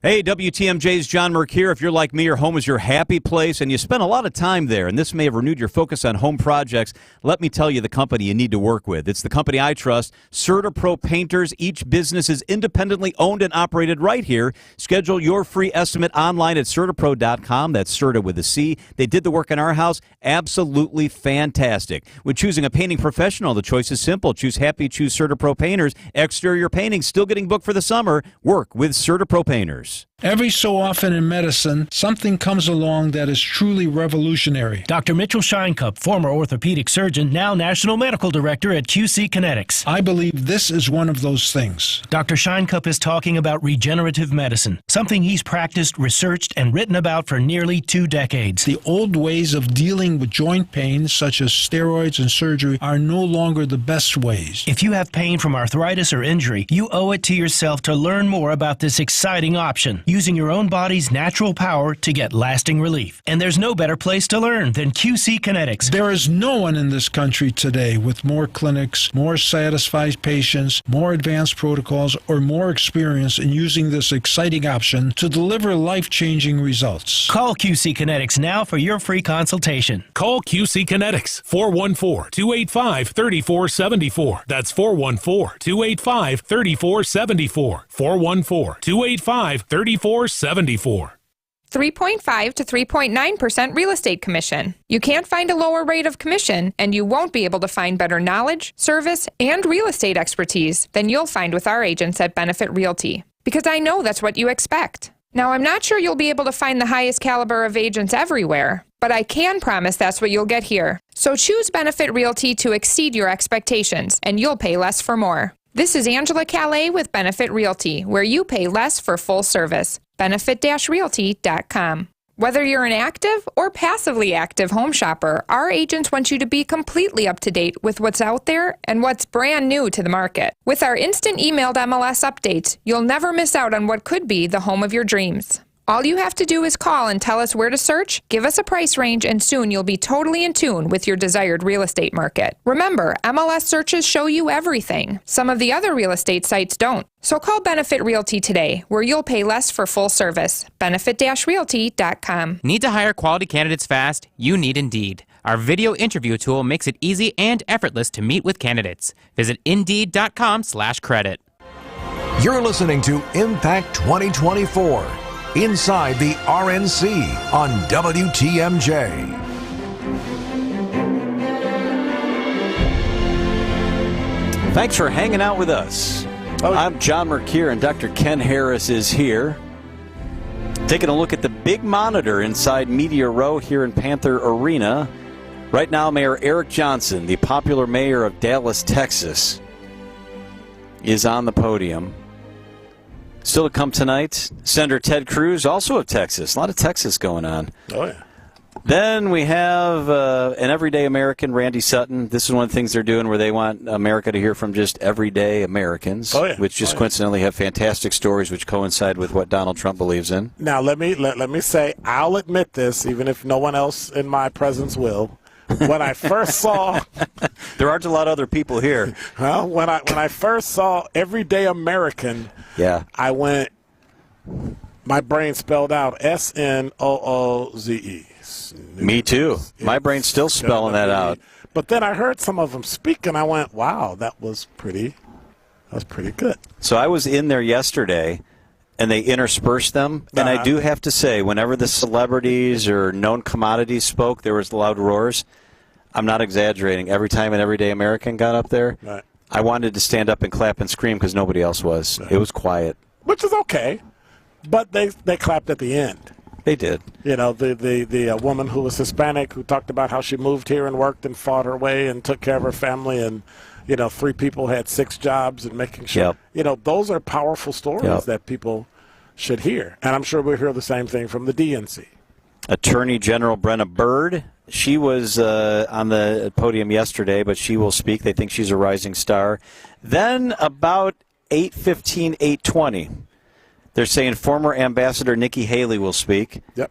Speaker 13: Hey, WTMJ's John Merck here. If you're like me, your home is your happy place, and you spend a lot of time there, and this may have renewed your focus on home projects, let me tell you the company you need to work with. It's the company I trust, CertaPro Painters. Each business is independently owned and operated right here. Schedule your free estimate online at CertaPro.com. That's Certa with a C. They did the work in our house. Absolutely fantastic. When choosing a painting professional, the choice is simple. Choose Happy, choose CertaPro Painters. Exterior painting, still getting booked for the summer. Work with CertaPro Painters.
Speaker 9: Every so often in medicine, something comes along that is truly revolutionary.
Speaker 15: Dr. Mitchell Scheinkup, former orthopedic surgeon, now National Medical Director at QC Kinetics.
Speaker 9: I believe this is one of those things.
Speaker 15: Dr. Scheinkup is talking about regenerative medicine, something he's practiced, researched, and written about for nearly 2 decades.
Speaker 9: The old ways of dealing with joint pain, such as steroids and surgery, are no longer the best ways.
Speaker 15: If you have pain from arthritis or injury, you owe it to yourself to learn more about this exciting option, using your own body's natural power to get lasting relief. And there's no better place to learn than QC Kinetics.
Speaker 9: There is no one in this country today with more clinics, more satisfied patients, more advanced protocols, or more experience in using this exciting option to deliver life-changing results.
Speaker 15: Call QC Kinetics now for your free consultation.
Speaker 20: Call QC Kinetics, 414-285-3474. That's 414-285-3474. 414-285-3474.
Speaker 10: 3.5 to 3.9% real estate commission. You can't find a lower rate of commission, and you won't be able to find better knowledge, service, and real estate expertise than you'll find with our agents at Benefit Realty. Because I know that's what you expect. Now, I'm not sure you'll be able to find the highest caliber of agents everywhere, but I can promise that's what you'll get here. So choose Benefit Realty to exceed your expectations, and you'll pay less for more. This is Angela Calais with Benefit Realty, where you pay less for full service. Benefit-realty.com. Whether you're an active or passively active home shopper, our agents want you to be completely up to date with what's out there and what's brand new to the market. With our instant emailed MLS updates, you'll never miss out on what could be the home of your dreams. All you have to do is call and tell us where to search, give us a price range, and soon you'll be totally in tune with your desired real estate market. Remember, MLS searches show you everything. Some of the other real estate sites don't. So call Benefit Realty today, where you'll pay less for full service. Benefit-realty.com.
Speaker 21: Need to hire quality candidates fast? You need Indeed. Our video interview tool makes it easy and effortless to meet with candidates. Visit Indeed.com/credit.
Speaker 4: You're listening to Impact 2024. Inside the RNC on WTMJ.
Speaker 12: Thanks for hanging out with us. I'm John Mercure, and Dr. Ken Harris is here. Taking a look at the big monitor inside Media Row here in Panther Arena. Right now, Mayor Eric Johnson, the popular mayor of Dallas, Texas, is on the podium. Still to come tonight, Senator Ted Cruz, also of Texas. A lot of Texas going on.
Speaker 1: Oh, yeah.
Speaker 12: Then we have an everyday American, Randy Sutton. This is one of the things they're doing where they want America to hear from just everyday Americans, which just coincidentally have fantastic stories which coincide with what Donald Trump believes in.
Speaker 1: Now, let me say, I'll admit this, even if no one else in my presence will. When I first saw...
Speaker 12: There aren't a lot of other people here.
Speaker 1: Well, when I first saw Everyday American, I went, my brain spelled out SNOOZE.
Speaker 12: Me too. My brain's still spelling that out.
Speaker 1: But then I heard some of them speak, and I went, wow, that was pretty good.
Speaker 12: So I was in there yesterday, and they interspersed them. And I do have to say, whenever the celebrities or known commodities spoke, there was loud roars. I'm not exaggerating. Every time an Everyday American got up there, I wanted to stand up and clap and scream because nobody else was. It was quiet.
Speaker 1: Which is okay. But they clapped at the end.
Speaker 12: They did.
Speaker 1: You know, the woman who was Hispanic who talked about how she moved here and worked and fought her way and took care of her family, and, 3 people had 6 jobs and making sure. Those are powerful stories that people should hear. And I'm sure we'll hear the same thing from the DNC.
Speaker 12: Attorney General Brenna Byrd, she was on the podium yesterday, but she will speak. They think she's a rising star. Then about 8:15, 8:20, they're saying former Ambassador Nikki Haley will speak.
Speaker 1: Yep.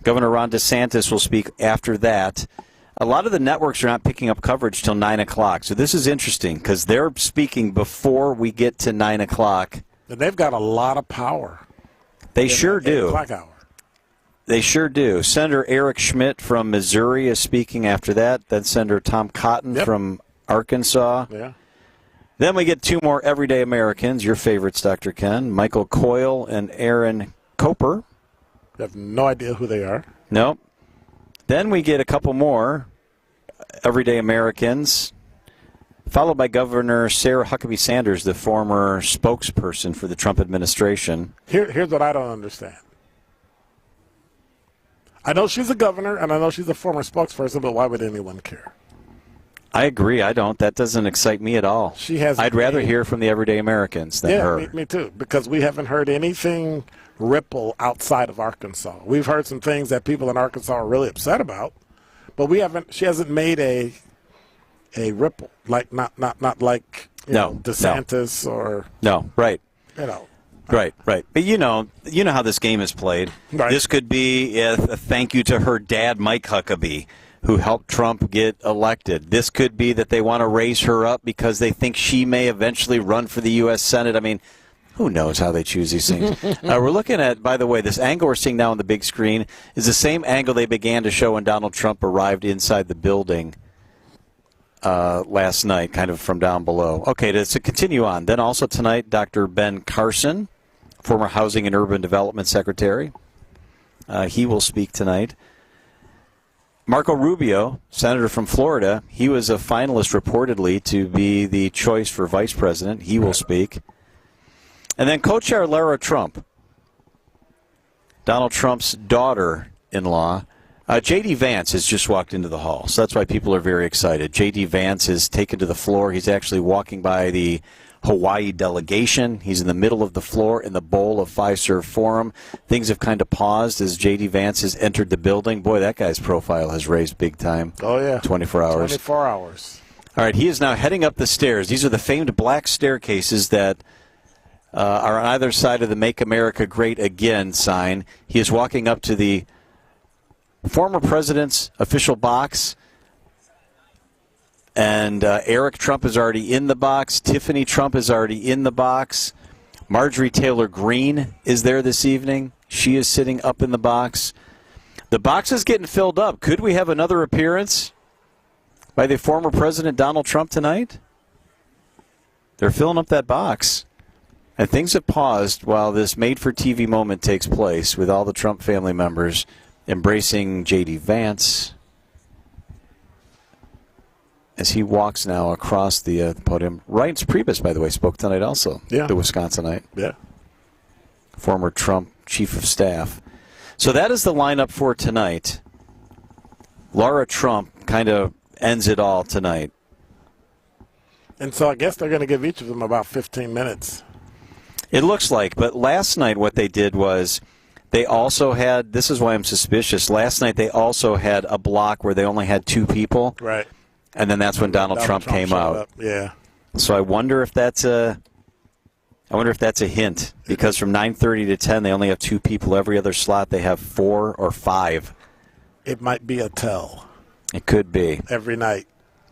Speaker 12: Governor Ron DeSantis will speak after that. A lot of the networks are not picking up coverage till 9 o'clock. So this is interesting because they're speaking before we get to 9 o'clock.
Speaker 1: And they've got a lot of power.
Speaker 12: They sure do.
Speaker 1: 8 o'clock hour.
Speaker 12: They sure do. Senator Eric Schmidt from Missouri is speaking after that. Then Senator Tom Cotton from Arkansas.
Speaker 1: Yeah.
Speaker 12: Then we get 2 more everyday Americans, your favorites, Dr. Ken, Michael Coyle and Aaron Koper.
Speaker 1: I have no idea who they are.
Speaker 12: Nope. Then we get a couple more everyday Americans. followed by Governor Sarah Huckabee Sanders, the former spokesperson for the Trump administration.
Speaker 1: Here's what I don't understand. I know she's a governor, and I know she's a former spokesperson, but why would anyone care?
Speaker 12: I agree. I don't. That doesn't excite me at all. I'd rather hear from the everyday Americans than her.
Speaker 1: Me too, because we haven't heard anything ripple outside of Arkansas. We've heard some things that people in Arkansas are really upset about, but we haven't. She hasn't made a ripple, like not like DeSantis or
Speaker 12: right.
Speaker 1: Right.
Speaker 12: But you know how this game is played.
Speaker 1: Right.
Speaker 12: This could be a thank you to her dad, Mike Huckabee, who helped Trump get elected. This could be that they want to raise her up because they think she may eventually run for the U.S. Senate. I mean, who knows how they choose these things. We're looking at, by the way, this angle we're seeing now on the big screen is the same angle they began to show when Donald Trump arrived inside the building last night, kind of from down below. Okay, to continue on. Then also tonight, Dr. Ben Carson, former Housing and Urban Development Secretary. He will speak tonight. Marco Rubio, senator from Florida, he was a finalist reportedly to be the choice for vice president. He will speak. And then co-chair Lara Trump, Donald Trump's daughter-in-law. J.D. Vance has just walked into the hall, so that's why people are very excited. J.D. Vance is taken to the floor. He's actually walking by the Hawaii delegation. He's in the middle of the floor in the bowl of Fiserv Forum. Things have kind of paused as J.D. Vance has entered the building. Boy, that guy's profile has raised big time.
Speaker 1: Oh, yeah.
Speaker 12: 24 hours.
Speaker 1: 24 hours.
Speaker 12: All right, he is now heading up the stairs. These are the famed black staircases that are on either side of the Make America Great Again sign. He is walking up to the former president's official box. And Eric Trump is already in the box. Tiffany Trump is already in the box. Marjorie Taylor Greene is there this evening. She is sitting up in the box. The box is getting filled up. Could we have another appearance by the former President Donald Trump tonight? They're filling up that box. And things have paused while this made-for-TV moment takes place with all the Trump family members embracing J.D. Vance as he walks now across the podium. Reince Priebus, by the way, spoke tonight also.
Speaker 1: Yeah.
Speaker 12: The Wisconsinite.
Speaker 1: Yeah.
Speaker 12: Former Trump chief of staff. So that is the lineup for tonight. Lara Trump kind of ends it all tonight.
Speaker 1: And so I guess they're going to give each of them about 15 minutes.
Speaker 12: It looks like, but last night what they did was they also had, this is why I'm suspicious, last night they also had a block where they only had two people.
Speaker 1: Right.
Speaker 12: And then that's when Donald Trump came out.
Speaker 1: Yeah.
Speaker 12: So I wonder if that's a hint, because from 9:30 to 10 they only have two people. Every other slot they have 4 or 5.
Speaker 1: It might be a tell.
Speaker 12: It could be.
Speaker 1: Every night.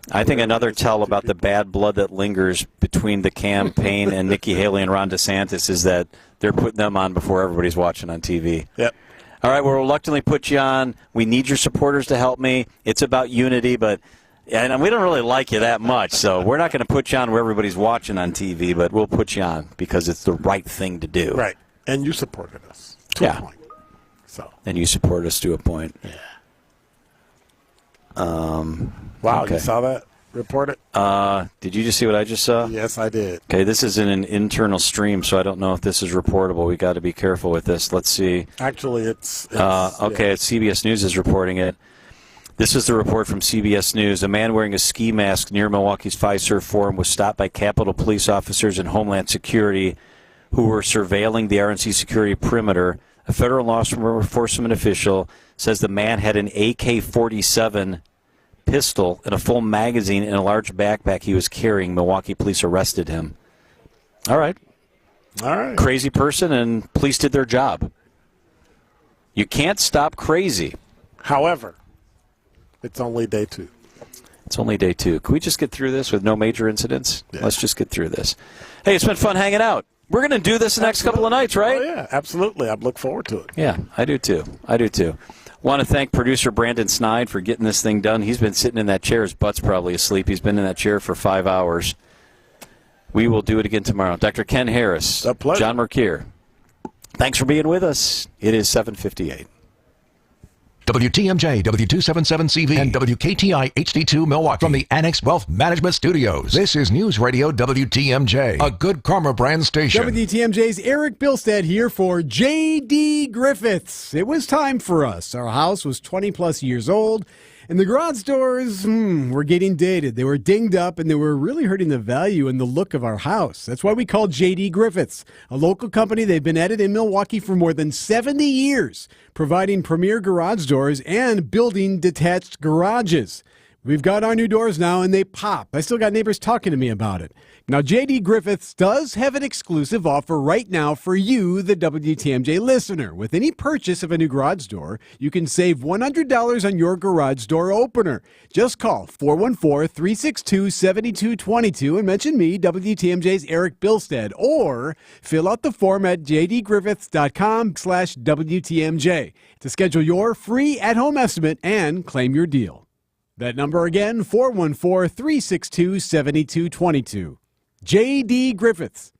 Speaker 12: I think another tell about the bad blood that lingers between the campaign and Nikki Haley and Ron DeSantis is that they're putting them on before everybody's watching on TV.
Speaker 1: Yep.
Speaker 12: All right, we'll reluctantly put you on. We need your supporters to help me. It's about unity, but and we don't really like you that much, so we're not going to put you on where everybody's watching on TV, but we'll put you on because it's the right thing to do.
Speaker 1: Right. And you supported us to a point. So.
Speaker 12: And you support us to a point.
Speaker 1: Yeah. Wow,
Speaker 12: okay.
Speaker 1: You saw that? Report it?
Speaker 12: Did you just see what I just saw?
Speaker 1: Yes, I did.
Speaker 12: Okay, this is in an internal stream, so I don't know if this is reportable. We got to be careful with this. Let's see.
Speaker 1: Actually, it's
Speaker 12: okay, CBS News is reporting it. This is the report from CBS News. A man wearing a ski mask near Milwaukee's Fiserv Forum was stopped by Capitol Police officers and Homeland Security who were surveilling the RNC security perimeter. A federal law enforcement official says the man had an AK-47 pistol and a full magazine in a large backpack he was carrying. Milwaukee police arrested him. All right. Crazy person, and police did their job. You can't stop crazy.
Speaker 1: However, it's only day 2.
Speaker 12: It's only day 2. Can we just get through this with no major incidents? Yeah. Let's just get through this. Hey, it's been fun hanging out. We're going to do this the next couple of nights, right?
Speaker 1: Oh, yeah, absolutely. I look forward to it.
Speaker 12: Yeah, I do too. Want to thank producer Brandon Snide for getting this thing done. He's been sitting in that chair. His butt's probably asleep. He's been in that chair for 5 hours. We will do it again tomorrow. Dr. Ken Harris.
Speaker 1: A pleasure.
Speaker 12: John Mercure. Thanks for being with us. It is 7:58.
Speaker 4: WTMJ, W277CV, and WKTI HD2 Milwaukee from the Annex Wealth Management Studios. This is News Radio WTMJ, a Good Karma brand station.
Speaker 5: WTMJ's Eric Bilstead here for J.D. Griffiths. It was time for us. Our house was 20 plus years old, and the garage doors were getting dated. They were dinged up, and they were really hurting the value and the look of our house. That's why we called J.D. Griffiths, a local company. They've been at it in Milwaukee for more than 70 years, providing premier garage doors and building detached garages. We've got our new doors now, and they pop. I still got neighbors talking to me about it. Now, J.D. Griffiths does have an exclusive offer right now for you, the WTMJ listener. With any purchase of a new garage door, you can save $100 on your garage door opener. Just call 414-362-7222 and mention me, WTMJ's Eric Bilstead, or fill out the form at jdgriffiths.com/WTMJ to schedule your free at-home estimate and claim your deal. That number again, 414-362-7222. J.D. Griffiths,